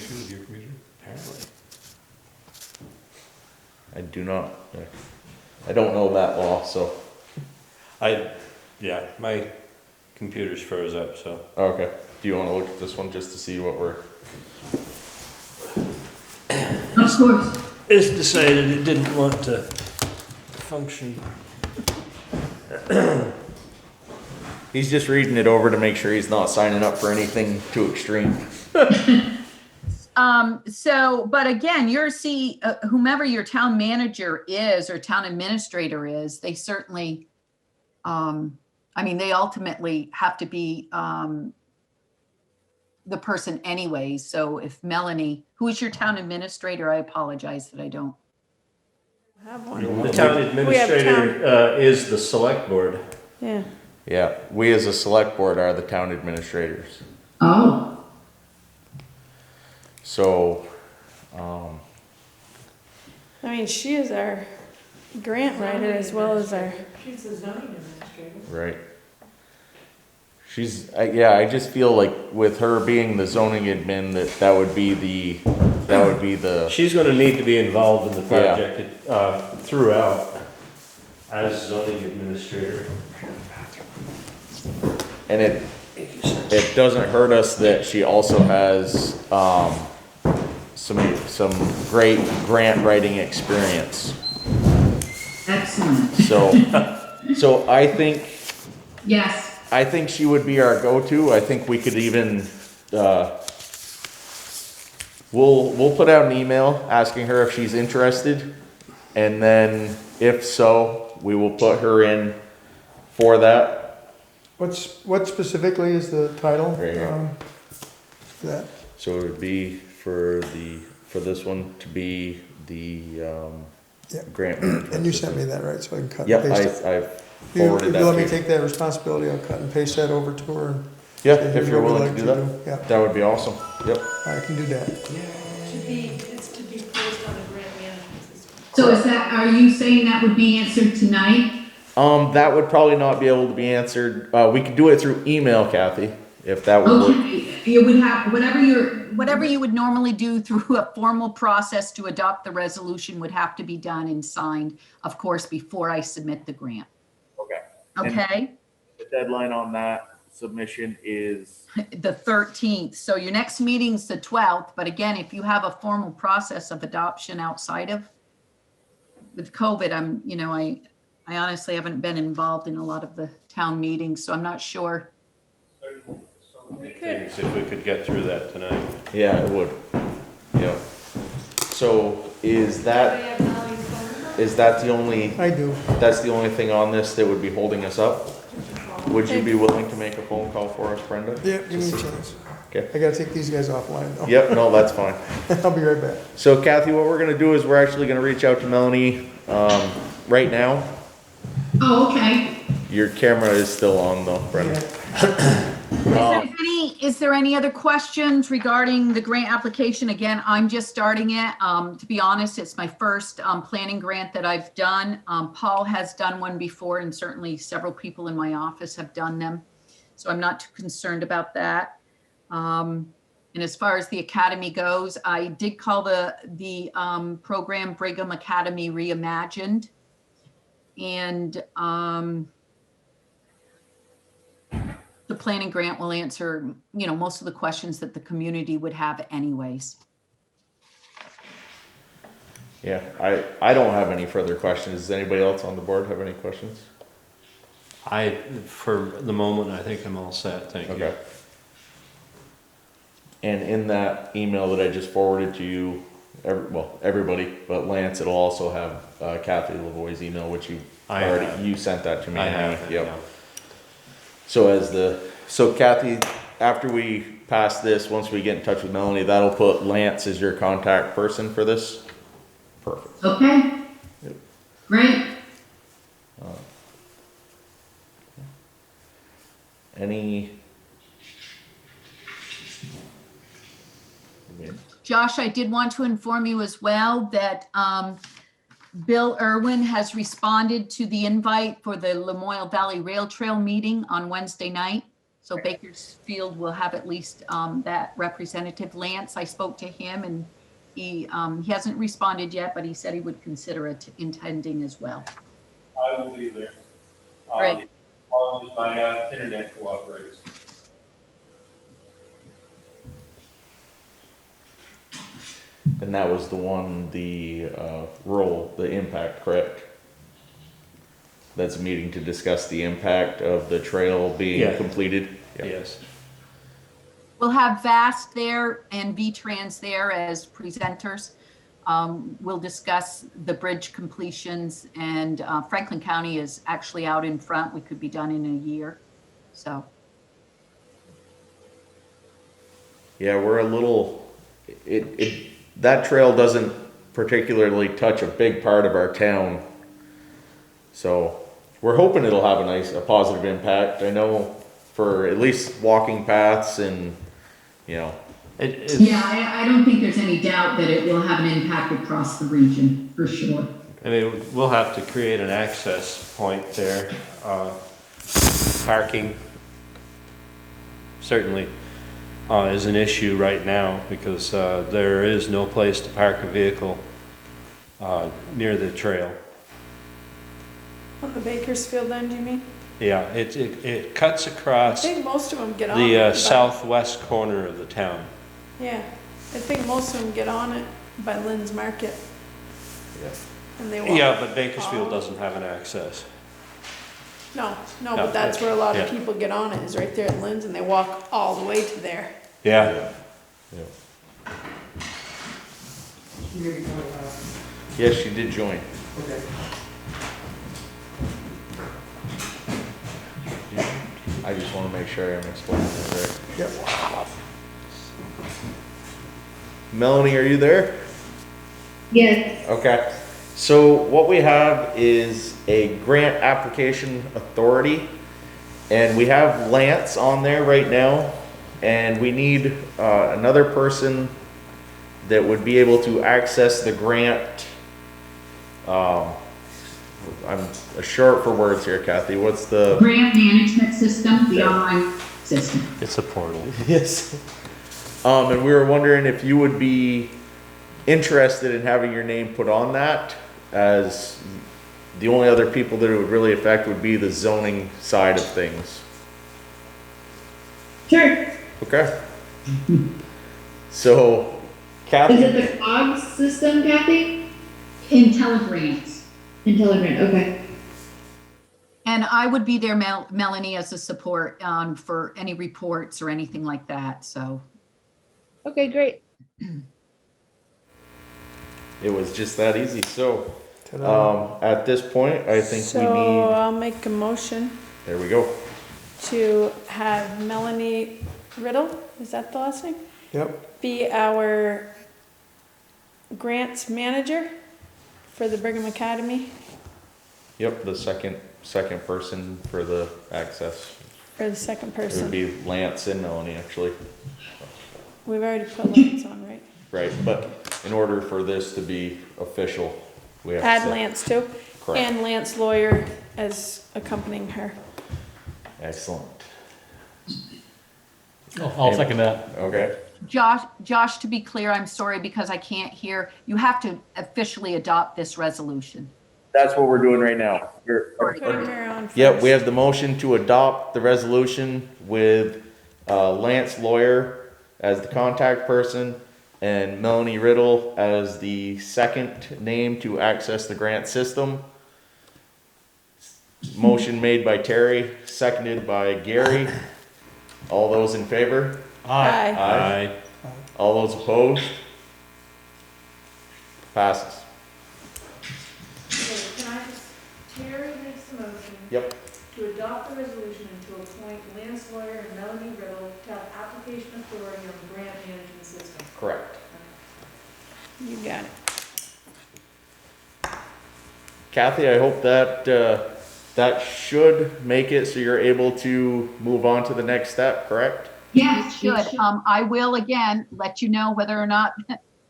[SPEAKER 1] I do not, I don't know that law, so.
[SPEAKER 7] My computer's froze up, so.
[SPEAKER 1] Okay, do you wanna look at this one just to see what we're?
[SPEAKER 17] Of course.
[SPEAKER 7] It's decided it didn't want to function.
[SPEAKER 1] He's just reading it over to make sure he's not signing up for anything too extreme.
[SPEAKER 17] But again, whomever your town manager is or town administrator is, they certainly, they ultimately have to be the person anyways. So if Melanie, who is your town administrator? I apologize that I don't.
[SPEAKER 2] Have one.
[SPEAKER 7] The town
[SPEAKER 2] We have
[SPEAKER 7] administrator is the select board.
[SPEAKER 2] Yeah.
[SPEAKER 1] Yeah, we as a select board are the town administrators.
[SPEAKER 17] Oh,
[SPEAKER 1] So,
[SPEAKER 2] I mean, she is our grant writer as well as our.
[SPEAKER 18] She's the zoning administrator.
[SPEAKER 1] right. She's, yeah, I just feel like with her being the zoning admin, that would be the,
[SPEAKER 7] She's gonna need to be involved in the project, throughout as zoning administrator.
[SPEAKER 1] and it doesn't hurt us that she also has, some great grant writing experience.
[SPEAKER 17] excellent.
[SPEAKER 1] So I think,
[SPEAKER 17] Yes.
[SPEAKER 1] I think she would be our go-to. I think we could even, we'll put out an email asking her if she's interested. And then if so, we will put her in for that.
[SPEAKER 12] What specifically is the title?
[SPEAKER 1] Right here.
[SPEAKER 12] That,
[SPEAKER 1] So it would be for this one to be the,
[SPEAKER 12] yeah.
[SPEAKER 1] grant management.
[SPEAKER 12] And you sent me that, right? So I can cut and
[SPEAKER 1] Yep,
[SPEAKER 12] paste it.
[SPEAKER 1] I've
[SPEAKER 12] You
[SPEAKER 1] forwarded that
[SPEAKER 12] let
[SPEAKER 1] to
[SPEAKER 12] me
[SPEAKER 1] you.
[SPEAKER 12] take that responsibility, I'll cut and paste that over to her. And
[SPEAKER 1] Yeah,
[SPEAKER 12] say,
[SPEAKER 1] if
[SPEAKER 12] "Here's
[SPEAKER 1] you're
[SPEAKER 12] what we'd
[SPEAKER 1] willing to
[SPEAKER 12] like
[SPEAKER 1] do that,
[SPEAKER 12] Yeah,
[SPEAKER 1] that would be awesome. Yep.
[SPEAKER 12] I can do that.
[SPEAKER 18] It's to be placed on the grant management system.
[SPEAKER 17] So are you saying that would be answered tonight?
[SPEAKER 1] That would probably not be able to be answered. We could do it through email, Kathy, if that would work.
[SPEAKER 17] Okay, you would have, whatever you would normally do through a formal process to adopt the resolution would have to be done and signed, of course, before I submit the grant.
[SPEAKER 10] Okay.
[SPEAKER 17] Okay?
[SPEAKER 10] The deadline on that submission is,
[SPEAKER 17] The 13th. So your next meeting's the 12th, but again, if you have a formal process of adoption outside of, with COVID, I honestly haven't been involved in a lot of the town meetings, so I'm not sure.
[SPEAKER 7] Thanks, if we could get through that tonight.
[SPEAKER 1] Yeah, it would. Yeah. So is that the only,
[SPEAKER 12] I do.
[SPEAKER 1] that's the only thing on this that would be holding us up? Would you be willing to make a phone call for us, Brenda?
[SPEAKER 12] Yeah, give me a chance.
[SPEAKER 1] Okay.
[SPEAKER 12] I gotta take these guys offline though.
[SPEAKER 1] Yep, no, that's fine.
[SPEAKER 12] I'll be right back.
[SPEAKER 1] So Kathy, what we're gonna do is we're actually gonna reach out to Melanie, right now.
[SPEAKER 17] Oh, okay.
[SPEAKER 1] Your camera is still on though, Brenda.
[SPEAKER 17] Is there any other questions regarding the grant application? Again, I'm just starting it. To be honest, it's my first planning grant that I've done. Paul has done one before, and certainly several people in my office have done them. So I'm not too concerned about that. And as far as the academy goes, I did call the program Brigham Academy Reimagined. And the planning grant will answer, most of the questions that the community would have anyways.
[SPEAKER 1] Yeah, I don't have any further questions. Does anybody else on the board have any questions?
[SPEAKER 7] For the moment, I think I'm all set, thank you.
[SPEAKER 1] Okay. And in that email that I just forwarded to you, everybody, but Lance, it'll also have Kathy Lavoie's email, which you sent that to me.
[SPEAKER 7] I
[SPEAKER 1] anyway.
[SPEAKER 7] have it,
[SPEAKER 1] Yep.
[SPEAKER 7] yeah.
[SPEAKER 1] So Kathy, after we pass this, once we get in touch with Melanie, that'll put Lance as your contact person for this. Perfect.
[SPEAKER 17] Okay.
[SPEAKER 1] Yep.
[SPEAKER 17] Great.
[SPEAKER 1] Any?
[SPEAKER 17] Josh, I did want to inform you as well that Bill Irwin has responded to the invite for the Lamoille Valley Rail Trail meeting on Wednesday night. So Bakersfield will have at least that representative. Lance, I spoke to him and he hasn't responded yet, but he said he would consider attending as well.
[SPEAKER 10] I will be there.
[SPEAKER 17] Great.
[SPEAKER 10] As long as my internet cooperates.
[SPEAKER 1] And that was the one, the role, the impact, correct? That's a meeting to discuss the impact of the trail being completed?
[SPEAKER 7] Yes.
[SPEAKER 17] We'll have VAST there and V-Trans there as presenters. We'll discuss the bridge completions, and Franklin County is actually out in front. We could be done in a year, so.
[SPEAKER 1] Yeah, we're a little, that trail doesn't particularly touch a big part of our town. So we're hoping it'll have a positive impact. I know for at least walking paths and, you know.
[SPEAKER 17] Yeah, I don't think there's any doubt that it will have an impact across the region, for sure.
[SPEAKER 7] I mean, we'll have to create an access point there. Parking certainly is an issue right now because there is no place to park a vehicle near the trail.
[SPEAKER 2] On the Bakersfield end, you mean?
[SPEAKER 7] Yeah, it cuts
[SPEAKER 2] I
[SPEAKER 7] across
[SPEAKER 2] think most of them get on
[SPEAKER 7] the
[SPEAKER 2] it.
[SPEAKER 7] southwest corner of the town.
[SPEAKER 2] Yeah, I think most of them get on it by Lynn's Market.
[SPEAKER 1] Yeah.
[SPEAKER 2] And they walk.
[SPEAKER 7] Yeah, but Bakersfield doesn't have an access.
[SPEAKER 2] No,
[SPEAKER 7] No,
[SPEAKER 2] but that's where a lot of
[SPEAKER 7] yeah.
[SPEAKER 2] people get on it, is right there at Lynn's, and they walk all the way to there.
[SPEAKER 7] Yeah.
[SPEAKER 1] Yeah.
[SPEAKER 12] Here you go.
[SPEAKER 1] Yes, she did join.
[SPEAKER 12] Okay.
[SPEAKER 1] I just want to make sure I'm explaining it right.
[SPEAKER 12] Yep.
[SPEAKER 1] Melanie, are you there?
[SPEAKER 13] Yes.
[SPEAKER 1] Okay. So what we have is a grant application authority, and we have Lance on there right now, and we need another person that would be able to access the grant. I'm short for words here, Kathy. What's the
[SPEAKER 17] Grant management system, the online system.
[SPEAKER 7] It's a portal.
[SPEAKER 1] Yes. And we were wondering if you would be interested in having your name put on that, as the only other people that it would really affect would be the zoning side of things.
[SPEAKER 13] Sure.
[SPEAKER 1] Okay. So, Kathy.
[SPEAKER 13] Is it the COGS system, Kathy?
[SPEAKER 17] IntelliGrants.
[SPEAKER 13] IntelliGrant, okay.
[SPEAKER 17] And I would be there, Melanie, as a support for any reports or anything like that, so.
[SPEAKER 13] Okay, great.
[SPEAKER 1] It was just that easy. So, at this point, I think
[SPEAKER 2] So
[SPEAKER 1] we need.
[SPEAKER 2] I'll make a motion
[SPEAKER 1] There we go.
[SPEAKER 2] to have Melanie Riddle, is that the last name?
[SPEAKER 12] Yep.
[SPEAKER 2] Be our grants manager for the Brigham Academy,
[SPEAKER 1] Yep, the second person for the access.
[SPEAKER 2] or the second
[SPEAKER 1] It would
[SPEAKER 2] person.
[SPEAKER 1] be Lance and Melanie, actually.
[SPEAKER 2] We've already put Lance on, right?
[SPEAKER 1] Right, but in order for this to be official, we have to
[SPEAKER 2] Add
[SPEAKER 1] set-
[SPEAKER 2] Lance too.
[SPEAKER 1] Correct.
[SPEAKER 2] And Lance lawyer as accompanying her.
[SPEAKER 1] Excellent.
[SPEAKER 3] I'll second that.
[SPEAKER 1] Okay.
[SPEAKER 17] Josh, to be clear, I'm sorry because I can't hear. You have to officially adopt this resolution.
[SPEAKER 10] That's what we're doing right now.
[SPEAKER 2] Putting her on
[SPEAKER 1] Yep,
[SPEAKER 2] first.
[SPEAKER 1] we have the motion to adopt the resolution with Lance Lawyer as the contact person and Melanie Riddle as the second name to access the grant system. Motion made by Terry, seconded by Gary. All those in favor?
[SPEAKER 2] Aye.
[SPEAKER 1] Aye. All those opposed? Passes.
[SPEAKER 18] Okay, can I just, Terry makes the motion
[SPEAKER 1] Yep.
[SPEAKER 18] to adopt the resolution and to appoint Lance Lawyer and Melanie Riddle to have application authority on the grant management system.
[SPEAKER 1] Correct.
[SPEAKER 2] You got it.
[SPEAKER 1] Kathy, I hope that that should make it so you're able to move on to the next step, correct?
[SPEAKER 17] Yeah, it should. I will again let you know whether or not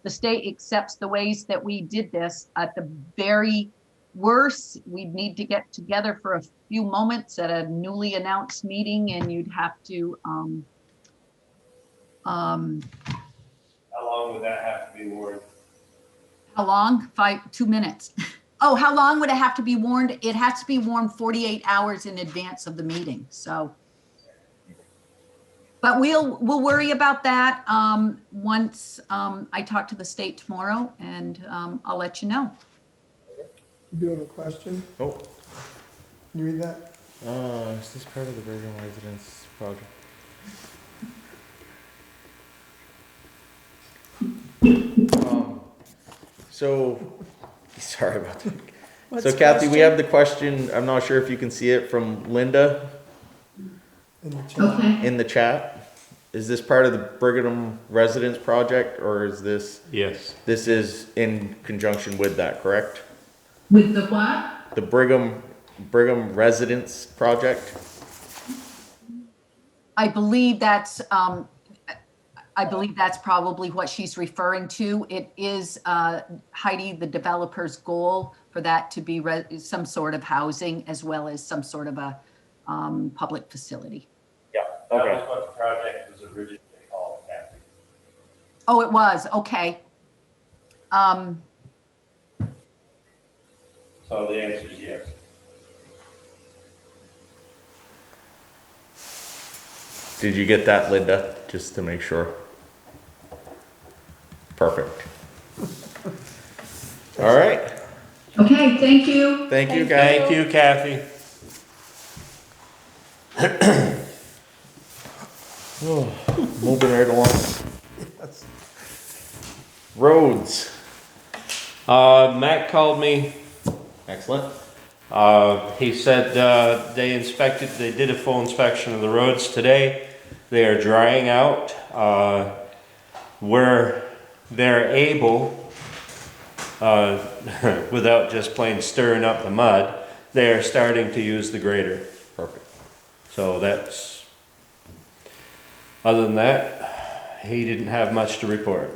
[SPEAKER 17] the state accepts the ways that we did this. At the very worst, we'd need to get together for a few moments at a newly announced meeting, and you'd have to
[SPEAKER 7] How long would that have to be warned?
[SPEAKER 17] how long? 2 minutes. Oh, how long would it have to be warned? It has to be warned 48 hours in advance of the meeting, so. But we'll worry about that once I talk to the state tomorrow, and I'll let you know.
[SPEAKER 12] You do have a question?
[SPEAKER 1] Oh.
[SPEAKER 12] Can you read that?
[SPEAKER 1] Is this part of the Brigham residence project? So, sorry about that.
[SPEAKER 2] What's
[SPEAKER 1] So
[SPEAKER 2] the
[SPEAKER 1] Kathy, we
[SPEAKER 2] question?
[SPEAKER 1] have the question, I'm not sure if you can see it, from Linda
[SPEAKER 12] In the chat.
[SPEAKER 1] in the chat. is this part of the Brigham residence project, or is this?
[SPEAKER 3] Yes.
[SPEAKER 1] This is in conjunction with that, correct?
[SPEAKER 17] With the what?
[SPEAKER 1] The Brigham residence project?
[SPEAKER 17] I believe that's probably what she's referring to. It is, Heidi, the developer's goal for that to be some sort of housing as well as some sort of a public facility.
[SPEAKER 7] Yeah, that was what the project was originally called, Kathy.
[SPEAKER 17] Oh, it was, okay.
[SPEAKER 7] So the answer is yes.
[SPEAKER 1] Did you get that, Linda? Just to make sure. Perfect. All right.
[SPEAKER 17] Okay, thank you.
[SPEAKER 1] Thank you,
[SPEAKER 3] Thank
[SPEAKER 1] Kathy.
[SPEAKER 3] you, Kathy.
[SPEAKER 1] Moving right along. Roads.
[SPEAKER 7] Matt called me.
[SPEAKER 1] Excellent.
[SPEAKER 7] He said they did a full inspection of the roads today. They are drying out. Where they're able, without just plain stirring up the mud, they are starting to use the grader.
[SPEAKER 1] Perfect.
[SPEAKER 7] So that's, other than that, he didn't have much to report.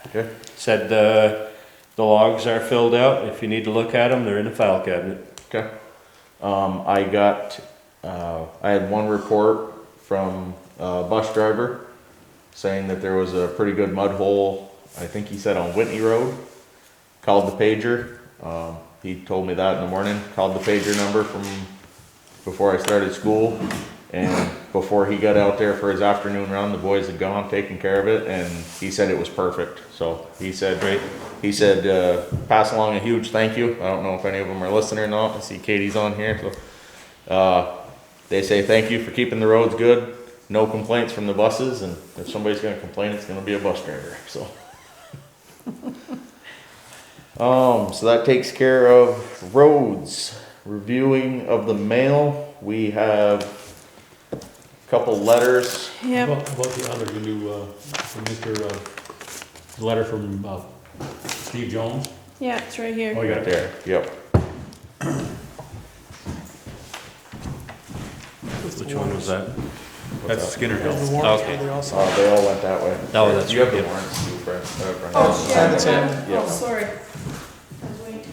[SPEAKER 1] Okay.
[SPEAKER 7] Said the logs are filled out. If you need to look at them, they're in the file cabinet.
[SPEAKER 1] Okay. I had one report from a bus driver saying that there was a pretty good mud hole, I think he said on Whitney Road. Called the pager. He told me that in the morning. Called the pager number from before I started school. And before he got out there for his afternoon run, the boys had gone, taken care of it, and he said it was perfect. So he said, pass along a huge thank you. I don't know if any of them are listening or not. I see Katie's on here. So they say thank you for keeping the roads good. No complaints from the buses, and if somebody's gonna complain, it's gonna be a bus driver, so. So that takes care of roads. Reviewing of the mail, we have a couple letters.
[SPEAKER 2] Yep.
[SPEAKER 3] About the other, the new, from Mr., letter from, Steve Jones?
[SPEAKER 2] Yeah, it's right here.
[SPEAKER 3] Oh, you got it
[SPEAKER 1] There, yep.
[SPEAKER 7] Which one was that?
[SPEAKER 3] That's Skinner Hill.
[SPEAKER 12] The warrants,
[SPEAKER 7] Okay.
[SPEAKER 12] they also.
[SPEAKER 1] They all went that way.
[SPEAKER 7] Oh, that's
[SPEAKER 1] You have the
[SPEAKER 7] right.
[SPEAKER 1] warrants too, Fred.
[SPEAKER 2] Oh, yeah,
[SPEAKER 12] That's it.
[SPEAKER 1] Yeah.
[SPEAKER 2] oh, sorry. I was waiting.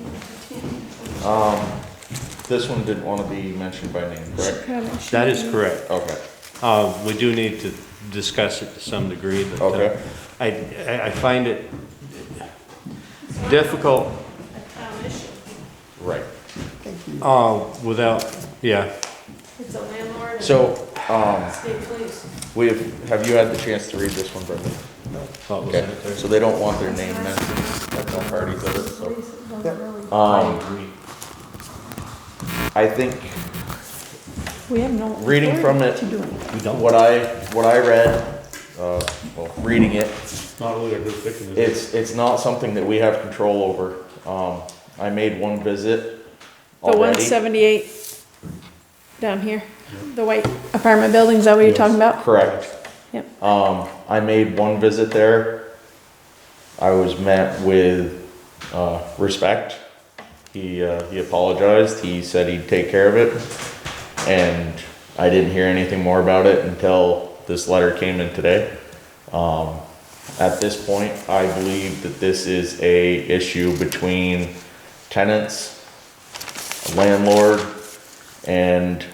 [SPEAKER 1] This one didn't want to be mentioned by name, correct?
[SPEAKER 7] That is correct.
[SPEAKER 1] Okay.
[SPEAKER 7] We do need to discuss it to some degree, but
[SPEAKER 1] Okay.
[SPEAKER 7] I find it difficult
[SPEAKER 2] A town issue.
[SPEAKER 1] Right.
[SPEAKER 7] without, yeah.
[SPEAKER 2] It's a landlord. and
[SPEAKER 1] So,
[SPEAKER 2] State police.
[SPEAKER 1] have you had the chance to read this one, Brendan?
[SPEAKER 7] What was
[SPEAKER 1] Okay,
[SPEAKER 7] it there?
[SPEAKER 1] so they don't want their name mentioned at no parties of it, so.
[SPEAKER 2] Police, it doesn't really-
[SPEAKER 7] I agree.
[SPEAKER 1] I think
[SPEAKER 2] We have no.
[SPEAKER 1] reading from
[SPEAKER 2] authority
[SPEAKER 1] it,
[SPEAKER 2] to do anything.
[SPEAKER 7] We don't.
[SPEAKER 1] what I read, reading it,
[SPEAKER 3] It's not really our jurisdiction, is it?
[SPEAKER 1] it's not something that we have control over. I made one visit
[SPEAKER 2] The one
[SPEAKER 1] already.
[SPEAKER 2] 78 down here, the white apartment building, is that what you're talking about?
[SPEAKER 1] Correct.
[SPEAKER 2] Yep.
[SPEAKER 1] I made one visit there. I was met with, respect. He apologized. He said he'd take care of it. And I didn't hear anything more about it until this letter came in today. At this point, I believe that this is a issue between tenants, landlord, and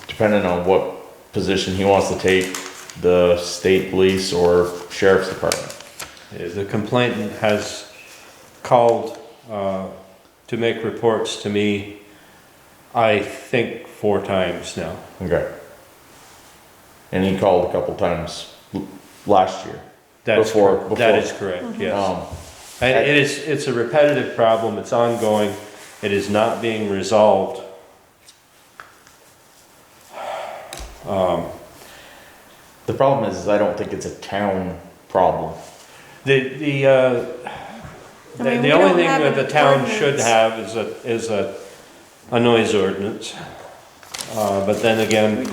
[SPEAKER 1] depending on what position he wants to take, the state police or sheriff's department.
[SPEAKER 7] The complainant has called to make reports to me, I think 4 times now.
[SPEAKER 1] Okay. And he called a couple times last year.
[SPEAKER 7] That
[SPEAKER 1] Before.
[SPEAKER 7] is correct, yes. And it's a repetitive problem, it's ongoing, it is not being resolved.
[SPEAKER 1] The problem is I don't think it's a town problem.
[SPEAKER 7] The
[SPEAKER 2] we
[SPEAKER 7] only
[SPEAKER 2] don't
[SPEAKER 7] thing
[SPEAKER 2] have
[SPEAKER 7] that
[SPEAKER 2] an
[SPEAKER 7] the town
[SPEAKER 2] ordinance.
[SPEAKER 7] should have is a noise ordinance. but then again.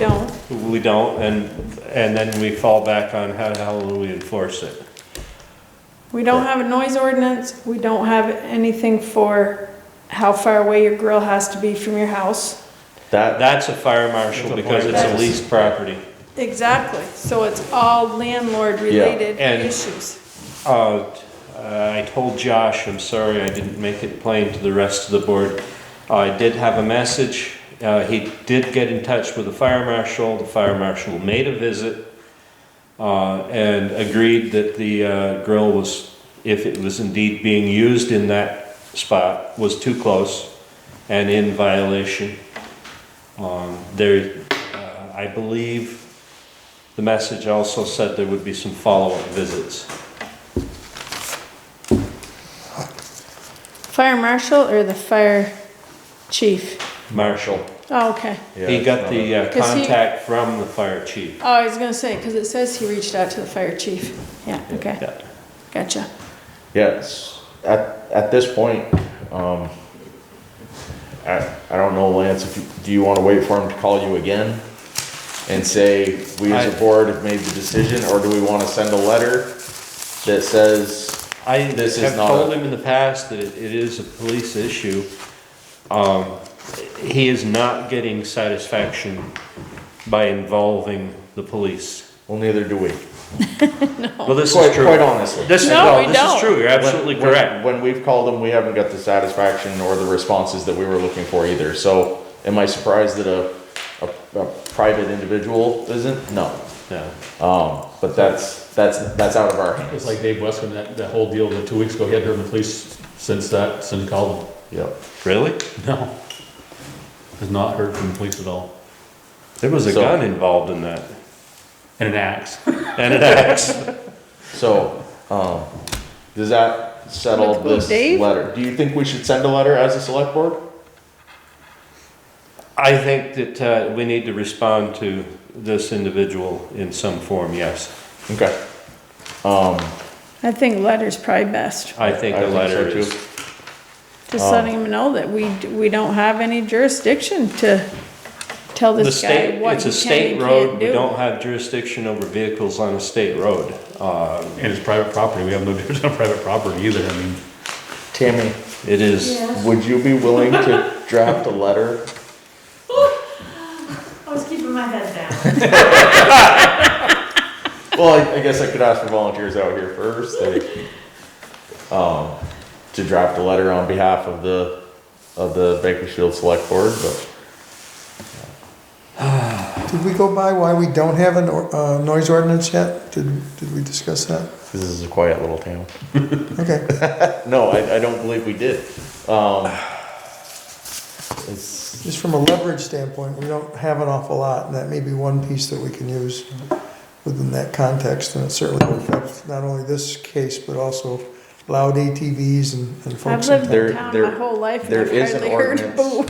[SPEAKER 2] We don't.
[SPEAKER 7] And then we fall back on how the hell do we enforce it?
[SPEAKER 2] We don't have a noise ordinance. We don't have anything for how far away your grill has to be from your house.
[SPEAKER 7] That's a fire marshal because it's a leased property.
[SPEAKER 2] Exactly. So it's all landlord related
[SPEAKER 7] And,
[SPEAKER 2] issues.
[SPEAKER 7] I told Josh, I'm sorry I didn't make it plain to the rest of the board. I did have a message. He did get in touch with the fire marshal. The fire marshal made a visit and agreed that the grill was, if it was indeed being used in that spot, was too close and in violation. I believe the message also said there would be some follow-up visits.
[SPEAKER 2] Fire marshal or the fire chief?
[SPEAKER 7] Marshal.
[SPEAKER 2] Oh, okay.
[SPEAKER 7] He got the contact from the fire chief.
[SPEAKER 2] Oh, I was gonna say, because it says he reached out to the fire chief. Yeah, okay.
[SPEAKER 7] Yeah.
[SPEAKER 2] Gotcha.
[SPEAKER 1] Yes, at this point, I don't know, Lance, do you want to wait for him to call you again and say, we as a board have made the decision, or do we want to send a letter that says, this is
[SPEAKER 7] have
[SPEAKER 1] not
[SPEAKER 7] told him in the past that it is a police issue. He is not getting satisfaction by involving the police.
[SPEAKER 1] Well, neither do we.
[SPEAKER 2] No.
[SPEAKER 7] Well, this is true.
[SPEAKER 1] Quite honestly.
[SPEAKER 7] This is true, you're absolutely correct.
[SPEAKER 1] When we've called them, we haven't got the satisfaction or the responses that we were looking for either. So am I surprised that a private individual isn't? No.
[SPEAKER 7] Yeah.
[SPEAKER 1] But that's out of our hands.
[SPEAKER 3] It's like Dave Westman, that whole deal that 2 weeks ago, he hadn't heard from the police since he called them.
[SPEAKER 1] Yep.
[SPEAKER 7] Really?
[SPEAKER 3] No. Has not heard from the police at all.
[SPEAKER 7] There was a gun involved in that.
[SPEAKER 3] And an axe.
[SPEAKER 7] And an axe.
[SPEAKER 1] So, does that settle this letter? Do you think we should send a letter as a select board?
[SPEAKER 7] I think that we need to respond to this individual in some form, yes.
[SPEAKER 1] Okay.
[SPEAKER 2] I think letter's probably best.
[SPEAKER 7] I think a letter is.
[SPEAKER 2] Just letting him know that we don't have any jurisdiction to tell this guy what
[SPEAKER 7] It's a
[SPEAKER 2] he can
[SPEAKER 7] state
[SPEAKER 2] and
[SPEAKER 7] road,
[SPEAKER 2] can't
[SPEAKER 7] we
[SPEAKER 2] do.
[SPEAKER 7] don't have jurisdiction over vehicles on a state road.
[SPEAKER 3] And it's private property, we have no jurisdiction on private property either, I mean.
[SPEAKER 1] Tammy,
[SPEAKER 7] it is.
[SPEAKER 2] Yeah.
[SPEAKER 1] Would you be willing to draft a letter?
[SPEAKER 18] I was keeping my head down.
[SPEAKER 1] Well, I guess I could ask for volunteers out here first, to draft a letter on behalf of the Bakersfield Selectboard, but.
[SPEAKER 12] Did we go by why we don't have a noise ordinance yet? Did we discuss that?
[SPEAKER 1] This is a quiet little town.
[SPEAKER 12] Okay.
[SPEAKER 1] No, I don't believe we did.
[SPEAKER 12] Just from a leverage standpoint, we don't have an awful lot, and that may be one piece that we can use within that context, and it certainly will affect not only this case, but also loud ATVs and folks.
[SPEAKER 2] I've lived in town my whole life and I've hardly heard a boo.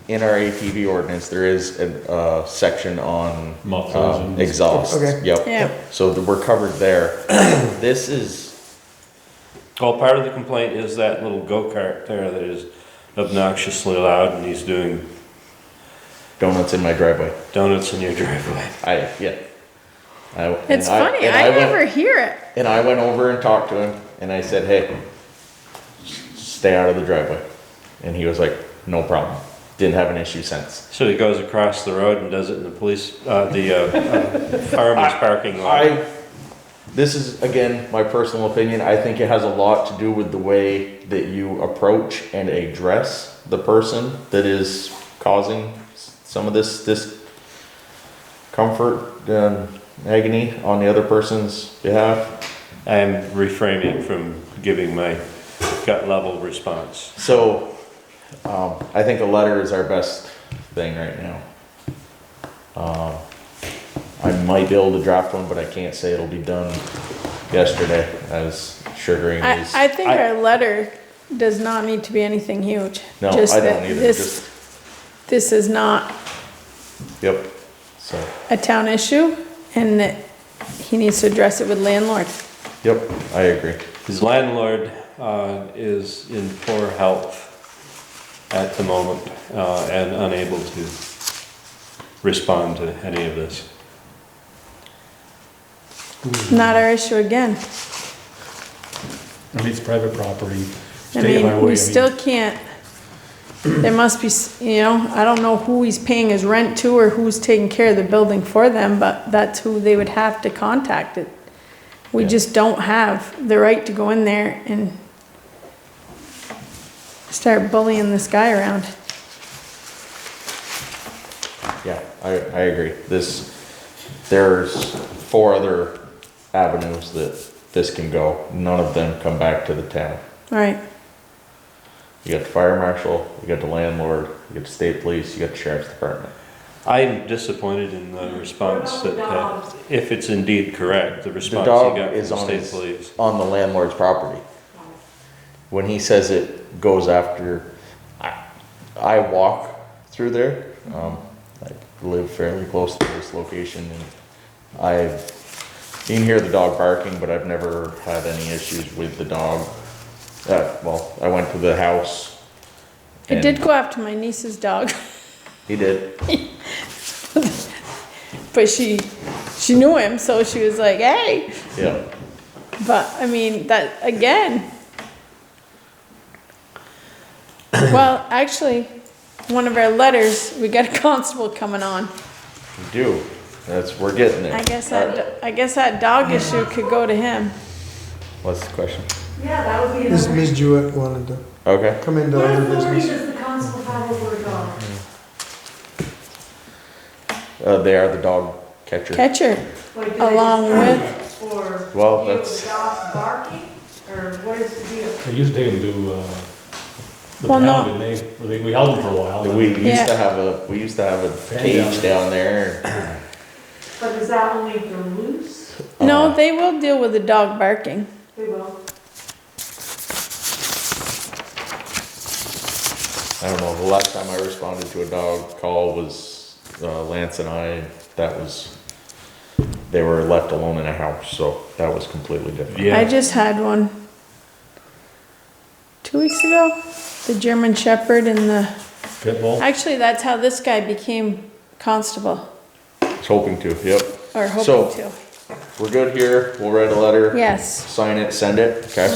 [SPEAKER 1] In our ATV ordinance, there is a section on
[SPEAKER 3] mufflers
[SPEAKER 1] exhaust.
[SPEAKER 12] Okay.
[SPEAKER 1] Yep.
[SPEAKER 2] Yeah.
[SPEAKER 1] So we're covered there. This is.
[SPEAKER 7] Well, part of the complaint is that little go-kart there that is obnoxiously loud, and he's doing
[SPEAKER 1] donuts in my driveway.
[SPEAKER 7] Donuts in your driveway.
[SPEAKER 2] It's funny, I never hear it.
[SPEAKER 1] And I went over and talked to him, and I said, "Hey, stay out of the driveway." And he was like, "No problem." Didn't have an issue since.
[SPEAKER 7] So he goes across the road and does it in the police, fireman's parking lot.
[SPEAKER 1] This is, again, my personal opinion. I think it has a lot to do with the way that you approach and address the person that is causing some of this discomfort and agony on the other person's behalf.
[SPEAKER 7] I am refraining from giving my gut level response.
[SPEAKER 1] So, I think a letter is our best thing right now. I might be able to draft one, but I can't say it'll be done yesterday, as sugaring is.
[SPEAKER 2] I think our letter does not need to be anything huge.
[SPEAKER 1] No,
[SPEAKER 2] Just
[SPEAKER 1] I
[SPEAKER 2] that
[SPEAKER 1] don't either.
[SPEAKER 2] This is not
[SPEAKER 1] Yep, so,
[SPEAKER 2] a town issue and that he needs to address it with landlord.
[SPEAKER 1] yep, I agree.
[SPEAKER 7] His landlord is in poor health at the moment and unable to respond to any of this.
[SPEAKER 2] Not our issue again.
[SPEAKER 3] I mean, it's private property.
[SPEAKER 2] I
[SPEAKER 3] State highway,
[SPEAKER 2] mean, we still can't, there must be, I don't know who he's paying his rent to or who's taking care of the building for them, but that's who they would have to contact it. We just don't have the right to go in there and start bullying this guy around.
[SPEAKER 1] Yeah, I agree. There's 4 other avenues that this can go. None of them come back to the town.
[SPEAKER 2] Right.
[SPEAKER 1] You got the fire marshal, you got the landlord, you got the state police, you got the sheriff's department.
[SPEAKER 7] I'm disappointed in the response that, if it's indeed correct, the
[SPEAKER 1] The
[SPEAKER 7] response
[SPEAKER 1] dog
[SPEAKER 7] you got
[SPEAKER 1] is
[SPEAKER 7] from
[SPEAKER 1] on
[SPEAKER 7] the state police.
[SPEAKER 1] on the landlord's property. When he says it goes after, I walk through there. I live fairly close to this location, and you can hear the dog barking, but I've never had any issues with the dog. Well, I went to the house.
[SPEAKER 2] It did go after my niece's dog.
[SPEAKER 1] He did.
[SPEAKER 2] But she knew him, so she was like, hey.
[SPEAKER 1] Yeah.
[SPEAKER 2] But, I mean, that, again. Well, actually, one of our letters, we got a constable coming on.
[SPEAKER 1] We do. We're getting there.
[SPEAKER 2] I guess that dog issue could go to him.
[SPEAKER 1] What's the question?
[SPEAKER 18] Yeah, that would be.
[SPEAKER 12] Ms. Jewett wanted to
[SPEAKER 1] Okay.
[SPEAKER 12] come into
[SPEAKER 18] What
[SPEAKER 12] other
[SPEAKER 18] authority
[SPEAKER 12] business.
[SPEAKER 18] does the constable have over a dog?
[SPEAKER 1] They are the dog catcher.
[SPEAKER 2] Catcher,
[SPEAKER 18] Like, do they
[SPEAKER 2] along
[SPEAKER 18] just
[SPEAKER 2] with,
[SPEAKER 18] Or
[SPEAKER 1] Well,
[SPEAKER 18] deal with
[SPEAKER 1] that's-
[SPEAKER 18] the dog barking, or what is the deal?
[SPEAKER 3] They used to take them to, the
[SPEAKER 2] Well,
[SPEAKER 3] town,
[SPEAKER 2] no.
[SPEAKER 3] didn't they? Or we held them for a while.
[SPEAKER 1] We used to have a cage down there.
[SPEAKER 18] But is that only if they're loose?
[SPEAKER 2] no, they will deal with the dog barking.
[SPEAKER 18] They will.
[SPEAKER 1] I don't know, the last time I responded to a dog call was Lance and I, they were left alone in a house, so that was completely different.
[SPEAKER 7] Yeah.
[SPEAKER 2] I just had one 2 weeks ago, the German Shepherd and the,
[SPEAKER 3] Pit bull.
[SPEAKER 2] actually, that's how this guy became constable,
[SPEAKER 1] Was hoping to, yep.
[SPEAKER 2] or
[SPEAKER 1] So-
[SPEAKER 2] hoping to.
[SPEAKER 1] We're good here, we'll write a letter.
[SPEAKER 2] Yes.
[SPEAKER 1] Sign it, send it, okay?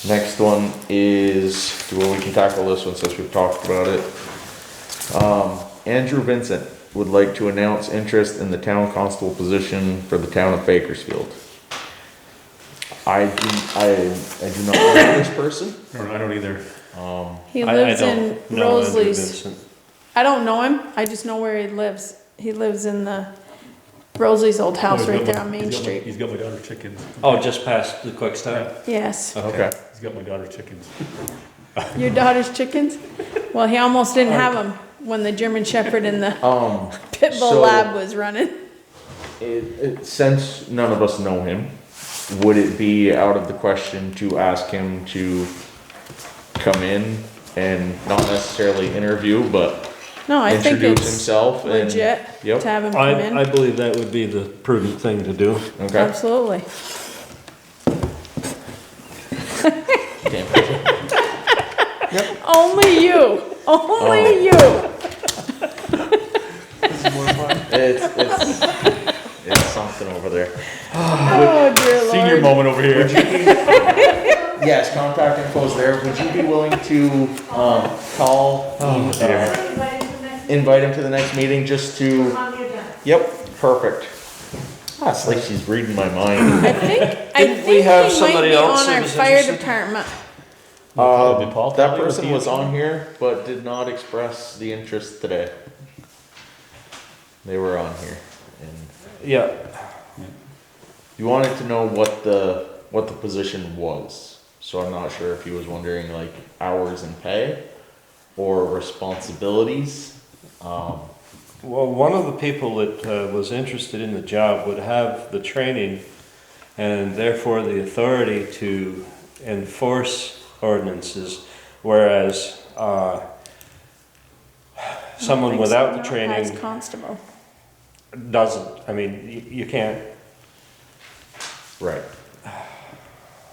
[SPEAKER 1] Next one is, well, we can tackle this one since we've talked about it. Andrew Vincent would like to announce interest in the town constable position for the town of Bakersfield. I do not know this person.
[SPEAKER 3] I don't either.
[SPEAKER 2] He lives
[SPEAKER 7] I
[SPEAKER 2] in
[SPEAKER 7] don't know Andrew
[SPEAKER 2] Rosalie's.
[SPEAKER 7] Vincent.
[SPEAKER 2] I don't know him, I just know where he lives. He lives in the Rosalie's old house
[SPEAKER 3] He's
[SPEAKER 2] right
[SPEAKER 3] got
[SPEAKER 2] there
[SPEAKER 3] my-
[SPEAKER 2] on Main
[SPEAKER 3] he's got my-
[SPEAKER 2] Street.
[SPEAKER 3] He's got my daughter's chickens.
[SPEAKER 7] Oh, just past the quick stop?
[SPEAKER 2] Yes.
[SPEAKER 1] Okay.
[SPEAKER 3] He's got my daughter's chickens.
[SPEAKER 2] Your daughter's chickens? Well, he almost didn't have them when the German Shepherd and the Pit Bull
[SPEAKER 1] so-
[SPEAKER 2] Lab was running.
[SPEAKER 1] Since none of us know him, would it be out of the question to ask him to come in and not necessarily interview, but
[SPEAKER 2] No, I think
[SPEAKER 1] introduce
[SPEAKER 2] it's
[SPEAKER 1] himself and?
[SPEAKER 2] legit
[SPEAKER 1] Yep.
[SPEAKER 2] to have him come
[SPEAKER 7] I
[SPEAKER 2] in.
[SPEAKER 7] believe that would be the prudent thing to do.
[SPEAKER 1] Okay.
[SPEAKER 2] Absolutely. Only you. Only you.
[SPEAKER 1] It's something over there.
[SPEAKER 2] Oh, dear Lord.
[SPEAKER 3] Senior moment over here.
[SPEAKER 1] Yes, contact info's there. Would you be willing to, call, invite him to the next meeting just to?
[SPEAKER 18] On the agenda.
[SPEAKER 1] Yep, perfect. Ah, it's like she's reading my mind.
[SPEAKER 2] I think
[SPEAKER 7] Didn't we
[SPEAKER 2] he
[SPEAKER 7] have
[SPEAKER 2] might
[SPEAKER 7] somebody
[SPEAKER 2] be
[SPEAKER 7] else
[SPEAKER 2] on
[SPEAKER 7] that
[SPEAKER 2] our
[SPEAKER 7] was
[SPEAKER 2] fire
[SPEAKER 7] interested?
[SPEAKER 2] department.
[SPEAKER 3] Did Paul tell
[SPEAKER 1] That
[SPEAKER 3] you
[SPEAKER 1] person
[SPEAKER 3] he
[SPEAKER 1] was on
[SPEAKER 3] interested?
[SPEAKER 1] here, but did not express the interest today. They were on here, and
[SPEAKER 7] Yeah,
[SPEAKER 1] you wanted to know what the position was. So I'm not sure if he was wondering like hours and pay or responsibilities.
[SPEAKER 7] well, one of the people that was interested in the job would have the training and therefore the authority to enforce ordinances, whereas someone without the
[SPEAKER 2] As
[SPEAKER 7] training
[SPEAKER 2] constable.
[SPEAKER 7] doesn't. I mean, you can't.
[SPEAKER 1] Right.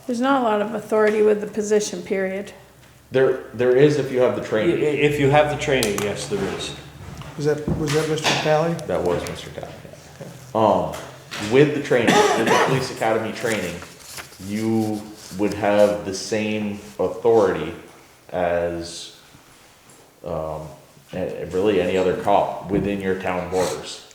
[SPEAKER 2] There's not a lot of authority with the position, period.
[SPEAKER 1] There is if you have the training.
[SPEAKER 7] If you have the training, yes, there is.
[SPEAKER 12] Was that Mr. Talley?
[SPEAKER 1] That was Mr. Talley. With the training, with the police academy training, you would have the same authority as, really any other cop within your town borders.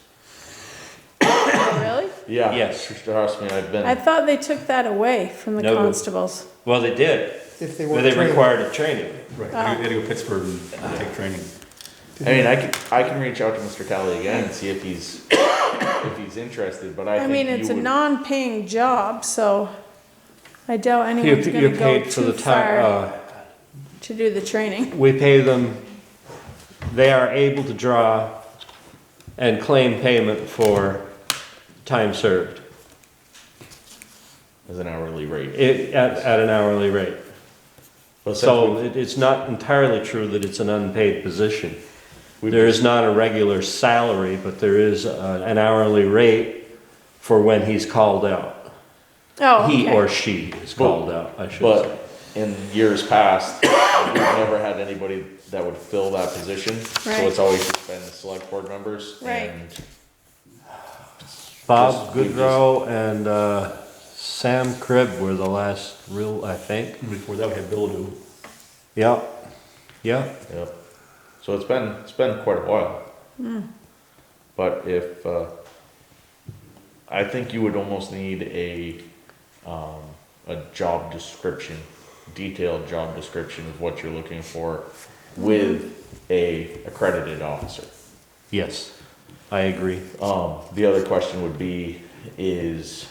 [SPEAKER 2] Oh, really?
[SPEAKER 1] Yeah.
[SPEAKER 7] Yes.
[SPEAKER 1] Trust me, I've been.
[SPEAKER 2] I thought they took that away from the
[SPEAKER 7] No.
[SPEAKER 2] constables.
[SPEAKER 7] Well, they did,
[SPEAKER 12] If they
[SPEAKER 7] but
[SPEAKER 12] weren't
[SPEAKER 7] they
[SPEAKER 12] trained.
[SPEAKER 7] required a training.
[SPEAKER 3] Right,
[SPEAKER 2] Oh.
[SPEAKER 3] you gotta go to Pittsburgh and take training.
[SPEAKER 1] I mean, I can reach out to Mr. Talley again and see if he's interested, but I
[SPEAKER 2] I
[SPEAKER 1] think
[SPEAKER 2] mean,
[SPEAKER 1] you
[SPEAKER 2] it's a
[SPEAKER 1] would-
[SPEAKER 2] non-paying job, so I doubt anyone's
[SPEAKER 7] You're
[SPEAKER 2] gonna go
[SPEAKER 7] paid for
[SPEAKER 2] too
[SPEAKER 7] the time,
[SPEAKER 2] far to do the training.
[SPEAKER 7] we pay them, they are able to draw and claim payment for time served.
[SPEAKER 1] as an hourly rate.
[SPEAKER 7] At an hourly rate.
[SPEAKER 1] But since
[SPEAKER 7] So
[SPEAKER 1] we-
[SPEAKER 7] it's not entirely true that it's an unpaid position.
[SPEAKER 1] we've
[SPEAKER 7] There is not a regular salary, but there is an hourly rate for when he's called out.
[SPEAKER 2] Oh,
[SPEAKER 7] He
[SPEAKER 2] okay.
[SPEAKER 7] or she is called out, I should say.
[SPEAKER 1] But in years past, we've never had anybody that would fill that position. So
[SPEAKER 2] Right.
[SPEAKER 1] it's always just been the select board members.
[SPEAKER 2] Right.
[SPEAKER 1] And
[SPEAKER 7] Bob
[SPEAKER 1] Just- we
[SPEAKER 7] Goodrow and Sam Cribb were the last real, I think.
[SPEAKER 3] Before that, we had Bill do.
[SPEAKER 7] Yeah, yeah.
[SPEAKER 1] Yep. So it's been quite a while. But if, I think you would almost need a job description, detailed job description of what you're looking for with a accredited officer.
[SPEAKER 7] Yes, I agree.
[SPEAKER 1] The other question would be, is,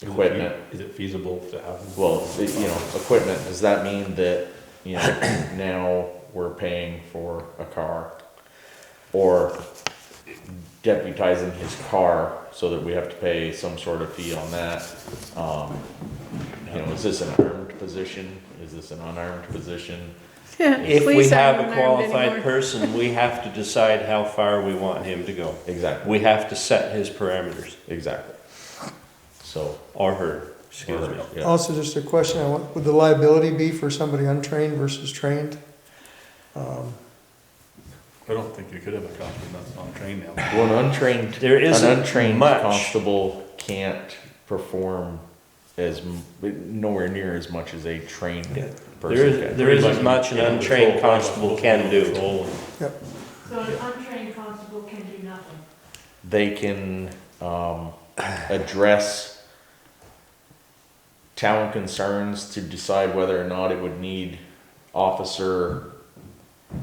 [SPEAKER 1] equipment.
[SPEAKER 3] Is it feasible to have them?
[SPEAKER 1] Well, equipment, does that mean that, now we're paying for a car? Or deputizing his car so that we have to pay some sort of fee on that? Is this an armed position? Is this an unarmed position?
[SPEAKER 7] If we
[SPEAKER 2] Police
[SPEAKER 7] have
[SPEAKER 2] aren't
[SPEAKER 7] a
[SPEAKER 2] unarmed
[SPEAKER 7] qualified
[SPEAKER 2] anymore.
[SPEAKER 7] person, we have to decide how far we want him to go.
[SPEAKER 1] Exactly,
[SPEAKER 7] We have to set his parameters,
[SPEAKER 1] exactly. So,
[SPEAKER 7] or her, excuse me.
[SPEAKER 1] yeah.
[SPEAKER 12] Also, just a question, would the liability be for somebody untrained versus trained?
[SPEAKER 3] I don't think you could have a constable that's not trained now.
[SPEAKER 1] Well,
[SPEAKER 7] There isn't
[SPEAKER 1] an untrained
[SPEAKER 7] much.
[SPEAKER 1] constable can't perform nowhere near as much as a trained person can.
[SPEAKER 7] There isn't much an untrained constable can do.
[SPEAKER 18] So an untrained constable can do nothing.
[SPEAKER 1] They can address town concerns to decide whether or not it would need officer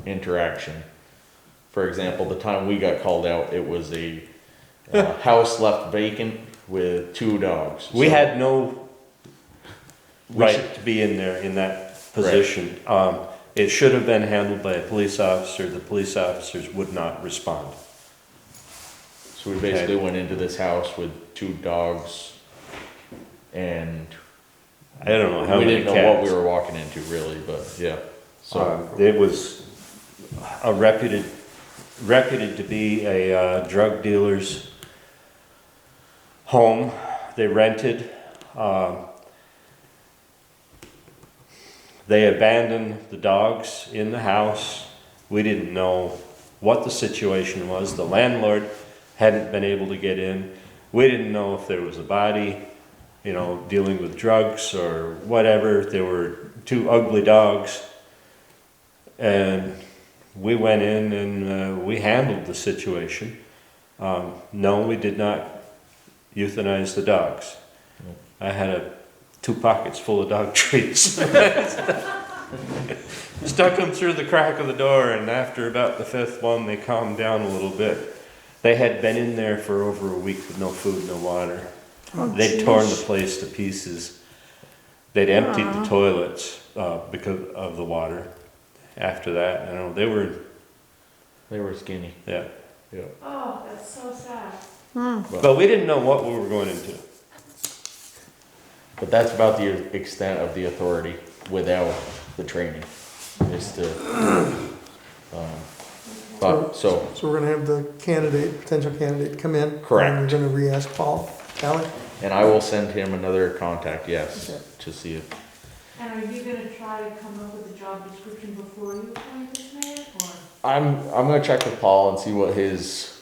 [SPEAKER 1] interaction. For example, the time we got called out, it was a house left vacant with 2 dogs.
[SPEAKER 7] We
[SPEAKER 1] So
[SPEAKER 7] had no
[SPEAKER 1] we
[SPEAKER 7] right
[SPEAKER 1] should-
[SPEAKER 7] to be in there in that position. It should have been handled by a police officer. The police officers would not respond.
[SPEAKER 1] So we basically went into this house with 2 dogs, and
[SPEAKER 7] I don't know how
[SPEAKER 1] we
[SPEAKER 7] many
[SPEAKER 1] didn't know what
[SPEAKER 7] cats.
[SPEAKER 1] we were walking into really, but yeah. So
[SPEAKER 7] It was a reputed to be a drug dealer's home. They rented. They abandoned the dogs in the house. We didn't know what the situation was. The landlord hadn't been able to get in. We didn't know if there was a body, dealing with drugs or whatever. There were 2 ugly dogs. And we went in and we handled the situation. No, we did not euthanize the dogs. I had 2 pockets full of dog treats. Stuck them through the crack of the door, and after about the 5th one, they calmed down a little bit. They had been in there for over a week with no food, no water.
[SPEAKER 2] Oh,
[SPEAKER 7] They'd torn the place to pieces. They'd emptied the
[SPEAKER 2] Aw.
[SPEAKER 7] toilets because of the water. After that, they were
[SPEAKER 1] skinny.
[SPEAKER 7] Yeah.
[SPEAKER 1] Yeah.
[SPEAKER 18] Oh, that's so sad.
[SPEAKER 7] But we didn't know what we were going into.
[SPEAKER 1] But that's about the extent of the authority without the training, is to,
[SPEAKER 12] So we're gonna have the potential candidate come in.
[SPEAKER 1] Correct.
[SPEAKER 12] And we're gonna re-ask Paul, Callie?
[SPEAKER 1] and I will send him another contact, yes, to see if,
[SPEAKER 18] And are you gonna try to come up with a job description before you appoint this man, or?
[SPEAKER 1] I'm gonna check with Paul and see what his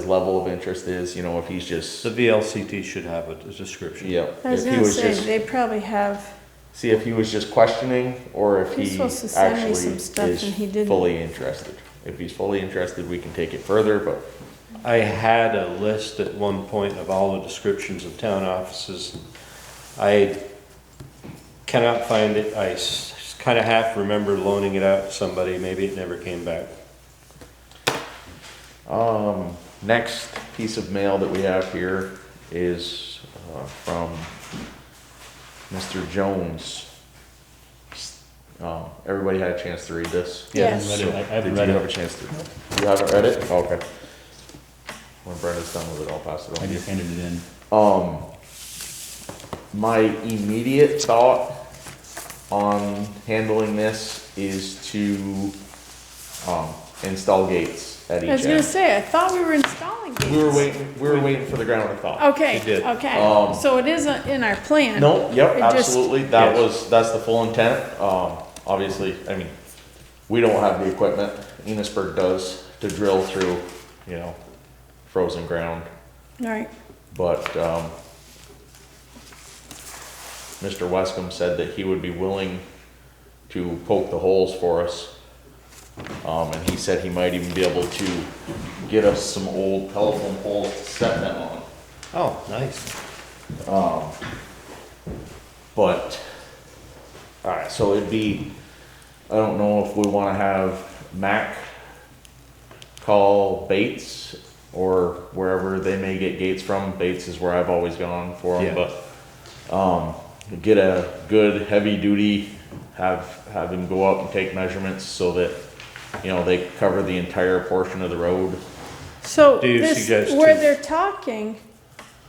[SPEAKER 1] level of interest is, you know, if he's just.
[SPEAKER 7] The VLCT should have a description.
[SPEAKER 1] Yeah.
[SPEAKER 2] I was
[SPEAKER 1] if he
[SPEAKER 2] gonna
[SPEAKER 1] was
[SPEAKER 2] say,
[SPEAKER 1] just-
[SPEAKER 2] they probably have,
[SPEAKER 1] See if he was just questioning, or if
[SPEAKER 2] He's
[SPEAKER 1] he
[SPEAKER 2] supposed to send me
[SPEAKER 1] actually
[SPEAKER 2] some stuff and he
[SPEAKER 1] is
[SPEAKER 2] didn't.
[SPEAKER 1] fully interested. If he's fully interested, we can take it further, but
[SPEAKER 7] I had a list at one point of all the descriptions of town offices. I cannot find it. I kind of half remember loaning it out to somebody. Maybe it never came back.
[SPEAKER 1] next piece of mail that we have here is from Mr. Jones. Everybody had a chance to read this?
[SPEAKER 2] Yes.
[SPEAKER 3] I haven't
[SPEAKER 1] Did
[SPEAKER 3] read
[SPEAKER 1] you
[SPEAKER 3] it.
[SPEAKER 1] have a chance to? You haven't read it? Oh, okay. When Brenda's done with it, I'll pass it on.
[SPEAKER 3] I just handed it in.
[SPEAKER 1] My immediate thought on handling this is to install gates at each
[SPEAKER 2] I was gonna
[SPEAKER 1] end.
[SPEAKER 2] say, I thought we were installing gates.
[SPEAKER 1] We were waiting for the ground to thaw.
[SPEAKER 2] Okay,
[SPEAKER 1] It did.
[SPEAKER 2] okay, so it isn't in our plan.
[SPEAKER 1] No, yep,
[SPEAKER 2] It just-
[SPEAKER 1] absolutely, that's the full intent. Obviously, I mean, we don't have the equipment, Enosburg does, to drill through, frozen ground.
[SPEAKER 2] Right,
[SPEAKER 1] But, Mr. Wescombe said that he would be willing to poke the holes for us. And he said he might even be able to get us some old telephone poles to set them on.
[SPEAKER 7] Oh, nice.
[SPEAKER 1] But, alright, so it'd be, I don't know if we wanna have Mac call Bates or wherever they may get gates from. Bates is where I've always gone for them,
[SPEAKER 7] Yeah.
[SPEAKER 1] but, get a good heavy duty, have him go up and take measurements so that, they cover the entire portion of the road.
[SPEAKER 2] so
[SPEAKER 7] Do you
[SPEAKER 2] this,
[SPEAKER 7] suggest
[SPEAKER 2] where
[SPEAKER 7] to-
[SPEAKER 2] they're talking,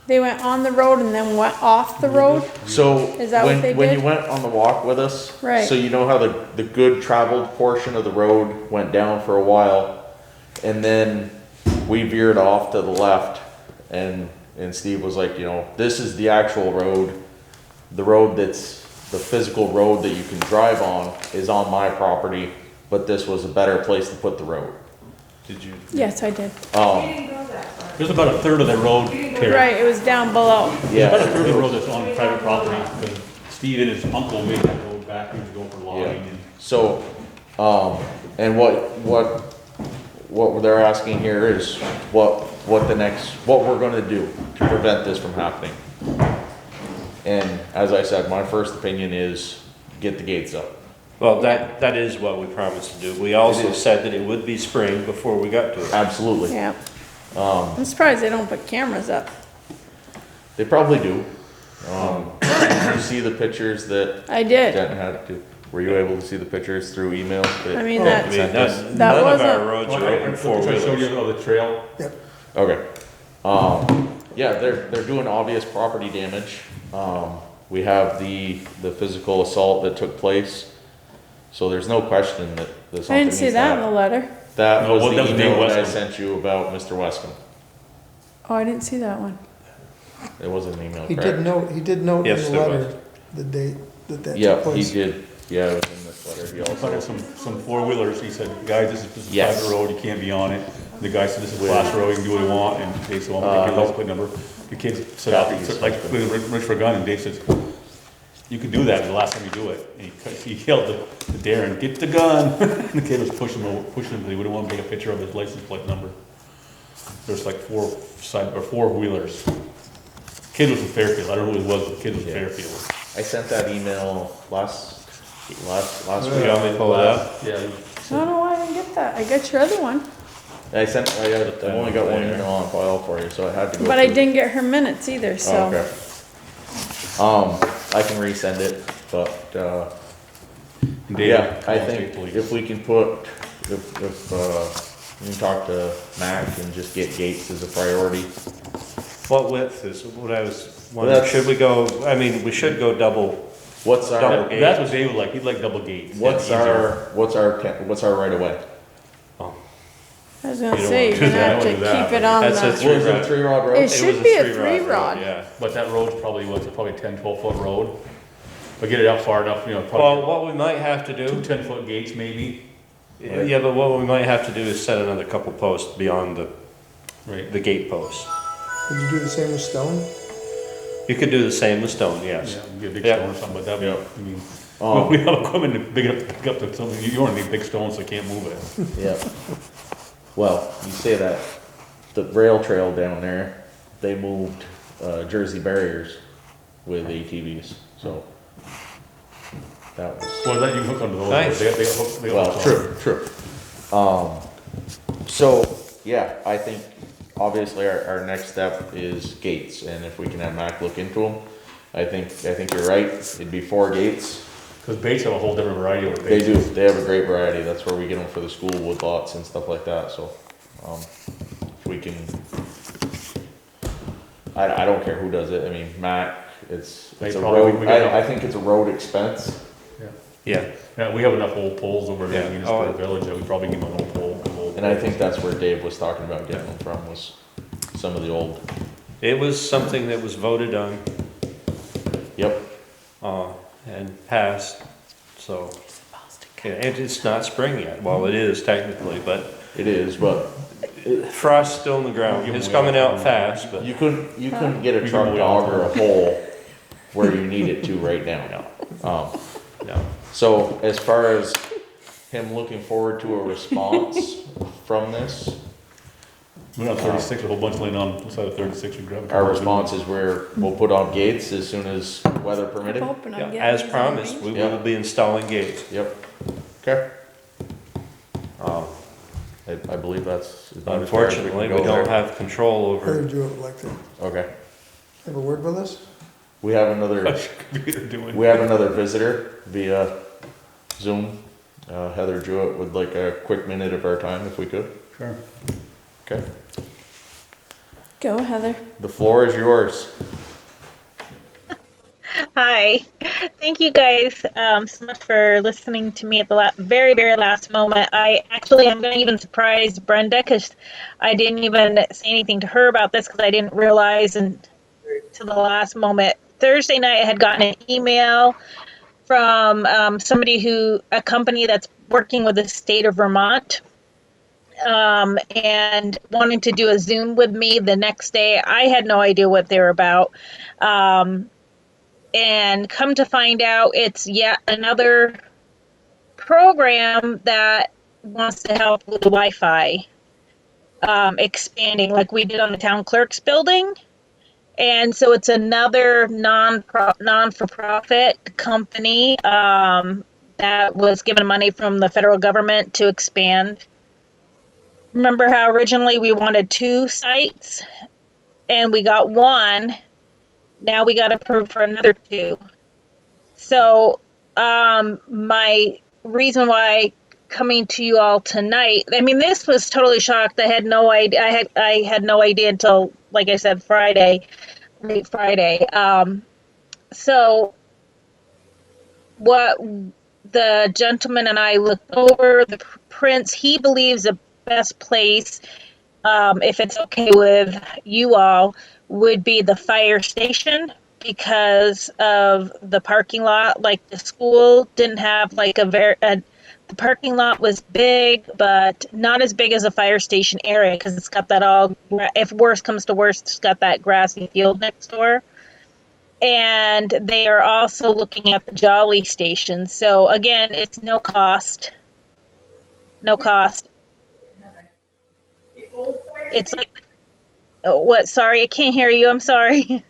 [SPEAKER 2] they went on the road and then went off the road?
[SPEAKER 1] So,
[SPEAKER 2] Is that what they
[SPEAKER 1] when you
[SPEAKER 2] did?
[SPEAKER 1] went on the walk with us.
[SPEAKER 2] Right.
[SPEAKER 1] So you know how the good traveled portion of the road went down for a while, and then we veered off to the left, and Steve was like, this is the actual road. The road that's the physical road that you can drive on is on my property, but this was a better place to put the road.
[SPEAKER 7] Did you?
[SPEAKER 2] Yes, I did.
[SPEAKER 3] There's about a third of the road, Terry.
[SPEAKER 2] Right, it was down below.
[SPEAKER 1] Yeah.
[SPEAKER 3] About a third of the road that's on private property, because Steve and his uncle made that road back years ago for logging and.
[SPEAKER 1] So, and what they're asking here is what we're gonna do to prevent this from happening. And as I said, my first opinion is get the gates up.
[SPEAKER 7] Well, that is what we promised to do. We also said that it would be spring before we got to it.
[SPEAKER 1] Absolutely.
[SPEAKER 2] Yeah. I'm surprised they don't put cameras up.
[SPEAKER 1] They probably do. Did you see the pictures that
[SPEAKER 2] I did.
[SPEAKER 1] Denton had to? Were you able to see the pictures through email?
[SPEAKER 2] I mean,
[SPEAKER 7] I mean,
[SPEAKER 2] that
[SPEAKER 7] none of
[SPEAKER 2] wasn't-
[SPEAKER 7] our roads are open for
[SPEAKER 3] I showed
[SPEAKER 7] wheelers.
[SPEAKER 3] you the trail.
[SPEAKER 1] Okay. Yeah, they're doing obvious property damage. We have the physical assault that took place. So there's no question that there's something
[SPEAKER 2] I didn't see
[SPEAKER 1] needs to
[SPEAKER 2] that in the
[SPEAKER 1] happen.
[SPEAKER 2] letter.
[SPEAKER 1] That
[SPEAKER 3] No,
[SPEAKER 1] was
[SPEAKER 3] that
[SPEAKER 1] the
[SPEAKER 3] was Dave
[SPEAKER 1] email that I
[SPEAKER 3] Wescombe.
[SPEAKER 1] sent you about Mr. Wescombe.
[SPEAKER 2] Oh, I didn't see that one.
[SPEAKER 1] It wasn't an email,
[SPEAKER 12] He
[SPEAKER 1] correct?
[SPEAKER 12] did note in
[SPEAKER 7] Yes,
[SPEAKER 12] the
[SPEAKER 7] there
[SPEAKER 12] letter
[SPEAKER 7] was.
[SPEAKER 12] the date that took
[SPEAKER 1] Yeah, he
[SPEAKER 12] place.
[SPEAKER 1] did. Yeah, it was in this letter. He
[SPEAKER 3] But there's
[SPEAKER 1] also.
[SPEAKER 3] some four-wheelers, he said, guys, this is a
[SPEAKER 1] Yes.
[SPEAKER 3] private road, you can't be on it. The guy said, this is class road, you can do what you want, and Dave said, well, I'm gonna give you a license plate number. The kids set up, like, reach for a gun, and Dave says, you can do that the last time you do it. And he yelled to Darren, get the gun. And the kid was pushing him, because he wouldn't want to take a picture of his license plate number. There's like four-wheelers. Kid was from Fairfield, I don't know who he was, but the kid was from
[SPEAKER 1] Yeah.
[SPEAKER 3] Fairfield.
[SPEAKER 1] I sent that email last
[SPEAKER 7] You
[SPEAKER 1] week.
[SPEAKER 7] want me to pull it up?
[SPEAKER 3] Yeah.
[SPEAKER 2] I don't know why I didn't get that. I got your other one,
[SPEAKER 1] I've only got one email on file for you, so I had to go.
[SPEAKER 2] but I
[SPEAKER 1] through.
[SPEAKER 2] didn't get her minutes either,
[SPEAKER 1] Oh,
[SPEAKER 2] so.
[SPEAKER 1] okay. I can resend it, but,
[SPEAKER 3] David,
[SPEAKER 1] yeah, I
[SPEAKER 3] call
[SPEAKER 1] think
[SPEAKER 3] state police.
[SPEAKER 1] if we can put, if we can talk to Mac and just get gates as a priority.
[SPEAKER 7] What width is what I was wondering?
[SPEAKER 1] That's-
[SPEAKER 7] Should we go, I mean, we should go double.
[SPEAKER 1] What's
[SPEAKER 7] Double
[SPEAKER 1] our,
[SPEAKER 7] gate.
[SPEAKER 3] That's what Dave would like, he'd like double gates.
[SPEAKER 1] what's
[SPEAKER 3] Easier.
[SPEAKER 1] our right of way?
[SPEAKER 2] I was gonna
[SPEAKER 3] You don't
[SPEAKER 2] say,
[SPEAKER 3] want
[SPEAKER 2] you're
[SPEAKER 3] to
[SPEAKER 2] gonna have
[SPEAKER 3] do
[SPEAKER 2] to
[SPEAKER 3] that.
[SPEAKER 2] keep it on
[SPEAKER 7] That's a
[SPEAKER 2] the,
[SPEAKER 1] What is it,
[SPEAKER 7] three-rod.
[SPEAKER 1] 3-rod road?
[SPEAKER 2] it
[SPEAKER 7] was
[SPEAKER 2] should
[SPEAKER 7] a
[SPEAKER 2] be a
[SPEAKER 7] three-rod
[SPEAKER 2] three rod.
[SPEAKER 3] Yeah, but that road's probably, probably 10, 12-foot road. But get it out far enough,
[SPEAKER 7] Well,
[SPEAKER 3] probably
[SPEAKER 7] what we might have to
[SPEAKER 3] two
[SPEAKER 7] do,
[SPEAKER 3] 10-foot gates maybe.
[SPEAKER 7] Yeah, but what we might have to do is set another couple posts beyond the gate posts.
[SPEAKER 12] Could you do the same with stone?
[SPEAKER 7] You could do the same with stone, yes.
[SPEAKER 3] Yeah, get a big
[SPEAKER 7] Yeah.
[SPEAKER 3] stone or something, but that'd be, I mean,
[SPEAKER 1] Um,
[SPEAKER 3] we have equipment big enough to pick up the, something, you don't need big stones, so you can't move it.
[SPEAKER 1] Yeah. Well, you say that, the rail trail down there, they moved, Jersey barriers with ATVs, so. That was.
[SPEAKER 3] Well, that you can hook onto those.
[SPEAKER 7] Nice.
[SPEAKER 3] They got hooked- they got
[SPEAKER 1] Well,
[SPEAKER 3] hooked on.
[SPEAKER 1] true. So, yeah, I think obviously our next step is gates, and if we can have Mac look into them, I think you're right, it'd be 4 gates.
[SPEAKER 3] Cause baits have a whole different variety of
[SPEAKER 1] They
[SPEAKER 3] baits.
[SPEAKER 1] do, they have a great variety, that's where we get them for the school wood lots and stuff like that, so, if we can. I don't care who does it, I mean, Mac, it's
[SPEAKER 3] They
[SPEAKER 1] a
[SPEAKER 3] probably-
[SPEAKER 1] road,
[SPEAKER 3] we got-
[SPEAKER 1] I think it's a road expense.
[SPEAKER 7] Yeah.
[SPEAKER 3] Yeah, we have enough old poles over there,
[SPEAKER 7] Yeah.
[SPEAKER 3] in the village, that we probably give them an old pole.
[SPEAKER 1] And I think that's where Dave was talking about getting them from, was some of the old.
[SPEAKER 7] It was something that was voted on.
[SPEAKER 1] Yep.
[SPEAKER 7] And passed, so. Yeah, and it's not spring yet, well, it is technically, but.
[SPEAKER 1] It is, but.
[SPEAKER 7] Frost's still in the ground, it's coming out fast, but.
[SPEAKER 1] You couldn't get a truck to auger a hole where you need it to right now.
[SPEAKER 7] No.
[SPEAKER 1] So as far as him looking forward to a response from this,
[SPEAKER 3] We're on 36, a whole bunch laying on the side of 36, we grab.
[SPEAKER 1] our response is we'll put on gates as soon as weather permitted.
[SPEAKER 2] Hoping I'm
[SPEAKER 7] Yeah,
[SPEAKER 2] getting
[SPEAKER 7] as
[SPEAKER 2] these
[SPEAKER 7] promised,
[SPEAKER 2] arranged.
[SPEAKER 7] we
[SPEAKER 1] Yeah.
[SPEAKER 7] will be installing gates.
[SPEAKER 1] Yep. Okay. I believe that's about as far as we can
[SPEAKER 7] Unfortunately,
[SPEAKER 1] go
[SPEAKER 7] we don't
[SPEAKER 1] there.
[SPEAKER 7] have control
[SPEAKER 12] Heather
[SPEAKER 7] over.
[SPEAKER 12] Jewett would like to
[SPEAKER 1] Okay.
[SPEAKER 12] have a word with us.
[SPEAKER 1] We have another.
[SPEAKER 3] Computer doing.
[SPEAKER 1] We have another visitor via Zoom. Heather Jewett would like a quick minute of our time if we could.
[SPEAKER 3] Sure.
[SPEAKER 1] Okay.
[SPEAKER 2] Go, Heather.
[SPEAKER 1] The floor is yours.
[SPEAKER 19] Hi. Thank you guys so much for listening to me at the very, very last moment. I'm going to even surprise Brenda because I didn't even say anything to her about this because I didn't realize until the last moment. Thursday night, I had gotten an email from a company that's working with the state of Vermont, and wanting to do a Zoom with me the next day. I had no idea what they were about. And come to find out, it's yet another program that wants to help with the Wi-Fi expanding, like we did on the town clerk's building. And so it's another non-for-profit company that was given money from the federal government to expand. Remember how originally we wanted 2 sites and we got 1. Now we got approved for another 2. So my reason why coming to you all tonight, I mean, this was totally shocked. I had no idea. I had no idea until, like I said, late Friday. So what the gentleman and I looked over, the prints, he believes the best place, if it's okay with you all, would be the fire station because of the parking lot. Like the school didn't have like the parking lot was big, but not as big as a fire station area because it's got that all, if worse comes to worse, it's got that grassy field next door. And they are also looking at the Jolly station. So again, it's no cost. No cost. It's like, what? Sorry, I can't hear you. I'm sorry.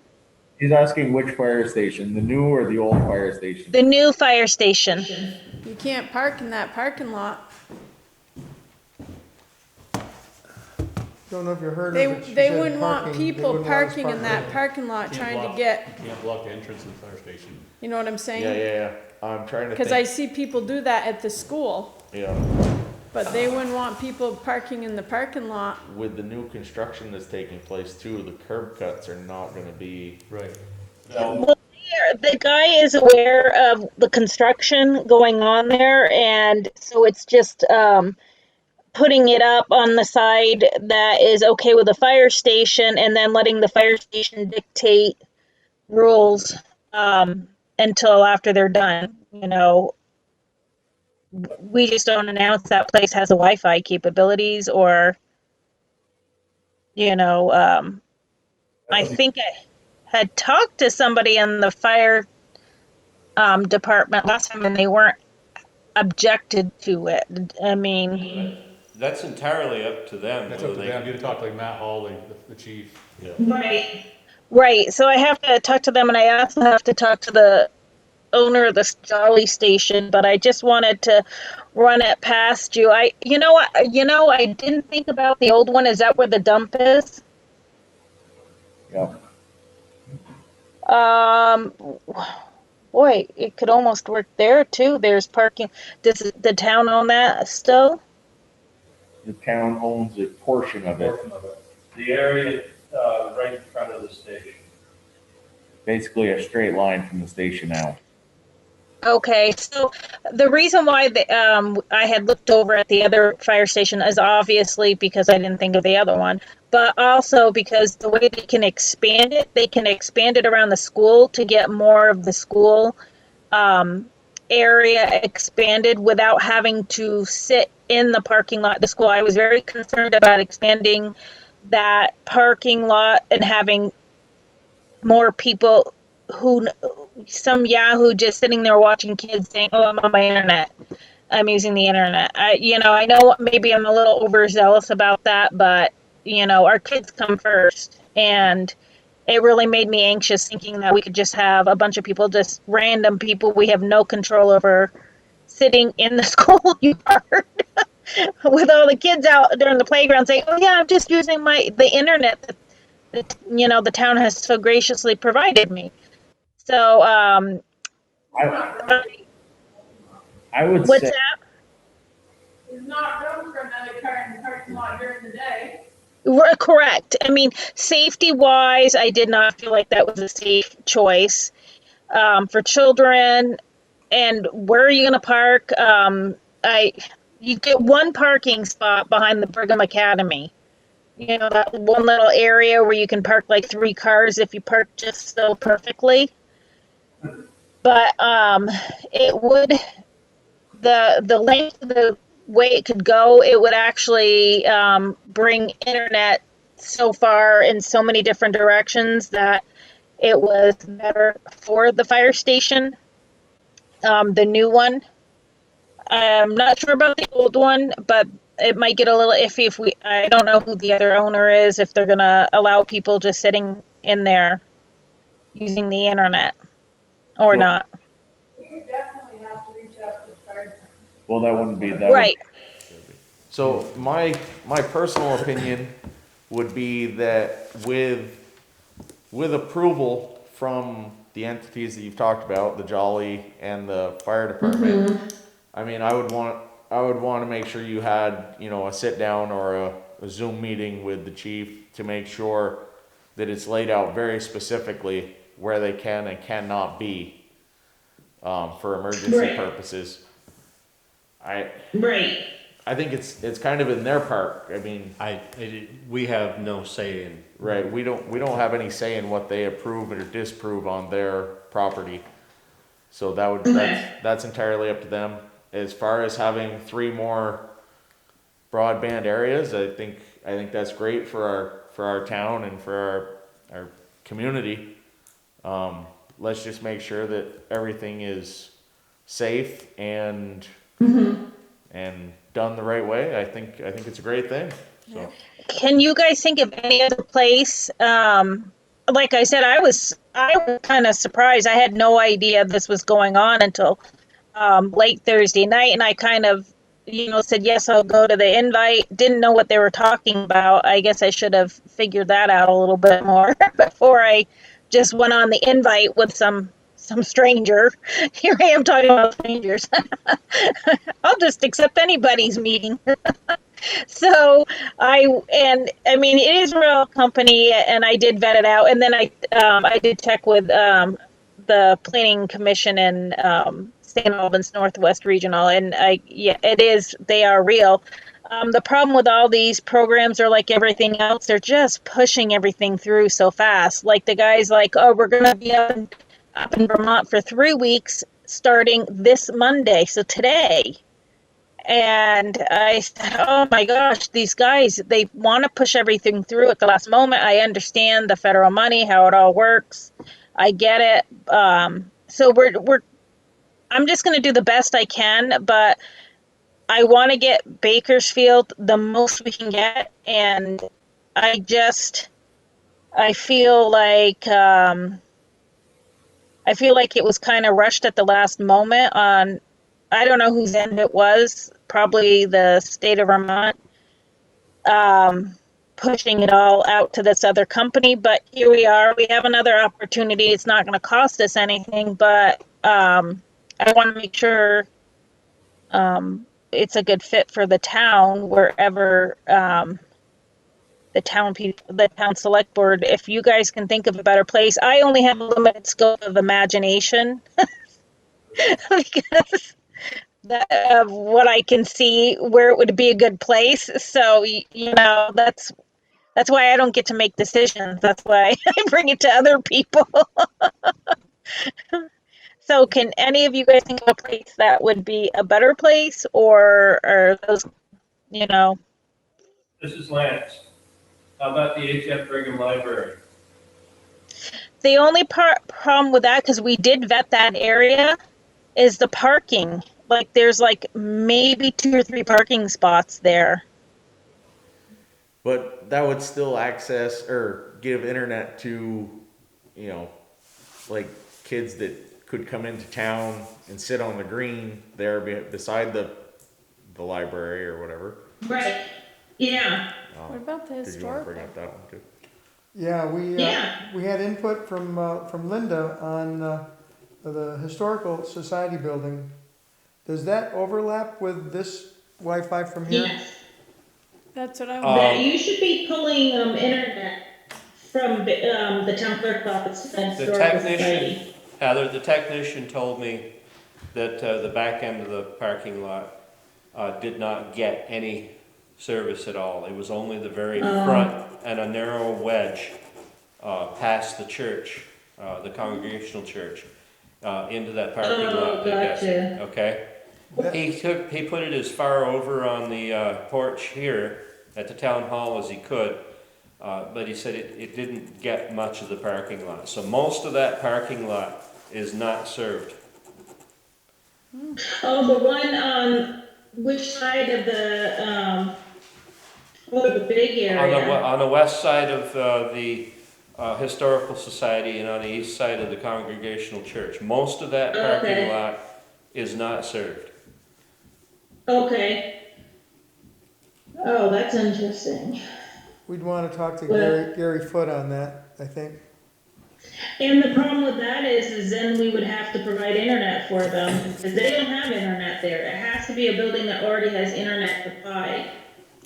[SPEAKER 10] He's asking which fire station, the new or the old fire station?
[SPEAKER 19] The new fire station.
[SPEAKER 2] You can't park in that parking lot.
[SPEAKER 12] Don't know if you heard
[SPEAKER 2] They,
[SPEAKER 12] of it. She
[SPEAKER 2] they
[SPEAKER 12] said
[SPEAKER 2] wouldn't want
[SPEAKER 12] parking. They
[SPEAKER 2] people
[SPEAKER 12] wouldn't want us
[SPEAKER 2] parking in that
[SPEAKER 12] there.
[SPEAKER 2] parking lot trying to get,
[SPEAKER 3] Can't block the entrance to the fire station.
[SPEAKER 2] you know what I'm saying?
[SPEAKER 1] Yeah. I'm trying to think.
[SPEAKER 2] Because I see people do that at the school,
[SPEAKER 1] Yeah.
[SPEAKER 2] but they wouldn't want people parking in the parking lot.
[SPEAKER 1] With the new construction that's taking place too, the curb cuts are not gonna be.
[SPEAKER 3] Right.
[SPEAKER 19] Well, the guy is aware of the construction going on there, and so it's just putting it up on the side that is okay with the fire station, and then letting the fire station dictate rules until after they're done. You know, we just don't announce that place has a Wi-Fi capabilities, or, you know, I think I had talked to somebody in the fire department last time and they weren't objected to it. I mean,
[SPEAKER 7] That's entirely up to them.
[SPEAKER 3] That's up
[SPEAKER 7] whether
[SPEAKER 3] to
[SPEAKER 7] they-
[SPEAKER 3] them. You talk to like Matt Hawley, the chief.
[SPEAKER 7] Yeah.
[SPEAKER 19] right. Right. So I have to talk to them, and I also have to talk to the owner of the Jolly station, but I just wanted to run it past you. I didn't think about the old one. Is that where the dump is?
[SPEAKER 10] Yeah.
[SPEAKER 19] Um, Boy, it could almost work there too. There's parking. Does the town own that still?
[SPEAKER 10] The town owns a portion of it.
[SPEAKER 7] The area right in front of the station.
[SPEAKER 10] Basically a straight line from the station now.
[SPEAKER 19] Okay, so the reason why I had looked over at the other fire station is obviously because I didn't think of the other one, but also because the way they can expand it around the school to get more of the school area expanded without having to sit in the parking lot of the school. I was very concerned about expanding that parking lot and having more people some Yahoo just sitting there watching kids saying, "Oh, I'm on my internet. I'm using the internet." I know maybe I'm a little overzealous about that, but our kids come first, and it really made me anxious thinking that we could just have a bunch of people, just random people we have no control over, sitting in the schoolyard with all the kids out during the playground saying, "Oh yeah, I'm just using the internet that the town has so graciously provided me." So,
[SPEAKER 10] I would
[SPEAKER 19] what's
[SPEAKER 10] say,
[SPEAKER 19] that?
[SPEAKER 18] There's not room for another car in the parking lot during the day.
[SPEAKER 19] We're correct. I mean, safety wise, I did not feel like that was a safe choice for children. And where are you going to park? You get one parking spot behind the Brigham Academy. That one little area where you can park like 3 cars if you park just so perfectly. But it would, the length of the way it could go, it would actually bring internet so far in so many different directions that it was better for the fire station, the new one. I'm not sure about the old one, but it might get a little iffy if I don't know who the other owner is, if they're gonna allow people just sitting in there using the internet or not.
[SPEAKER 18] You definitely have to reach out to the fire.
[SPEAKER 10] well, that wouldn't be that.
[SPEAKER 19] Right.
[SPEAKER 1] So my personal opinion would be that with approval from the entities that you've talked about, the Jolly and the fire department, I mean, I would want to make sure you had, a sit down or a Zoom meeting with the chief to make sure that it's laid out very specifically where they can and cannot be for emergency purposes. I think it's kind of in their part. I mean,
[SPEAKER 7] we have no say in.
[SPEAKER 1] Right, we don't have any say in what they approve or disapprove on their property. So that's entirely up to them. As far as having 3 more broadband areas, I think that's great for our town and for our community. Let's just make sure that everything is safe and done the right way. I think it's a great thing. So.
[SPEAKER 19] Can you guys think of any other place? Like I said, I was kind of surprised. I had no idea this was going on until late Thursday night, and I kind of, said, yes, I'll go to the invite. Didn't know what they were talking about. I guess I should have figured that out a little bit more before I just went on the invite with some stranger. Here I am talking about strangers. I'll just accept anybody's meeting. So I mean, it is a real company, and I did vet it out, and then I did check with the planning commission in St. Albans Northwest Regional, and they are real. The problem with all these programs are like everything else, they're just pushing everything through so fast. Like the guy's like, oh, we're gonna be up in Vermont for 3 weeks starting this Monday, so today. And I said, oh my gosh, these guys, they want to push everything through at the last moment. I understand the federal money, how it all works. I get it. So I'm just going to do the best I can, but I want to get Bakersfield the most we can get. And I feel like, it was kind of rushed at the last moment on, I don't know whose end it was, probably the state of Vermont, pushing it all out to this other company. But here we are. We have another opportunity. It's not going to cost us anything, but I want to make sure it's a good fit for the town wherever the town select board. If you guys can think of a better place, I only have a limited scope of imagination because of what I can see where it would be a good place. So, that's why I don't get to make decisions. That's why I bring it to other people. So can any of you guys think of a place that would be a better place, or are those,
[SPEAKER 7] This is Lance. How about the HF Brigham Library?
[SPEAKER 19] The only problem with that, because we did vet that area, is the parking. Like, there's maybe 2 or 3 parking spots there.
[SPEAKER 1] But that would still access or give internet to, kids that could come into town and sit on the green there beside the library or whatever.
[SPEAKER 19] Right. Yeah.
[SPEAKER 2] What about the
[SPEAKER 1] Did you want to
[SPEAKER 2] historical?
[SPEAKER 1] bring up that one too?
[SPEAKER 12] Yeah, we had input from Linda on the Historical Society building. Does that overlap with this Wi-Fi from here?
[SPEAKER 19] Yes.
[SPEAKER 2] That's what I want.
[SPEAKER 19] You should be pulling internet from the town clerk's office to the Historical Society.
[SPEAKER 7] Heather, the technician told me that the back end of the parking lot did not get any service at all. It was only the very front and a narrow wedge past the church, the Congregational Church, into that parking lot.
[SPEAKER 19] Gotcha.
[SPEAKER 7] Okay. He put it as far over on the porch here at the town hall as he could, but he said it didn't get much of the parking lot. So most of that parking lot is not served.
[SPEAKER 19] Oh, the one on which side of the the big area?
[SPEAKER 7] On the west side of the Historical Society and on the east side of the Congregational Church. Most of that parking lot is not served.
[SPEAKER 19] Okay. Oh, that's interesting.
[SPEAKER 12] We'd want to talk to Gary Foote on that, I think.
[SPEAKER 19] And the problem with that is then we would have to provide internet for them, because they don't have internet there. It has to be a building that already has internet supplied.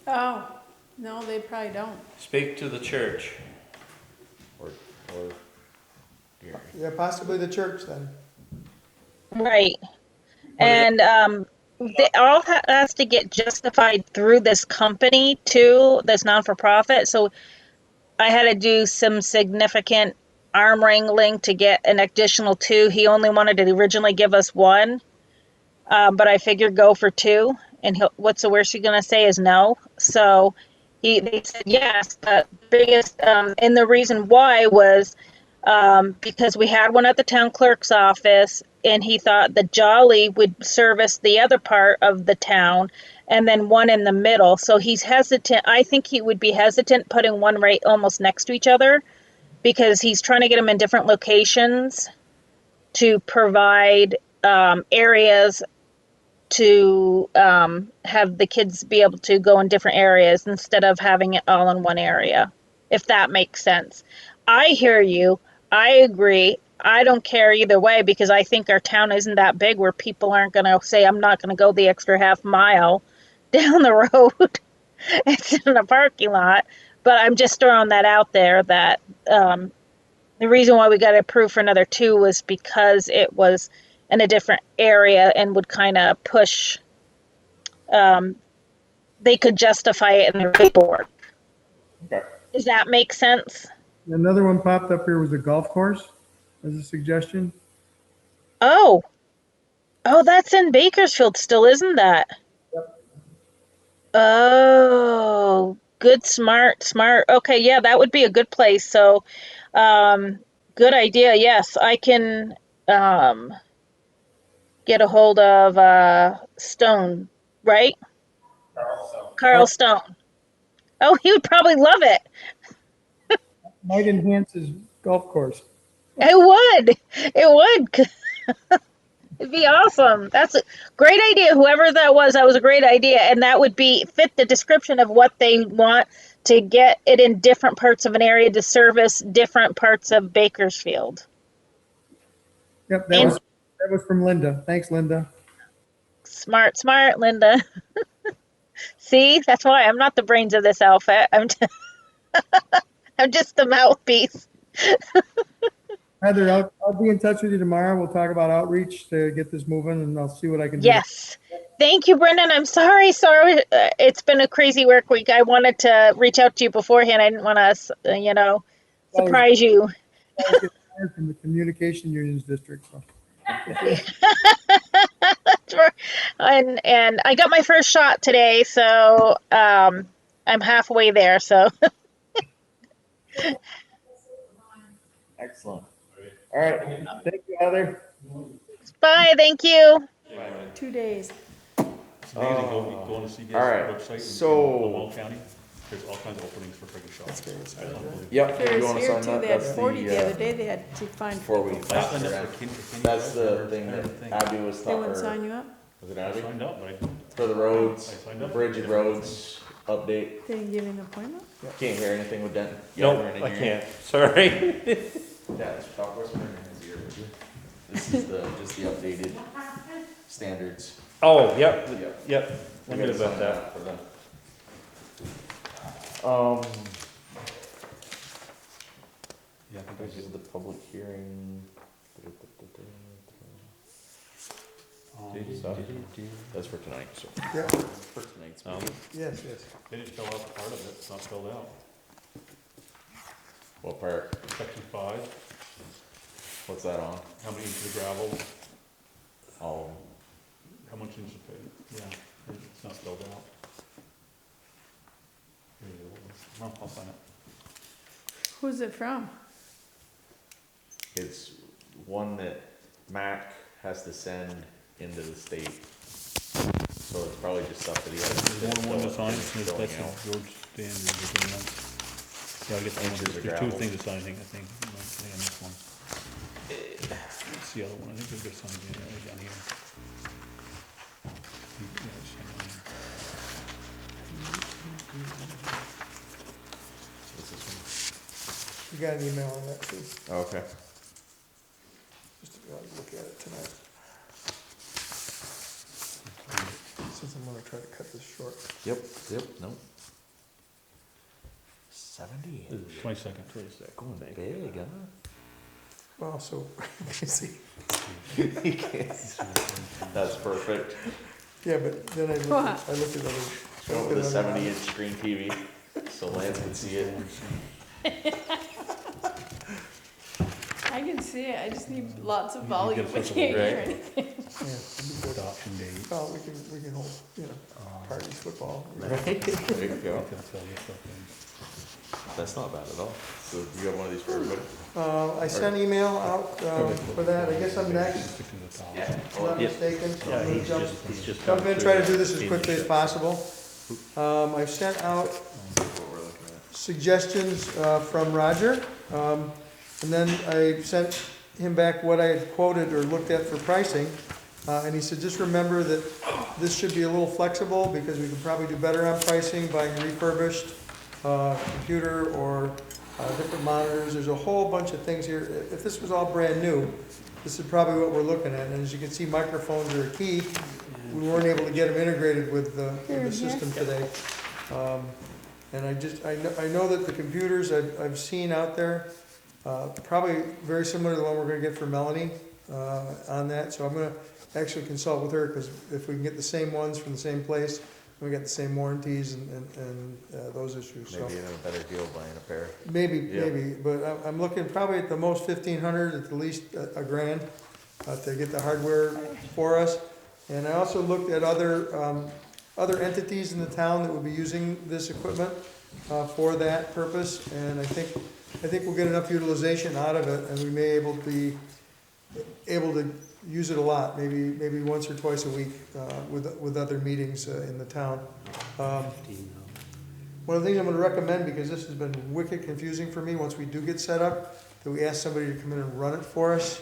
[SPEAKER 2] Oh, no, they probably don't.
[SPEAKER 7] Speak to the church.
[SPEAKER 1] Or
[SPEAKER 12] Yeah, possibly the church then.
[SPEAKER 19] Right. And they all has to get justified through this company too, this non-for-profit. So I had to do some significant arm wrangling to get an additional 2. He only wanted to originally give us 1, but I figured go for 2. And what's the worst you're gonna say is no. So they said yes, but the biggest and the reason why was because we had one at the town clerk's office, and he thought the Jolly would service the other part of the town, and then one in the middle. So he's hesitant. I think he would be hesitant putting one right almost next to each other, because he's trying to get them in different locations to provide areas to have the kids be able to go in different areas instead of having it all in one area, if that makes sense. I hear you. I agree. I don't care either way, because I think our town isn't that big where people aren't going to say, I'm not going to go the extra half mile down the road. It's in a parking lot. But I'm just throwing that out there that the reason why we got approved for another 2 was because it was in a different area and would kind of push, they could justify it in their paperwork.
[SPEAKER 1] Okay.
[SPEAKER 19] Does that make sense?
[SPEAKER 12] Another one popped up here was a golf course as a suggestion.
[SPEAKER 19] Oh, that's in Bakersfield still, isn't that?
[SPEAKER 12] Yep.
[SPEAKER 19] Oh, good, smart. Okay, yeah, that would be a good place. So, good idea. Yes, I can um, get a hold of Stone, right? Carl Stone. Oh, he would probably love it.
[SPEAKER 12] Might enhance his golf course.
[SPEAKER 19] It would. It would. It'd be awesome. That's a great idea. Whoever that was a great idea, and that would be fit the description of what they want to get it in different parts of an area to service different parts of Bakersfield.
[SPEAKER 12] Yep,
[SPEAKER 19] And
[SPEAKER 12] that was from Linda. Thanks, Linda.
[SPEAKER 19] smart, Linda. See, that's why I'm not the brains of this outfit. I'm just the mouthpiece.
[SPEAKER 12] Heather, I'll be in touch with you tomorrow. We'll talk about outreach to get this moving, and I'll see what I can do.
[SPEAKER 19] Yes. Thank you, Brendan. I'm sorry. It's been a crazy work week. I wanted to reach out to you beforehand. I didn't want to, surprise you.
[SPEAKER 12] From the Communication Unions District. So.
[SPEAKER 19] and I got my first shot today, so I'm halfway there. So
[SPEAKER 10] Excellent. All right. Thank you, Heather.
[SPEAKER 19] bye. Thank you.
[SPEAKER 2] 2 days.
[SPEAKER 3] It's amazing going to see guys'
[SPEAKER 1] all right,
[SPEAKER 3] website
[SPEAKER 1] so-
[SPEAKER 3] in Vermont County. There's all kinds of openings for friggin' shops. That's unbelievable.
[SPEAKER 1] Yep, if you
[SPEAKER 2] There's
[SPEAKER 1] wanna
[SPEAKER 2] here
[SPEAKER 1] sign
[SPEAKER 2] too,
[SPEAKER 1] that,
[SPEAKER 2] they had
[SPEAKER 1] that's
[SPEAKER 2] 40 the other
[SPEAKER 1] the,
[SPEAKER 2] day, they had to find.
[SPEAKER 1] before we
[SPEAKER 3] I
[SPEAKER 1] pass
[SPEAKER 3] signed
[SPEAKER 1] it
[SPEAKER 3] up
[SPEAKER 1] around.
[SPEAKER 3] for Kenny
[SPEAKER 1] That's the
[SPEAKER 3] Rogers
[SPEAKER 1] thing
[SPEAKER 3] and
[SPEAKER 1] that
[SPEAKER 3] everything.
[SPEAKER 1] Abby was
[SPEAKER 2] They
[SPEAKER 1] talking,
[SPEAKER 2] wouldn't
[SPEAKER 1] or,
[SPEAKER 2] sign you up?
[SPEAKER 1] was it
[SPEAKER 3] I
[SPEAKER 1] Abby?
[SPEAKER 3] signed up, but I
[SPEAKER 1] For the roads,
[SPEAKER 3] I signed up.
[SPEAKER 1] bridge and roads update.
[SPEAKER 2] They didn't give you an appointment?
[SPEAKER 1] Can't hear anything with Denton.
[SPEAKER 7] Nope,
[SPEAKER 1] Yabbering in
[SPEAKER 7] I
[SPEAKER 1] your
[SPEAKER 7] can't,
[SPEAKER 1] ear.
[SPEAKER 7] sorry.
[SPEAKER 1] Yeah, it's talk whispering in his ear. This is just the updated standards.
[SPEAKER 7] Oh, yep,
[SPEAKER 1] Yep.
[SPEAKER 7] yep, I
[SPEAKER 1] We
[SPEAKER 7] knew
[SPEAKER 1] gotta
[SPEAKER 7] about
[SPEAKER 1] sign
[SPEAKER 7] that.
[SPEAKER 1] for them.
[SPEAKER 3] Yeah, I think
[SPEAKER 1] This is the public hearing. That's for tonight, so.
[SPEAKER 12] Yeah.
[SPEAKER 1] For tonight's meeting.
[SPEAKER 12] Yes, yes.
[SPEAKER 3] They didn't fill out part of it, it's not filled out.
[SPEAKER 1] What part?
[SPEAKER 3] Section 5,
[SPEAKER 1] What's that on?
[SPEAKER 3] how many inches of gravel,
[SPEAKER 1] Oh,
[SPEAKER 3] how much inches of pavement, yeah, it's not spelled out. Here's the old one. Well, I'll sign it.
[SPEAKER 2] Who's it from?
[SPEAKER 1] it's one that Mac has to send into the state. So it's probably just stuff that he has.
[SPEAKER 3] There's one to sign,
[SPEAKER 1] It's
[SPEAKER 3] that's
[SPEAKER 1] filling
[SPEAKER 3] the
[SPEAKER 1] out.
[SPEAKER 3] road standards, everything else. Yeah, I guess
[SPEAKER 1] Inches of
[SPEAKER 3] there's two
[SPEAKER 1] gravel.
[SPEAKER 3] things to sign, I think, on this one. It's the other one, I think there's just something right down here. Yeah, it's sign on here.
[SPEAKER 1] What's this one?
[SPEAKER 12] You got an email on that too.
[SPEAKER 1] Oh, okay.
[SPEAKER 12] Just to look at it tonight. Since I'm gonna try to cut this short.
[SPEAKER 1] Yep, no. 70.
[SPEAKER 3] 22nd.
[SPEAKER 1] Going big, huh?
[SPEAKER 12] Well, so, you see,
[SPEAKER 1] You can't. That's perfect.
[SPEAKER 12] yeah, but then I
[SPEAKER 2] What?
[SPEAKER 12] looked at other.
[SPEAKER 1] Go with a 70-inch screen TV, so Lance can see it.
[SPEAKER 2] I can see it, I just need lots of volume,
[SPEAKER 3] get
[SPEAKER 2] but
[SPEAKER 3] such a
[SPEAKER 2] can't hear
[SPEAKER 1] right.
[SPEAKER 2] anything.
[SPEAKER 12] Yeah, it'd be good.
[SPEAKER 3] Adoption date.
[SPEAKER 12] Well, we can hold, parties, football.
[SPEAKER 1] There you go.
[SPEAKER 3] That's all your stuff in.
[SPEAKER 1] That's not bad at all. So you got one of these for everybody?
[SPEAKER 12] I sent email out, for that, I guess I'm next,
[SPEAKER 3] Stick to the top.
[SPEAKER 12] if I'm not mistaken, so
[SPEAKER 7] Yeah,
[SPEAKER 12] I'm gonna
[SPEAKER 7] he's just.
[SPEAKER 12] jump in, try to do this as quickly as possible. I've sent out
[SPEAKER 1] What we're looking at.
[SPEAKER 12] suggestions, from Roger, and then I sent him back what I had quoted or looked at for pricing. And he said, just remember that this should be a little flexible because we can probably do better on pricing buying refurbished, computer or, different monitors. There's a whole bunch of things here. If this was all brand new, this is probably what we're looking at. And as you can see, microphones are a key. We weren't able to get them integrated with the system today. And I know that the computers I've seen out there, probably very similar to the one we're gonna get for Melanie, on that. So I'm gonna actually consult with her, because if we can get the same ones from the same place, we got the same warranties and those issues, so.
[SPEAKER 1] Maybe even a better deal buying a pair.
[SPEAKER 12] Maybe, but I'm looking probably at the most 1,500, at the least a grand, to get the hardware for us. And I also looked at other other entities in the town that will be using this equipment for that purpose, and I think we'll get enough utilization out of it, and we may be able to use it a lot, maybe once or twice a week with other meetings in the town. One of the things I'm gonna recommend, because this has been wicked confusing for me, once we do get set up, that we ask somebody to come in and run it for us.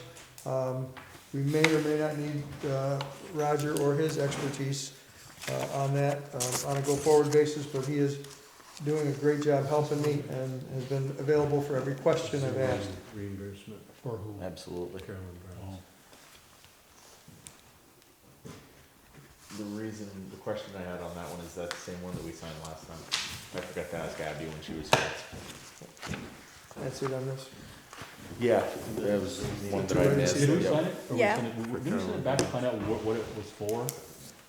[SPEAKER 12] We may or may not need Roger or his expertise on that on a go-forward basis, but he is doing a great job helping me and has been available for every question I've asked.
[SPEAKER 3] Reimbursement for who?
[SPEAKER 1] Absolutely.
[SPEAKER 3] Carolyn Brown.
[SPEAKER 1] The reason, the question I had on that one is that the same one that we signed last time. I forgot to ask Abby when she was here.
[SPEAKER 12] That's it on this.
[SPEAKER 1] Yeah, that was one that I missed.
[SPEAKER 3] Did we sign it? Or
[SPEAKER 2] Yeah.
[SPEAKER 3] Did we send it back to find out what it was for?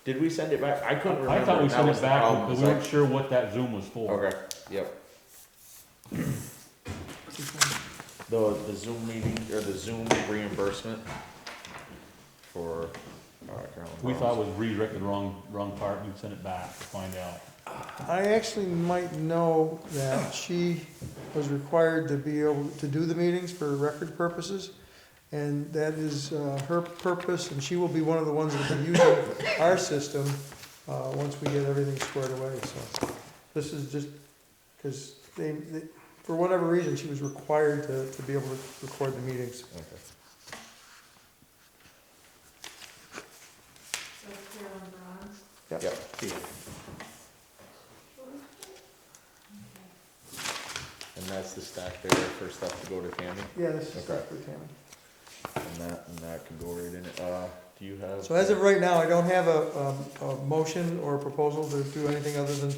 [SPEAKER 1] Did we send it back? I couldn't remember.
[SPEAKER 3] I thought we
[SPEAKER 1] That
[SPEAKER 3] sent
[SPEAKER 1] was
[SPEAKER 3] it
[SPEAKER 1] the
[SPEAKER 3] back
[SPEAKER 1] problem,
[SPEAKER 3] because we weren't sure what that Zoom was for.
[SPEAKER 1] Okay, yep. The Zoom meeting, or the Zoom reimbursement for, Carolyn
[SPEAKER 3] We
[SPEAKER 1] Brown's.
[SPEAKER 3] thought it was redirected the wrong part, we'd send it back to find out.
[SPEAKER 12] I actually might know that she was required to be able to do the meetings for record purposes, and that is her purpose, and she will be one of the ones that will be using our system once we get everything squared away, so. This is just, because they, for whatever reason, she was required to be able to record the meetings.
[SPEAKER 1] Okay.
[SPEAKER 18] So Carolyn Braun.
[SPEAKER 1] Yep. And that's the stack there for stuff to go to Tammy?
[SPEAKER 12] Yeah, this is
[SPEAKER 1] Okay.
[SPEAKER 12] stuff for Tammy.
[SPEAKER 1] And that can go right in it. Do you have?
[SPEAKER 12] So as of right now, I don't have a motion or a proposal to do anything other than,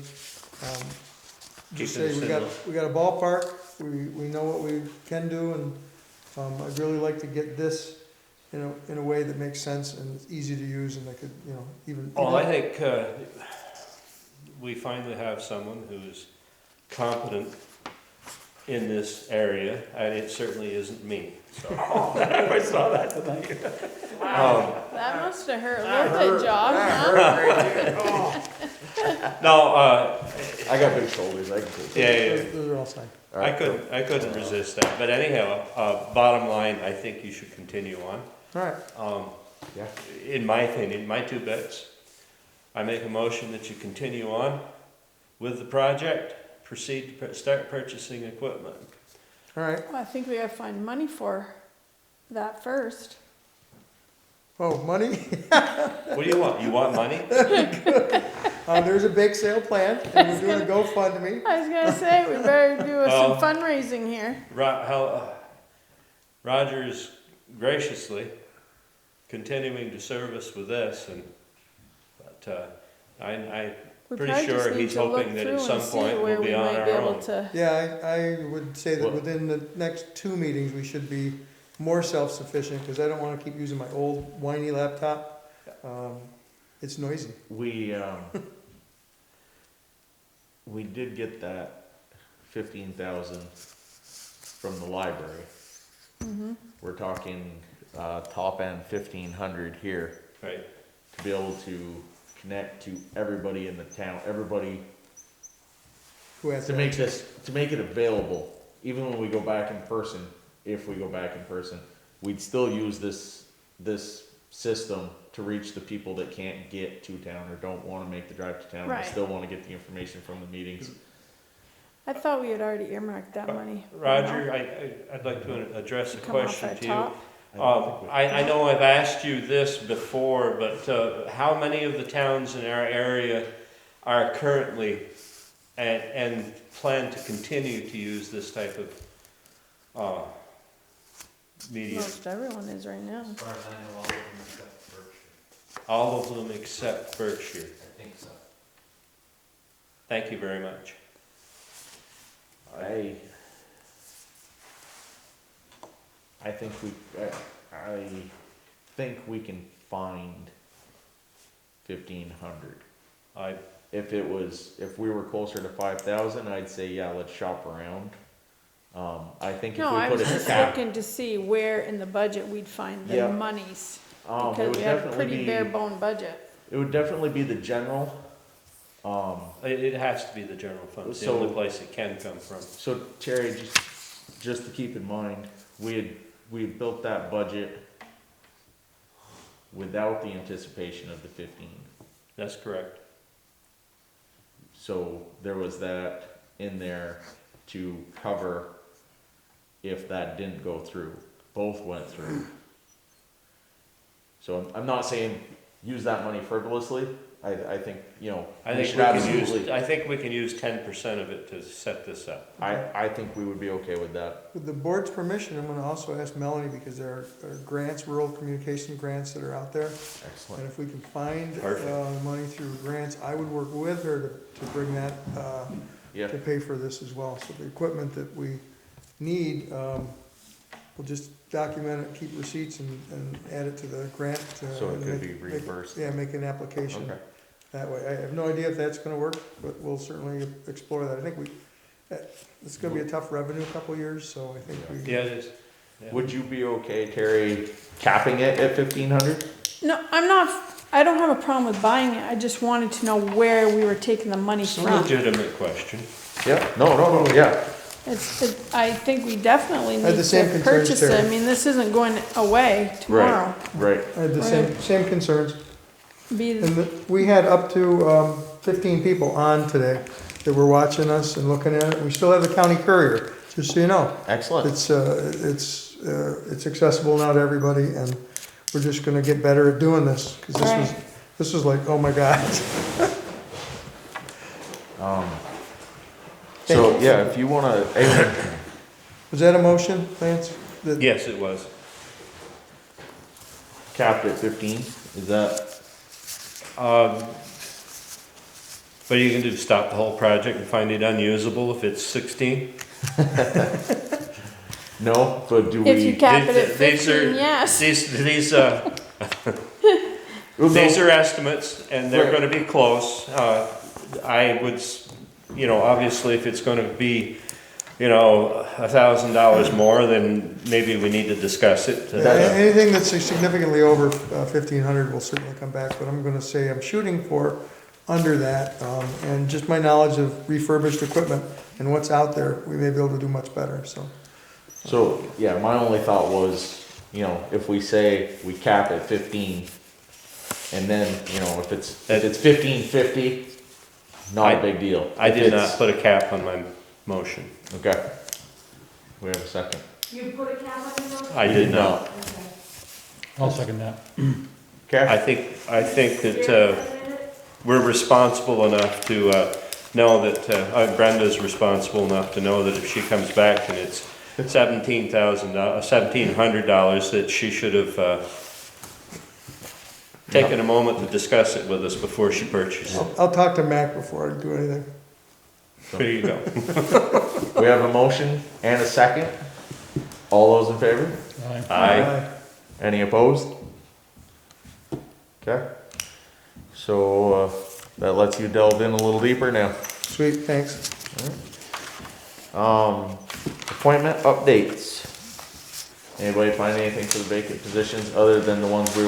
[SPEAKER 12] just say we got a ballpark, we know what we can do, and, I'd really like to get this in a way that makes sense and it's easy to use, and I could, even.
[SPEAKER 7] Well, I think we finally have someone who's competent in this area, and it certainly isn't me, so.
[SPEAKER 3] I saw that tonight.
[SPEAKER 2] That must have hurt a little bit, Josh, huh?
[SPEAKER 7] No,
[SPEAKER 1] I got big shoulders, I can take it.
[SPEAKER 7] yeah.
[SPEAKER 12] Those are all signed.
[SPEAKER 7] I couldn't resist that, but anyhow, bottom line, I think you should continue on.
[SPEAKER 12] All right.
[SPEAKER 1] Yeah.
[SPEAKER 7] In my opinion, my 2 bits, I make a motion that you continue on with the project, proceed to start purchasing equipment.
[SPEAKER 12] All right.
[SPEAKER 2] Well, I think we gotta find money for that first.
[SPEAKER 12] Oh, money?
[SPEAKER 7] What do you want? You want money?
[SPEAKER 12] There's a bake sale plan, and we're doing a GoFundMe.
[SPEAKER 2] I was gonna say, we better do some fundraising here.
[SPEAKER 7] Roger's graciously continuing to serve us with this, but I'm
[SPEAKER 2] We
[SPEAKER 7] pretty
[SPEAKER 2] probably
[SPEAKER 7] sure
[SPEAKER 2] just need
[SPEAKER 7] he's
[SPEAKER 2] to look
[SPEAKER 7] hoping that
[SPEAKER 2] through
[SPEAKER 7] at
[SPEAKER 2] and
[SPEAKER 7] some
[SPEAKER 2] see
[SPEAKER 7] point
[SPEAKER 2] where
[SPEAKER 7] we'll be
[SPEAKER 2] we
[SPEAKER 7] on
[SPEAKER 2] might be
[SPEAKER 7] our
[SPEAKER 2] able
[SPEAKER 7] own.
[SPEAKER 2] to.
[SPEAKER 12] Yeah, I would say that
[SPEAKER 1] What?
[SPEAKER 12] within the next 2 meetings, we should be more self-sufficient, because I don't want to keep using my old whiny laptop. It's noisy.
[SPEAKER 1] We did get that 15,000 from the library.
[SPEAKER 2] Mm-hmm.
[SPEAKER 1] We're talking, top end 1,500 here.
[SPEAKER 7] Right.
[SPEAKER 1] To be able to connect to everybody in the town, everybody,
[SPEAKER 12] Who has
[SPEAKER 1] to make it available, even when we go back in person, if we go back in person, we'd still use this system to reach the people that can't get to town or don't wanna make the drive to town,
[SPEAKER 2] Right.
[SPEAKER 1] but still wanna get the information from the meetings.
[SPEAKER 2] I thought we had already earmarked that money.
[SPEAKER 7] Roger, I'd like to address a
[SPEAKER 2] Come off
[SPEAKER 7] question
[SPEAKER 2] that
[SPEAKER 7] to
[SPEAKER 2] top.
[SPEAKER 7] you. I know I've asked you this before, but how many of the towns in our area are currently and plan to continue to use this type of medium?
[SPEAKER 2] Most everyone is right now.
[SPEAKER 20] As far as I know,
[SPEAKER 7] All of them except Berkshire.
[SPEAKER 20] I think so.
[SPEAKER 7] Thank you very much.
[SPEAKER 1] I think we can find 1,500. If we were closer to 5,000, I'd say, yeah, let's shop around. I think
[SPEAKER 2] No,
[SPEAKER 1] if
[SPEAKER 2] I
[SPEAKER 1] we
[SPEAKER 2] was
[SPEAKER 1] put a
[SPEAKER 2] just
[SPEAKER 1] cap.
[SPEAKER 2] looking to see where in the budget we'd find the
[SPEAKER 1] Yeah.
[SPEAKER 2] monies.
[SPEAKER 1] It
[SPEAKER 2] Because
[SPEAKER 1] would
[SPEAKER 2] we have a
[SPEAKER 1] definitely
[SPEAKER 2] pretty
[SPEAKER 1] be-
[SPEAKER 2] bare bone budget.
[SPEAKER 1] It would definitely be the general
[SPEAKER 7] It has to be the general fund, it's the only place it can come from.
[SPEAKER 1] So Terry, just to keep in mind, we had built that budget without the anticipation of the 15.
[SPEAKER 7] That's correct.
[SPEAKER 1] So there was that in there to cover if that didn't go through. Both went through. So I'm not saying use that money frivolously. I think, you know,
[SPEAKER 7] I think we can use 10% of it to set this up.
[SPEAKER 1] I think we would be okay with that.
[SPEAKER 12] With the board's permission, I'm gonna also ask Melanie, because there are grants, rural communication grants that are out there.
[SPEAKER 1] Excellent.
[SPEAKER 12] And if we can find
[SPEAKER 1] Perfect.
[SPEAKER 12] money through grants, I would work with her to bring that, to pay for this as well. So the equipment that we need, we'll just document it, keep receipts, and add it to the grant.
[SPEAKER 1] So it could be reimbursed.
[SPEAKER 12] Yeah, make an application that way. I have no idea if that's gonna work, but we'll certainly explore that. I think it's gonna be a tough revenue couple of years, so I think we.
[SPEAKER 7] Yeah, it is. Yeah.
[SPEAKER 1] Would you be okay, Terry, capping it at 1,500?
[SPEAKER 2] No, I don't have a problem with buying it, I just wanted to know where we were taking the money
[SPEAKER 7] It's a
[SPEAKER 2] from.
[SPEAKER 7] legitimate question.
[SPEAKER 1] Yeah, no, yeah.
[SPEAKER 2] I think we definitely
[SPEAKER 12] had
[SPEAKER 2] need
[SPEAKER 12] the same
[SPEAKER 2] to
[SPEAKER 12] concerns,
[SPEAKER 2] purchase it, I
[SPEAKER 12] Terry.
[SPEAKER 2] mean, this isn't going away tomorrow.
[SPEAKER 1] Right.
[SPEAKER 12] I had the same concerns.
[SPEAKER 2] Be,
[SPEAKER 12] And we had up to 15 people on today that were watching us and looking at it. We still have the county courier, just so you know.
[SPEAKER 1] Excellent.
[SPEAKER 12] It's accessible now to everybody, and we're just gonna get better at doing this, because this was like, oh my God.
[SPEAKER 1] So, yeah, if you wanna,
[SPEAKER 12] Was that a motion, Lance?
[SPEAKER 7] Yes, it was.
[SPEAKER 1] capped at 15, is that?
[SPEAKER 7] What are you gonna do, stop the whole project and find it unusable if it's 16?
[SPEAKER 1] No, but do we?
[SPEAKER 2] if you cap it at 15, yes.
[SPEAKER 7] These are estimates, and they're gonna be close. I would, obviously, if it's gonna be, $1,000 more, then maybe we need to discuss it.
[SPEAKER 12] Anything that's significantly over 1,500 will certainly come back, but I'm gonna say I'm shooting for under that, and just my knowledge of refurbished equipment and what's out there, we may be able to do much better, so.
[SPEAKER 1] So, yeah, my only thought was, if we say we cap at 15, and then, if it's 1550, not a big deal.
[SPEAKER 7] I did not put a cap on my motion.
[SPEAKER 1] Okay. We have a second.
[SPEAKER 18] You put a cap on your motion?
[SPEAKER 7] I did not.
[SPEAKER 18] Okay.
[SPEAKER 3] I'll second that.
[SPEAKER 1] Okay.
[SPEAKER 7] I think that we're responsible enough to know that Brenda's responsible enough to know that if she comes back and it's $1,700, that she should have taken a moment to discuss it with us before she purchased it.
[SPEAKER 12] I'll talk to Mac before I do anything.
[SPEAKER 7] There you go.
[SPEAKER 1] We have a motion and a second. All those in favor?
[SPEAKER 7] Aye.
[SPEAKER 1] Any opposed? Okay. So, that lets you delve in a little deeper now.
[SPEAKER 12] Sweet, thanks.
[SPEAKER 1] Appointment updates. Anybody find anything for the vacant positions other than the ones we've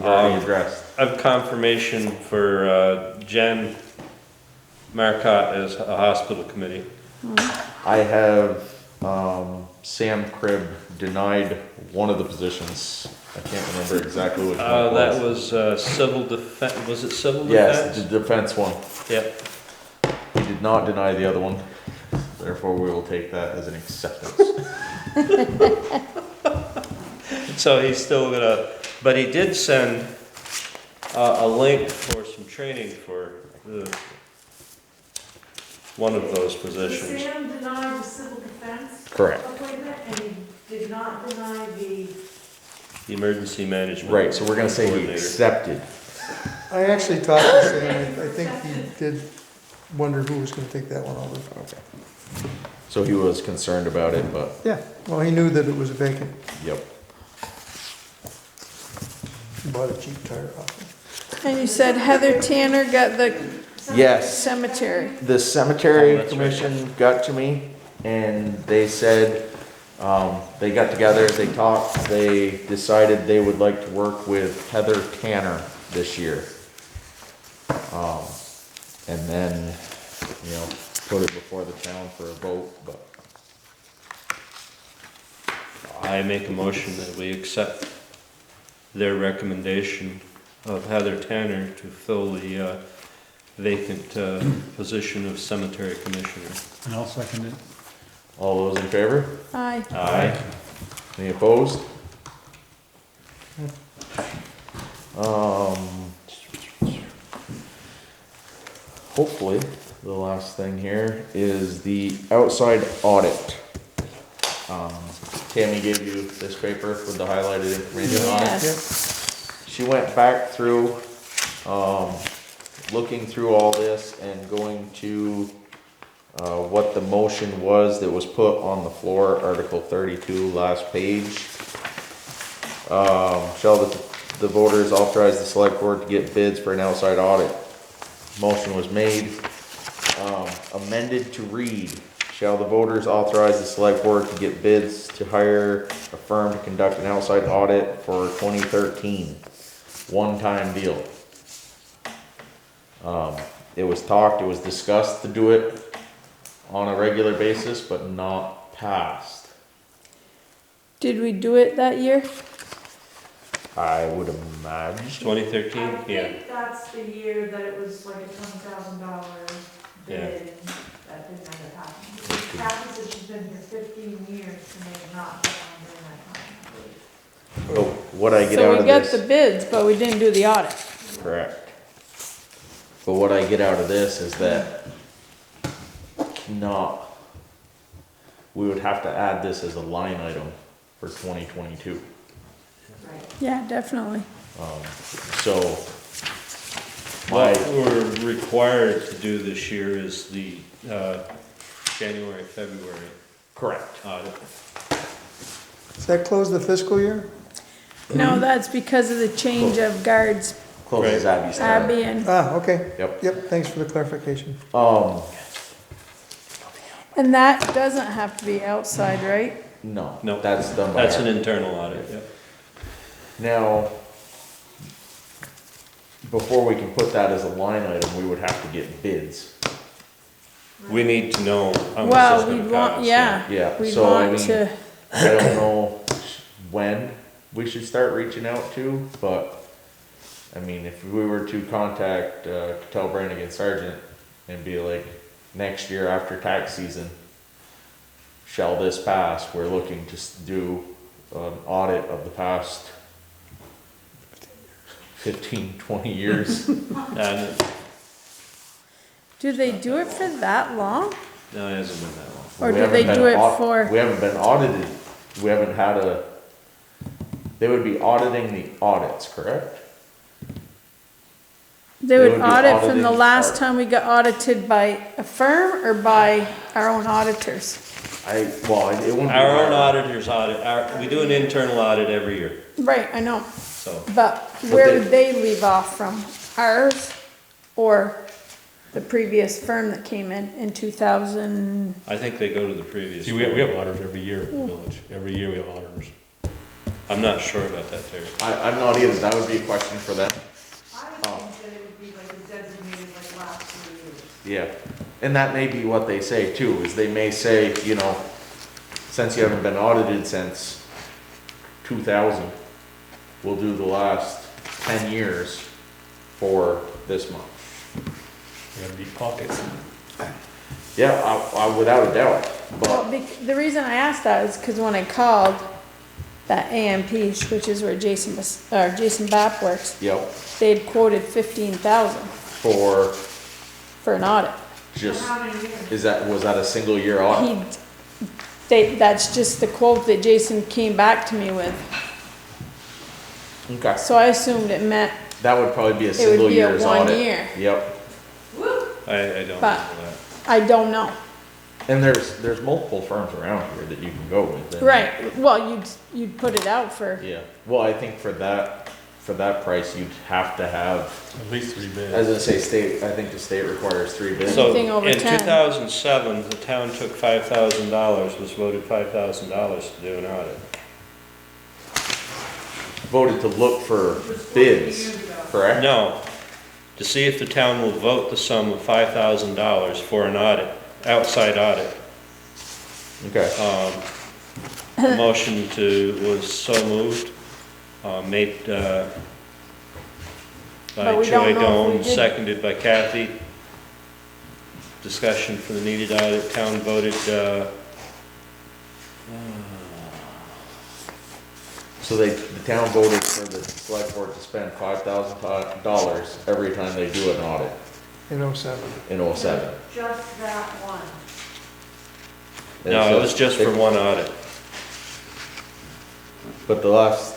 [SPEAKER 1] already addressed?
[SPEAKER 7] I have confirmation for Jen Marcotte as a hospital committee.
[SPEAKER 1] I have Sam Cribb denied one of the positions. I can't remember exactly which one it was.
[SPEAKER 7] That was civil defense. Was it civil
[SPEAKER 1] Yes,
[SPEAKER 7] defense?
[SPEAKER 1] the defense one.
[SPEAKER 7] Yep.
[SPEAKER 1] He did not deny the other one. Therefore, we will take that as an acceptance.
[SPEAKER 7] So he's still gonna, but he did send a link for some training for one of those positions.
[SPEAKER 18] Sam denied the civil defense
[SPEAKER 1] Correct.
[SPEAKER 18] appointment, and he did not deny the.
[SPEAKER 7] The emergency management.
[SPEAKER 1] Right, so we're gonna say he
[SPEAKER 7] coordinator.
[SPEAKER 1] accepted.
[SPEAKER 12] I actually talked to Sam, I think he did wonder who was gonna take that one over.
[SPEAKER 1] Okay. So he was concerned about it, but.
[SPEAKER 12] Yeah, well, he knew that it was vacant.
[SPEAKER 1] Yep.
[SPEAKER 12] He bought a cheap tire off it.
[SPEAKER 2] And you said Heather Tanner got the
[SPEAKER 1] Yes.
[SPEAKER 2] cemetery.
[SPEAKER 1] The cemetery
[SPEAKER 7] that's
[SPEAKER 1] commission got to me and they said, they got together, they talked, they decided they would like to work with Heather Tanner this year. And then, put it before the town for a vote, but.
[SPEAKER 7] I make a motion that we accept their recommendation of Heather Tanner to fill the vacant position of cemetery commissioner.
[SPEAKER 3] And I'll second it.
[SPEAKER 1] All those in favor?
[SPEAKER 2] Aye.
[SPEAKER 1] Aye. Any opposed? Hopefully, the last thing here is the outside audit. Tammy gave you this paper with the highlighted information on it.
[SPEAKER 2] Yes.
[SPEAKER 1] She went back through, looking through all this and going to what the motion was that was put on the floor, Article 32, last page. Shall the voters authorize the select board to get bids for an outside audit? Motion was made, amended to read, shall the voters authorize the select board to get bids to hire a firm to conduct an outside audit for 2013? One-time deal. It was discussed to do it on a regular basis, but not passed.
[SPEAKER 2] Did we do it that year?
[SPEAKER 1] I would imagine.
[SPEAKER 7] 2013,
[SPEAKER 18] I
[SPEAKER 7] yeah.
[SPEAKER 18] think that's the year that it was like a $20,000 bid, and that didn't end up happening. Kathy said she's been here 15 years, and they have not been on during that time, I believe.
[SPEAKER 1] Oh, what I get
[SPEAKER 2] So
[SPEAKER 1] out
[SPEAKER 2] we
[SPEAKER 1] of
[SPEAKER 2] got
[SPEAKER 1] this.
[SPEAKER 2] the bids, but we didn't do the audit.
[SPEAKER 1] Correct. But what I get out of this is that we would have to add this as a line item for 2022.
[SPEAKER 2] Yeah, definitely.
[SPEAKER 1] So,
[SPEAKER 7] What we're required to do this year is the January, February
[SPEAKER 1] correct.
[SPEAKER 7] audit.
[SPEAKER 12] Does that close the fiscal year?
[SPEAKER 2] No, that's because of the change of guards,
[SPEAKER 1] Closes Abby's term.
[SPEAKER 2] Abby and,
[SPEAKER 12] Ah, okay.
[SPEAKER 1] Yep.
[SPEAKER 12] Yep, thanks for the clarification.
[SPEAKER 2] and that doesn't have to be outside, right?
[SPEAKER 1] No.
[SPEAKER 7] No.
[SPEAKER 1] That's done by.
[SPEAKER 7] That's an internal audit, yeah.
[SPEAKER 1] Now, before we can put that as a line item, we would have to get bids.
[SPEAKER 7] We need to know how much
[SPEAKER 2] Well,
[SPEAKER 7] it's gonna
[SPEAKER 2] we'd want,
[SPEAKER 7] cost.
[SPEAKER 2] yeah.
[SPEAKER 1] Yeah,
[SPEAKER 2] We'd
[SPEAKER 1] so I
[SPEAKER 2] want
[SPEAKER 1] mean,
[SPEAKER 2] to,
[SPEAKER 1] I don't know when we should start reaching out to, but, I mean, if we were to contact, tell Brannigan Sargent and be like, next year after tax season, shall this pass, we're looking to do an audit of the past 15, 20 years.
[SPEAKER 7] And
[SPEAKER 2] do they do it for that long?
[SPEAKER 7] no, it hasn't been that long.
[SPEAKER 2] Or
[SPEAKER 1] We
[SPEAKER 2] do
[SPEAKER 1] haven't
[SPEAKER 2] they
[SPEAKER 1] been
[SPEAKER 2] do it
[SPEAKER 1] We
[SPEAKER 2] for,
[SPEAKER 1] haven't been audited, we haven't had they would be auditing the audits, correct?
[SPEAKER 2] they would
[SPEAKER 1] would be
[SPEAKER 2] audit from the
[SPEAKER 1] auditing
[SPEAKER 2] last
[SPEAKER 1] our-
[SPEAKER 2] time we got audited by a firm or by our own auditors?
[SPEAKER 1] It wouldn't be.
[SPEAKER 7] Our own
[SPEAKER 1] hard.
[SPEAKER 7] auditors audit, we do an internal audit every year,
[SPEAKER 2] Right, I know,
[SPEAKER 7] so.
[SPEAKER 2] but where would they leave off from? Ours or the previous firm that came in 2000?
[SPEAKER 7] I think they go to the previous.
[SPEAKER 3] See, we have auditors every year in the village. Every year we have auditors.
[SPEAKER 7] I'm not sure about that, Terry.
[SPEAKER 1] I'm not either, that would be a question for them.
[SPEAKER 18] I would think that it would be like a designated, like, last 3 years.
[SPEAKER 1] Yeah, and that may be what they say too, is they may say, since you haven't been audited since 2000, we'll do the last 10 years for this month.
[SPEAKER 3] We have deep pockets.
[SPEAKER 1] Yeah, I without a doubt,
[SPEAKER 2] Well,
[SPEAKER 1] but,
[SPEAKER 2] the reason I asked that is because when I called that AMP, which is where Jason Bapp works,
[SPEAKER 1] yep,
[SPEAKER 2] they had quoted 15,000
[SPEAKER 1] for
[SPEAKER 2] for an audit.
[SPEAKER 1] just, was that a single year audit?
[SPEAKER 2] That's just the quote that Jason came back to me with.
[SPEAKER 1] Okay,
[SPEAKER 2] So I assumed it meant,
[SPEAKER 1] that would probably be a
[SPEAKER 2] would
[SPEAKER 1] single
[SPEAKER 2] be a
[SPEAKER 1] year's
[SPEAKER 2] 1
[SPEAKER 1] audit.
[SPEAKER 2] year.
[SPEAKER 1] Yep,
[SPEAKER 7] I don't know
[SPEAKER 2] But-
[SPEAKER 7] that.
[SPEAKER 2] I don't know.
[SPEAKER 1] and there's multiple firms around here that you can go with. and-
[SPEAKER 2] Right, well, you'd put it out for,
[SPEAKER 1] Yeah, well, I think for that price, you'd have to have,
[SPEAKER 3] At least 3 bids.
[SPEAKER 1] as I say, I think the state requires 3 bids.
[SPEAKER 7] So,
[SPEAKER 2] Anything over
[SPEAKER 7] in
[SPEAKER 2] 10.
[SPEAKER 7] 2007, the town took $5,000, was voted $5,000 to do an audit.
[SPEAKER 1] Voted to look for bids, correct?
[SPEAKER 7] No, to see if the town will vote the sum of $5,000 for an audit, outside audit.
[SPEAKER 1] Okay.
[SPEAKER 7] The motion was so moved, made by
[SPEAKER 2] But we
[SPEAKER 7] Joy
[SPEAKER 2] don't know if we
[SPEAKER 7] Doan,
[SPEAKER 2] did.
[SPEAKER 7] seconded by Kathy. Discussion for the needed audit, town voted,
[SPEAKER 1] So the town voted for the select board to spend $5,000 every time they do an audit
[SPEAKER 12] In '07.
[SPEAKER 1] in '07.
[SPEAKER 18] Just that one.
[SPEAKER 7] no, it was just for one audit.
[SPEAKER 1] But the last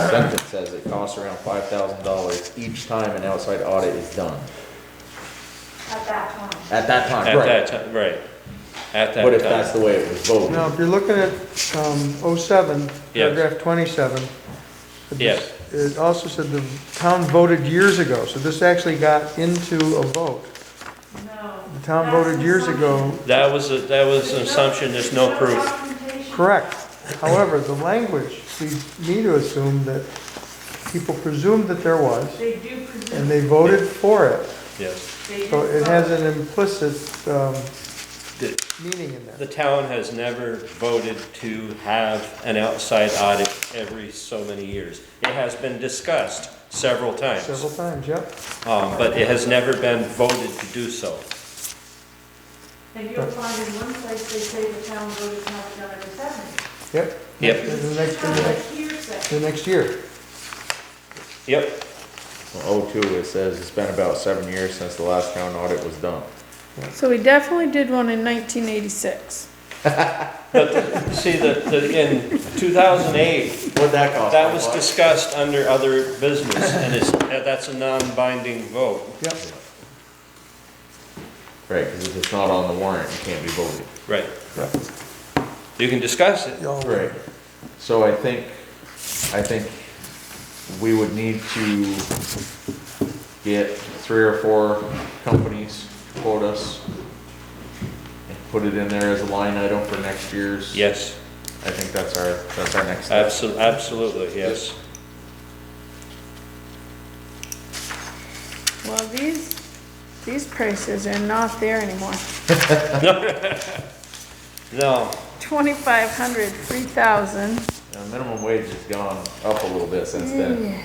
[SPEAKER 1] sentence says it costs around $5,000 each time an outside audit is done.
[SPEAKER 18] At that time.
[SPEAKER 1] At that time,
[SPEAKER 7] At
[SPEAKER 1] right.
[SPEAKER 7] that time, right. At that
[SPEAKER 1] But if that's
[SPEAKER 7] time.
[SPEAKER 1] the way it was voted.
[SPEAKER 12] Now, if you're looking at '07,
[SPEAKER 7] Yes.
[SPEAKER 12] paragraph 27.
[SPEAKER 7] Yes.
[SPEAKER 12] It also said the town voted years ago, so this actually got into a vote.
[SPEAKER 18] No.
[SPEAKER 12] The town voted years ago,
[SPEAKER 7] That was an assumption, there's no proof.
[SPEAKER 12] correct. However, the language leads me to assume that people presumed that there was,
[SPEAKER 18] They do presume.
[SPEAKER 12] and they voted for it.
[SPEAKER 7] Yes.
[SPEAKER 18] They
[SPEAKER 12] So
[SPEAKER 18] do
[SPEAKER 12] it has
[SPEAKER 18] vote.
[SPEAKER 12] an implicit meaning in there.
[SPEAKER 7] The town has never voted to have an outside audit every so many years. It has been discussed several times.
[SPEAKER 12] Several times, yep.
[SPEAKER 7] But it has never been voted to do so.
[SPEAKER 18] And you'll find in one place they say the town voted to have it done every 7 years.
[SPEAKER 12] Yep.
[SPEAKER 7] Yep.
[SPEAKER 12] The
[SPEAKER 18] It's kind of like hearsay.
[SPEAKER 12] the next year.
[SPEAKER 7] Yep.
[SPEAKER 1] Well, '02, it says it's been about 7 years since the last town audit was done.
[SPEAKER 2] So we definitely did one in 1986.
[SPEAKER 7] But see, in 2008,
[SPEAKER 1] What'd that cost?
[SPEAKER 7] that was discussed under other business, and that's a non-binding vote.
[SPEAKER 12] Yep.
[SPEAKER 1] Right, because if it's not on the warrant, it can't be voted.
[SPEAKER 7] Right.
[SPEAKER 12] Correct.
[SPEAKER 7] You can discuss it.
[SPEAKER 1] Right. So I think we would need to get 3 or 4 companies to quote us and put it in there as a line item for next year's.
[SPEAKER 7] Yes,
[SPEAKER 1] I think that's our next step.
[SPEAKER 7] absolutely, yes.
[SPEAKER 2] Well, these prices are not there anymore.
[SPEAKER 7] No,
[SPEAKER 2] 2,500, 3,000.
[SPEAKER 1] Minimum wage has gone up a little bit since then.
[SPEAKER 2] Yeah.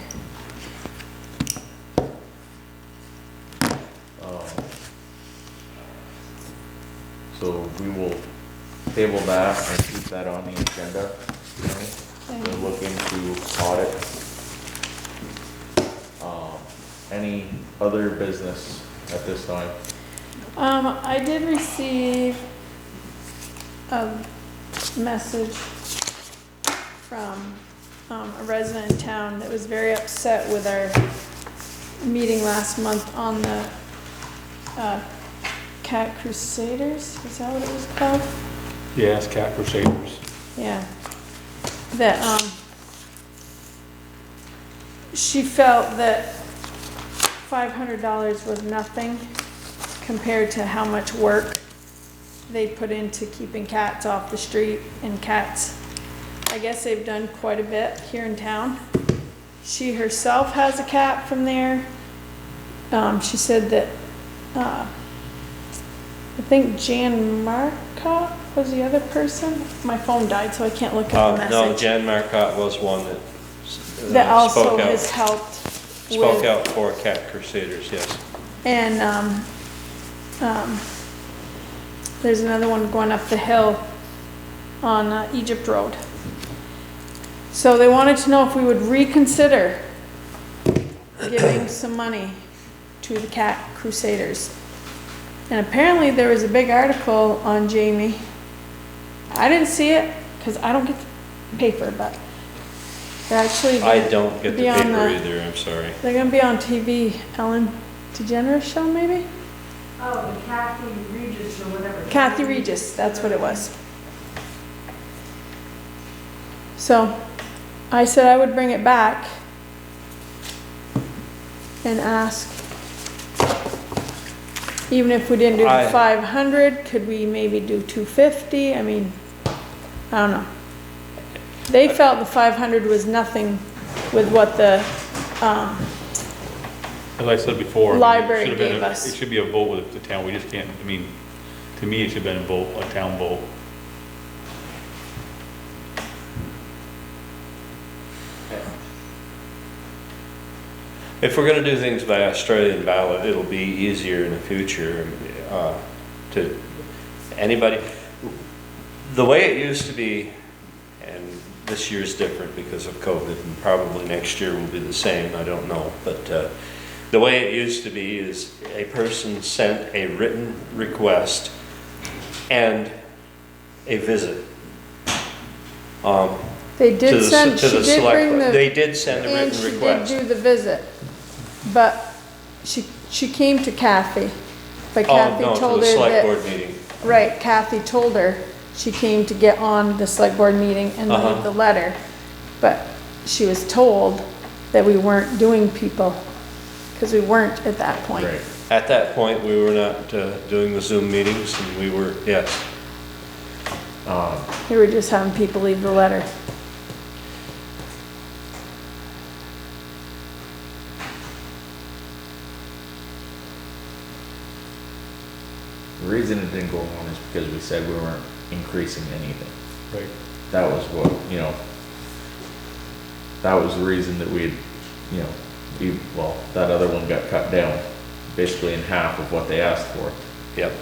[SPEAKER 1] So we will table that and keep that on the agenda. We'll look into audit. Any other business at this time?
[SPEAKER 2] I did receive a message from a resident in town that was very upset with our meeting last month on the Cat Crusaders, is that what it was called?
[SPEAKER 3] Yes, Cat Crusaders.
[SPEAKER 2] Yeah. That, she felt that $500 was nothing compared to how much work they put into keeping cats off the street, and cats, I guess they've done quite a bit here in town. She herself has a cat from there. She said that, I think Jan Marcotte was the other person. My phone died, so I can't look up the message.
[SPEAKER 7] no, Jan Marcotte was one that
[SPEAKER 2] That also
[SPEAKER 7] spoke out.
[SPEAKER 2] has helped
[SPEAKER 7] Spoke
[SPEAKER 2] with,
[SPEAKER 7] out for Cat Crusaders, yes.
[SPEAKER 2] and, there's another one going up the hill on Egypt Road. So they wanted to know if we would reconsider giving some money to the Cat Crusaders. And apparently there was a big article on Jamie. I didn't see it because I don't get the paper, but they're actually
[SPEAKER 7] I
[SPEAKER 2] gonna
[SPEAKER 7] don't get the
[SPEAKER 2] be on
[SPEAKER 7] paper either, I'm sorry.
[SPEAKER 2] They're gonna be on TV, Ellen DeGeneres show maybe?
[SPEAKER 18] Oh, the Kathy Regis or whatever.
[SPEAKER 2] Kathy Regis, that's what it was. So I said I would bring it back and ask, even if we didn't do the 500, could we maybe do 250? I mean, I don't know. They felt the 500 was nothing with what the
[SPEAKER 3] As I said before. I mean,
[SPEAKER 2] Library
[SPEAKER 3] it should have been
[SPEAKER 2] gave
[SPEAKER 3] a-
[SPEAKER 2] us.
[SPEAKER 3] It should be a vote with the town, we just can't, I mean, to me, it should have been a vote, a town vote.
[SPEAKER 7] If we're gonna do things by Australian ballot, it'll be easier in the future, to anybody. The way it used to be, and this year's different because of COVID, and probably next year will be the same, I don't know, but, the way it used to be is a person sent a written request and a visit.
[SPEAKER 2] They did send, she did bring the.
[SPEAKER 7] They did send a
[SPEAKER 2] And
[SPEAKER 7] written request.
[SPEAKER 2] she did do the visit, but she came to Kathy, but Kathy
[SPEAKER 7] Oh, no,
[SPEAKER 2] told
[SPEAKER 7] to the
[SPEAKER 2] her
[SPEAKER 7] select
[SPEAKER 2] that.
[SPEAKER 7] board meeting.
[SPEAKER 2] Right, Kathy told her she came to get on the select board meeting and leave the letter, but she was told that we weren't doing people, because we weren't at that point.
[SPEAKER 7] Right. At that point, we were not doing the Zoom meetings, and we were, yes.
[SPEAKER 2] We were just having people leave the letter.
[SPEAKER 10] The reason it didn't go on is because we said we weren't increasing anything.
[SPEAKER 3] Right.
[SPEAKER 10] That was what, that was the reason that we'd, well, that other one got cut down, basically in half of what they asked for.
[SPEAKER 7] Yep.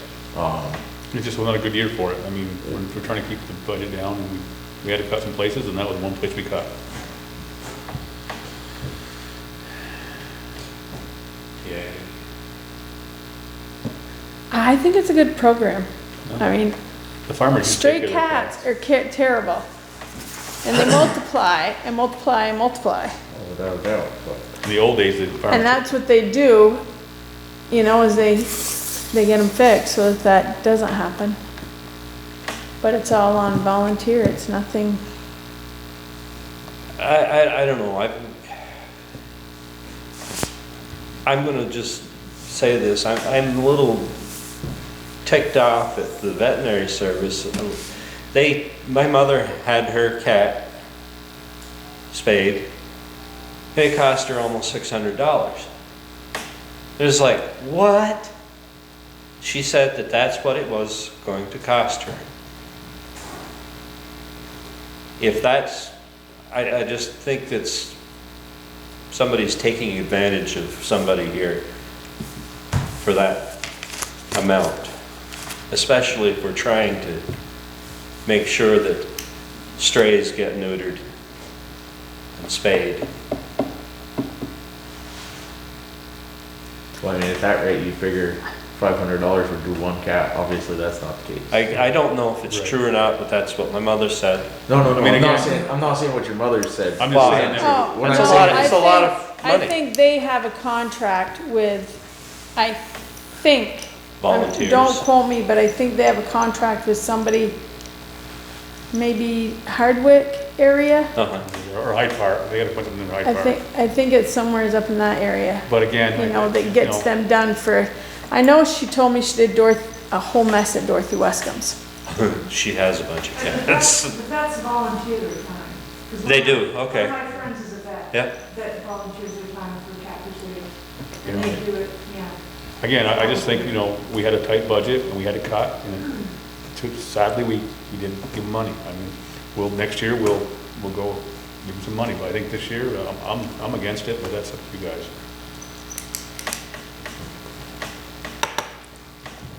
[SPEAKER 3] It just was not a good year for it. I mean, we're trying to keep the budget down, and we had to cut some places, and that was one place we cut.
[SPEAKER 7] Yeah.
[SPEAKER 2] I think it's a good program. I mean,
[SPEAKER 3] The farmers. do
[SPEAKER 2] stray
[SPEAKER 3] take care of their
[SPEAKER 2] cats are terrible. And they multiply and multiply and multiply.
[SPEAKER 10] Oh, without a doubt, but.
[SPEAKER 3] In the old days, the farmers.
[SPEAKER 2] And that's what they do, is they get them fixed so that doesn't happen. But it's all on volunteer, it's nothing.
[SPEAKER 7] I don't know, I'm gonna just say this, I'm a little ticked off at the veterinary service. My mother had her cat spayed, it cost her almost $600. It was like, what? She said that that's what it was going to cost her. If that's, I just think that's, somebody's taking advantage of somebody here for that amount. Especially if we're trying to make sure that strays get neutered and spayed.
[SPEAKER 10] Well, I mean, at that rate, you figure $500 would do one cat. Obviously, that's not the case.
[SPEAKER 7] I don't know if it's true or not, but that's what my mother said.
[SPEAKER 10] No,
[SPEAKER 3] I mean,
[SPEAKER 10] I'm not saying what your mother said.
[SPEAKER 3] I'm just saying that.
[SPEAKER 2] Oh,
[SPEAKER 10] When
[SPEAKER 7] It's
[SPEAKER 10] I
[SPEAKER 7] a
[SPEAKER 10] say
[SPEAKER 7] lot,
[SPEAKER 10] that-
[SPEAKER 7] it's a lot of
[SPEAKER 2] I
[SPEAKER 7] money.
[SPEAKER 2] think they have a contract with, I think.
[SPEAKER 7] Volunteers.
[SPEAKER 2] Don't quote me, but I think they have a contract with somebody, maybe Hardwick area.
[SPEAKER 3] Or Hyde Park, they gotta put them in Hyde Park.
[SPEAKER 2] I think it's somewhere up in that area.
[SPEAKER 3] But again.
[SPEAKER 2] That gets them done for, I know she told me she did a whole mess at Dorothy Wescomb's.
[SPEAKER 7] She has a bunch of
[SPEAKER 18] But
[SPEAKER 7] cats.
[SPEAKER 18] that's volunteer time. 'Cause
[SPEAKER 7] They
[SPEAKER 18] one
[SPEAKER 7] do,
[SPEAKER 18] of
[SPEAKER 7] okay.
[SPEAKER 18] my friends is a vet.
[SPEAKER 7] Yep.
[SPEAKER 18] That volunteers their time for cat pursuit. And
[SPEAKER 3] Yeah.
[SPEAKER 18] they do it, yeah.
[SPEAKER 3] Again, I just think, we had a tight budget and we had to cut, and sadly, we didn't give them money. I mean, next year, we'll go give them some money, but I think this year, I'm against it, but that's up to you guys.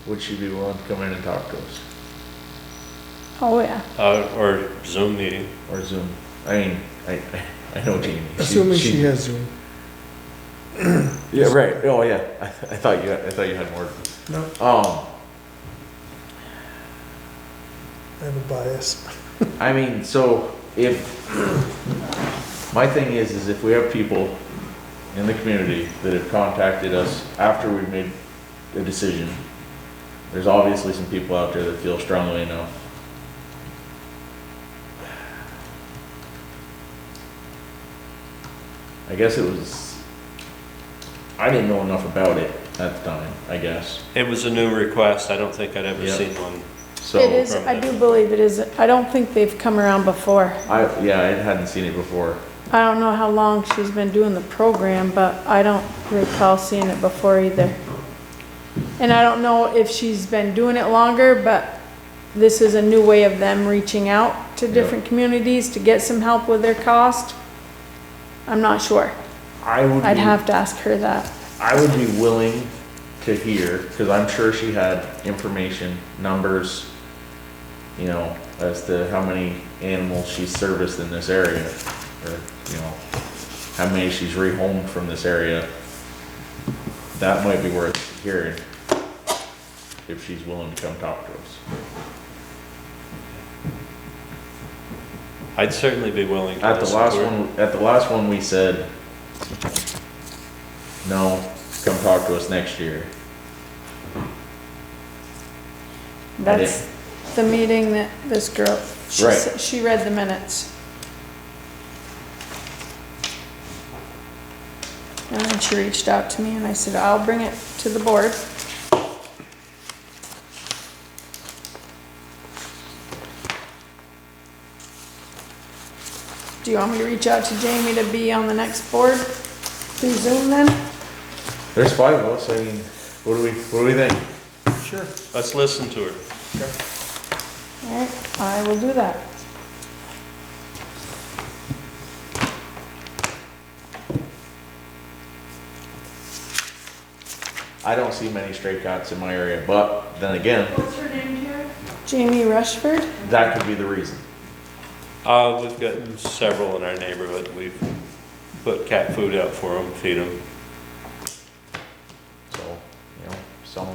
[SPEAKER 10] Would she be willing to come in and talk to us?
[SPEAKER 2] Oh, yeah.
[SPEAKER 7] Or Zoom meeting.
[SPEAKER 10] Or Zoom? I mean, I know Jamie.
[SPEAKER 12] Assuming she has Zoom.
[SPEAKER 10] Yeah, right. Oh, yeah. I thought you had more.
[SPEAKER 12] No, I have a bias.
[SPEAKER 10] I mean, so if, my thing is if we have people in the community that have contacted us after we've made a decision, there's obviously some people out there that feel strongly enough. I guess it was, I didn't know enough about it at the time, I guess.
[SPEAKER 7] It was a new request. I don't think I'd ever
[SPEAKER 10] Yep.
[SPEAKER 7] seen one.
[SPEAKER 10] So
[SPEAKER 2] It is, I do believe it is, I don't think they've come around before.
[SPEAKER 10] I hadn't seen it before.
[SPEAKER 2] I don't know how long she's been doing the program, but I don't recall seeing it before either. And I don't know if she's been doing it longer, but this is a new way of them reaching out to different communities to get some help with their cost. I'm not sure. I'd have to ask her that.
[SPEAKER 1] I would be willing to hear, because I'm sure she had information, numbers, you know, as to how many animals she's serviced in this area, or, you know, how many she's rehomed from this area. That might be worth hearing, if she's willing to come talk to us.
[SPEAKER 7] I'd certainly be willing to.
[SPEAKER 1] At the last one, we said, no, come talk to us next year.
[SPEAKER 2] That's the meeting that this girl,
[SPEAKER 1] Right.
[SPEAKER 2] she read the minutes. And then she reached out to me and I said, I'll bring it to the board. Do you want me to reach out to Jamie to be on the next board through Zoom then?
[SPEAKER 1] There's 5 of us, I mean, what do we think?
[SPEAKER 12] Sure.
[SPEAKER 7] Let's listen to her.
[SPEAKER 2] All right, I will do that.
[SPEAKER 1] I don't see many stray cats in my area, but then again,
[SPEAKER 18] What's her name, Jared?
[SPEAKER 2] Jamie Rushford?
[SPEAKER 1] that could be the reason.
[SPEAKER 7] We've got several in our neighborhood. We've put cat food out for them, feed them.
[SPEAKER 1] So, you know, some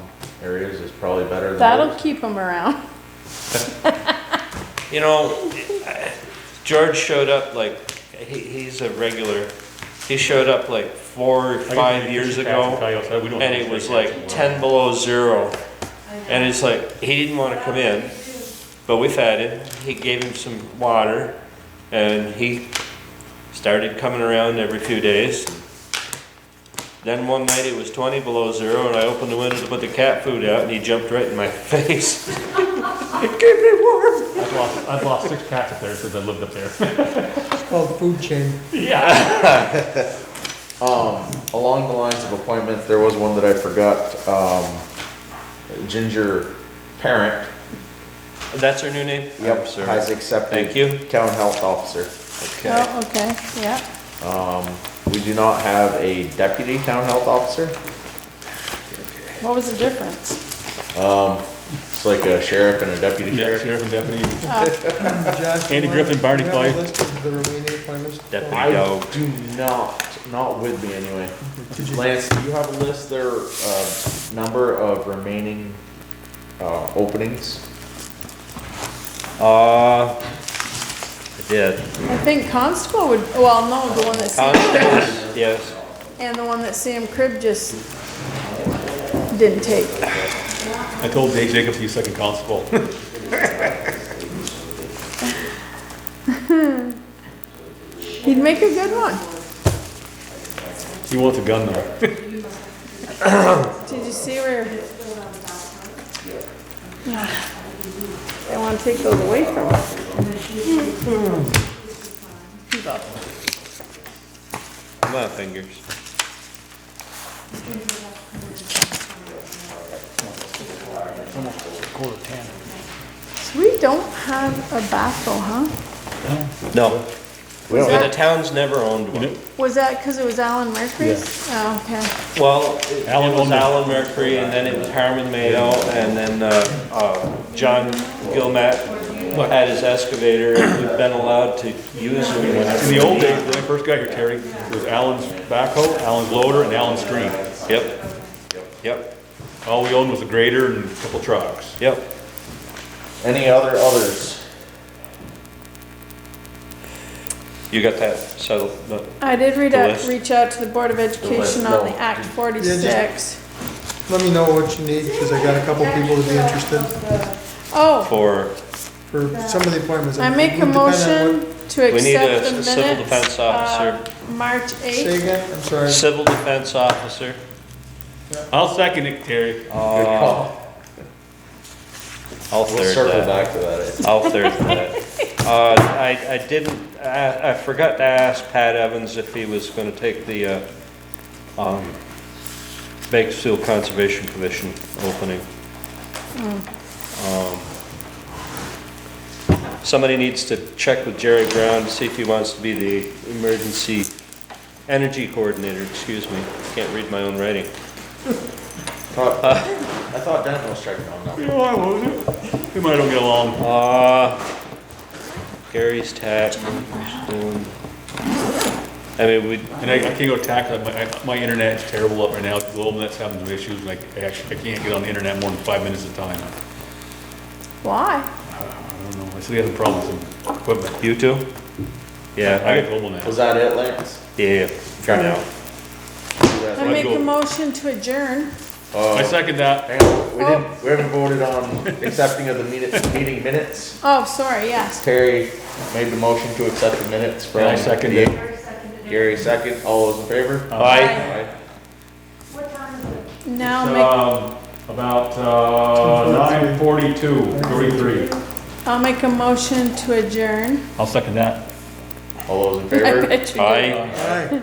[SPEAKER 1] areas is probably better than
[SPEAKER 2] That'll
[SPEAKER 1] others.
[SPEAKER 2] keep them around.
[SPEAKER 7] You know, George showed up like, he's a regular, he showed up like 4 or 5 years ago, and it was like 10 below zero. And it's like, he didn't want to come in, but we fed him, he gave him some water, and he started coming around every few days. Then one night it was 20 below zero, and I opened the window to put the cat food out, and he jumped right in my face. It gave me warm.
[SPEAKER 3] I've lost 6 cats up there since I lived up there.
[SPEAKER 12] It's called food chain.
[SPEAKER 3] Yeah.
[SPEAKER 1] Along the lines of appointments, there was one that I forgot, Ginger Parent.
[SPEAKER 7] That's her new name?
[SPEAKER 1] Yep,
[SPEAKER 7] Sir.
[SPEAKER 1] has accepted.
[SPEAKER 7] Thank you.
[SPEAKER 1] Town Health Officer.
[SPEAKER 7] Okay.
[SPEAKER 2] Oh, okay, yeah.
[SPEAKER 1] We do not have a deputy town health officer.
[SPEAKER 2] What was the difference?
[SPEAKER 1] It's like a sheriff and a deputy
[SPEAKER 3] Yeah,
[SPEAKER 1] sheriff.
[SPEAKER 3] sheriff and deputy.
[SPEAKER 12] Josh,
[SPEAKER 3] Andy
[SPEAKER 12] you
[SPEAKER 3] Griffin,
[SPEAKER 12] want-
[SPEAKER 3] Barney
[SPEAKER 12] you have a
[SPEAKER 3] Clay.
[SPEAKER 12] list of the remaining appointments?
[SPEAKER 7] Deputy
[SPEAKER 1] I
[SPEAKER 7] dog.
[SPEAKER 1] do not with me anyway. Lance, do you have a list there, number of remaining, openings?
[SPEAKER 7] I did.
[SPEAKER 2] I think Constable would, well, no, the one that Sam,
[SPEAKER 7] Constable, yes.
[SPEAKER 2] and the one that Sam Cribb just didn't take.
[SPEAKER 3] I told Dave Jacobs he's second constable.
[SPEAKER 2] He'd make a good one.
[SPEAKER 3] He wants a gun though.
[SPEAKER 2] Did you see where? They want to take those away from us.
[SPEAKER 7] Come on, fingers.
[SPEAKER 2] So we don't have a backhoe, huh?
[SPEAKER 7] No.
[SPEAKER 2] Was
[SPEAKER 7] The
[SPEAKER 2] that,
[SPEAKER 7] town's never owned one.
[SPEAKER 2] was that because it was Alan Mercury's? Oh, okay.
[SPEAKER 7] Well, it
[SPEAKER 3] Alan
[SPEAKER 7] was
[SPEAKER 3] owned it.
[SPEAKER 7] Alan Mercury, and then it was Harmon Mayo, and then John Gilmat had his excavator, and we've been allowed to use them.
[SPEAKER 3] In the old days, when I first got here, Terry, it was Alan's backhoe, Alan's loader, and Alan's stream.
[SPEAKER 7] Yep. Yep.
[SPEAKER 3] All we owned was a grader and a couple trucks.
[SPEAKER 7] Yep.
[SPEAKER 1] Any others?
[SPEAKER 7] You got that settled? but-
[SPEAKER 2] I did
[SPEAKER 7] The list?
[SPEAKER 2] reach out to the Board of Education on the Act 46.
[SPEAKER 12] Let me know what you need, because I got a couple people to be interested
[SPEAKER 2] Oh,
[SPEAKER 7] For,
[SPEAKER 12] for some of the appointments.
[SPEAKER 2] I make a
[SPEAKER 12] It would depend on
[SPEAKER 2] motion to
[SPEAKER 7] we need
[SPEAKER 2] accept the
[SPEAKER 7] a civil
[SPEAKER 2] minutes
[SPEAKER 7] defense officer.
[SPEAKER 2] of March
[SPEAKER 12] what- Say
[SPEAKER 2] 8th.
[SPEAKER 12] again, I'm sorry.
[SPEAKER 7] Civil defense officer.
[SPEAKER 3] I'll second it, Terry.
[SPEAKER 7] I'll
[SPEAKER 1] We'll
[SPEAKER 7] third
[SPEAKER 1] circle
[SPEAKER 7] that.
[SPEAKER 1] back to that.
[SPEAKER 7] I'll third that. I didn't, I forgot to ask Pat Evans if he was gonna take the, Bakersfield Conservation Commission opening. Somebody needs to check with Jerry Brown to see if he wants to be the emergency energy coordinator, excuse me. Can't read my own writing.
[SPEAKER 1] I thought Denton was checking on that.
[SPEAKER 3] You know, I wasn't. We might don't get along.
[SPEAKER 7] Gary's tax. I mean,
[SPEAKER 3] And I can't go tackle it. My internet is terrible up right now. GlobalNet's having some issues. Like, I can't get on the internet more than 5 minutes at a time.
[SPEAKER 2] Why?
[SPEAKER 3] I don't know. I still have problems with some equipment.
[SPEAKER 7] You too? Yeah.
[SPEAKER 3] I got GlobalNet.
[SPEAKER 1] Was that it, Lance?
[SPEAKER 7] Yeah, for now.
[SPEAKER 2] I make a motion to adjourn.
[SPEAKER 3] I second that.
[SPEAKER 1] Hang on, we haven't voted on accepting of the meeting minutes.
[SPEAKER 2] Oh, sorry, yes.
[SPEAKER 1] Terry made the motion to accept the minutes from.
[SPEAKER 3] I second it.
[SPEAKER 1] Gary second, all those in favor?
[SPEAKER 7] Aye.
[SPEAKER 18] What time is it?
[SPEAKER 2] Now
[SPEAKER 3] About 9:42, 33.
[SPEAKER 2] I'll make a motion to adjourn.
[SPEAKER 3] I'll second that.
[SPEAKER 1] All those in
[SPEAKER 2] I
[SPEAKER 1] favor?
[SPEAKER 2] bet you do.
[SPEAKER 7] Aye.
[SPEAKER 12] Aye.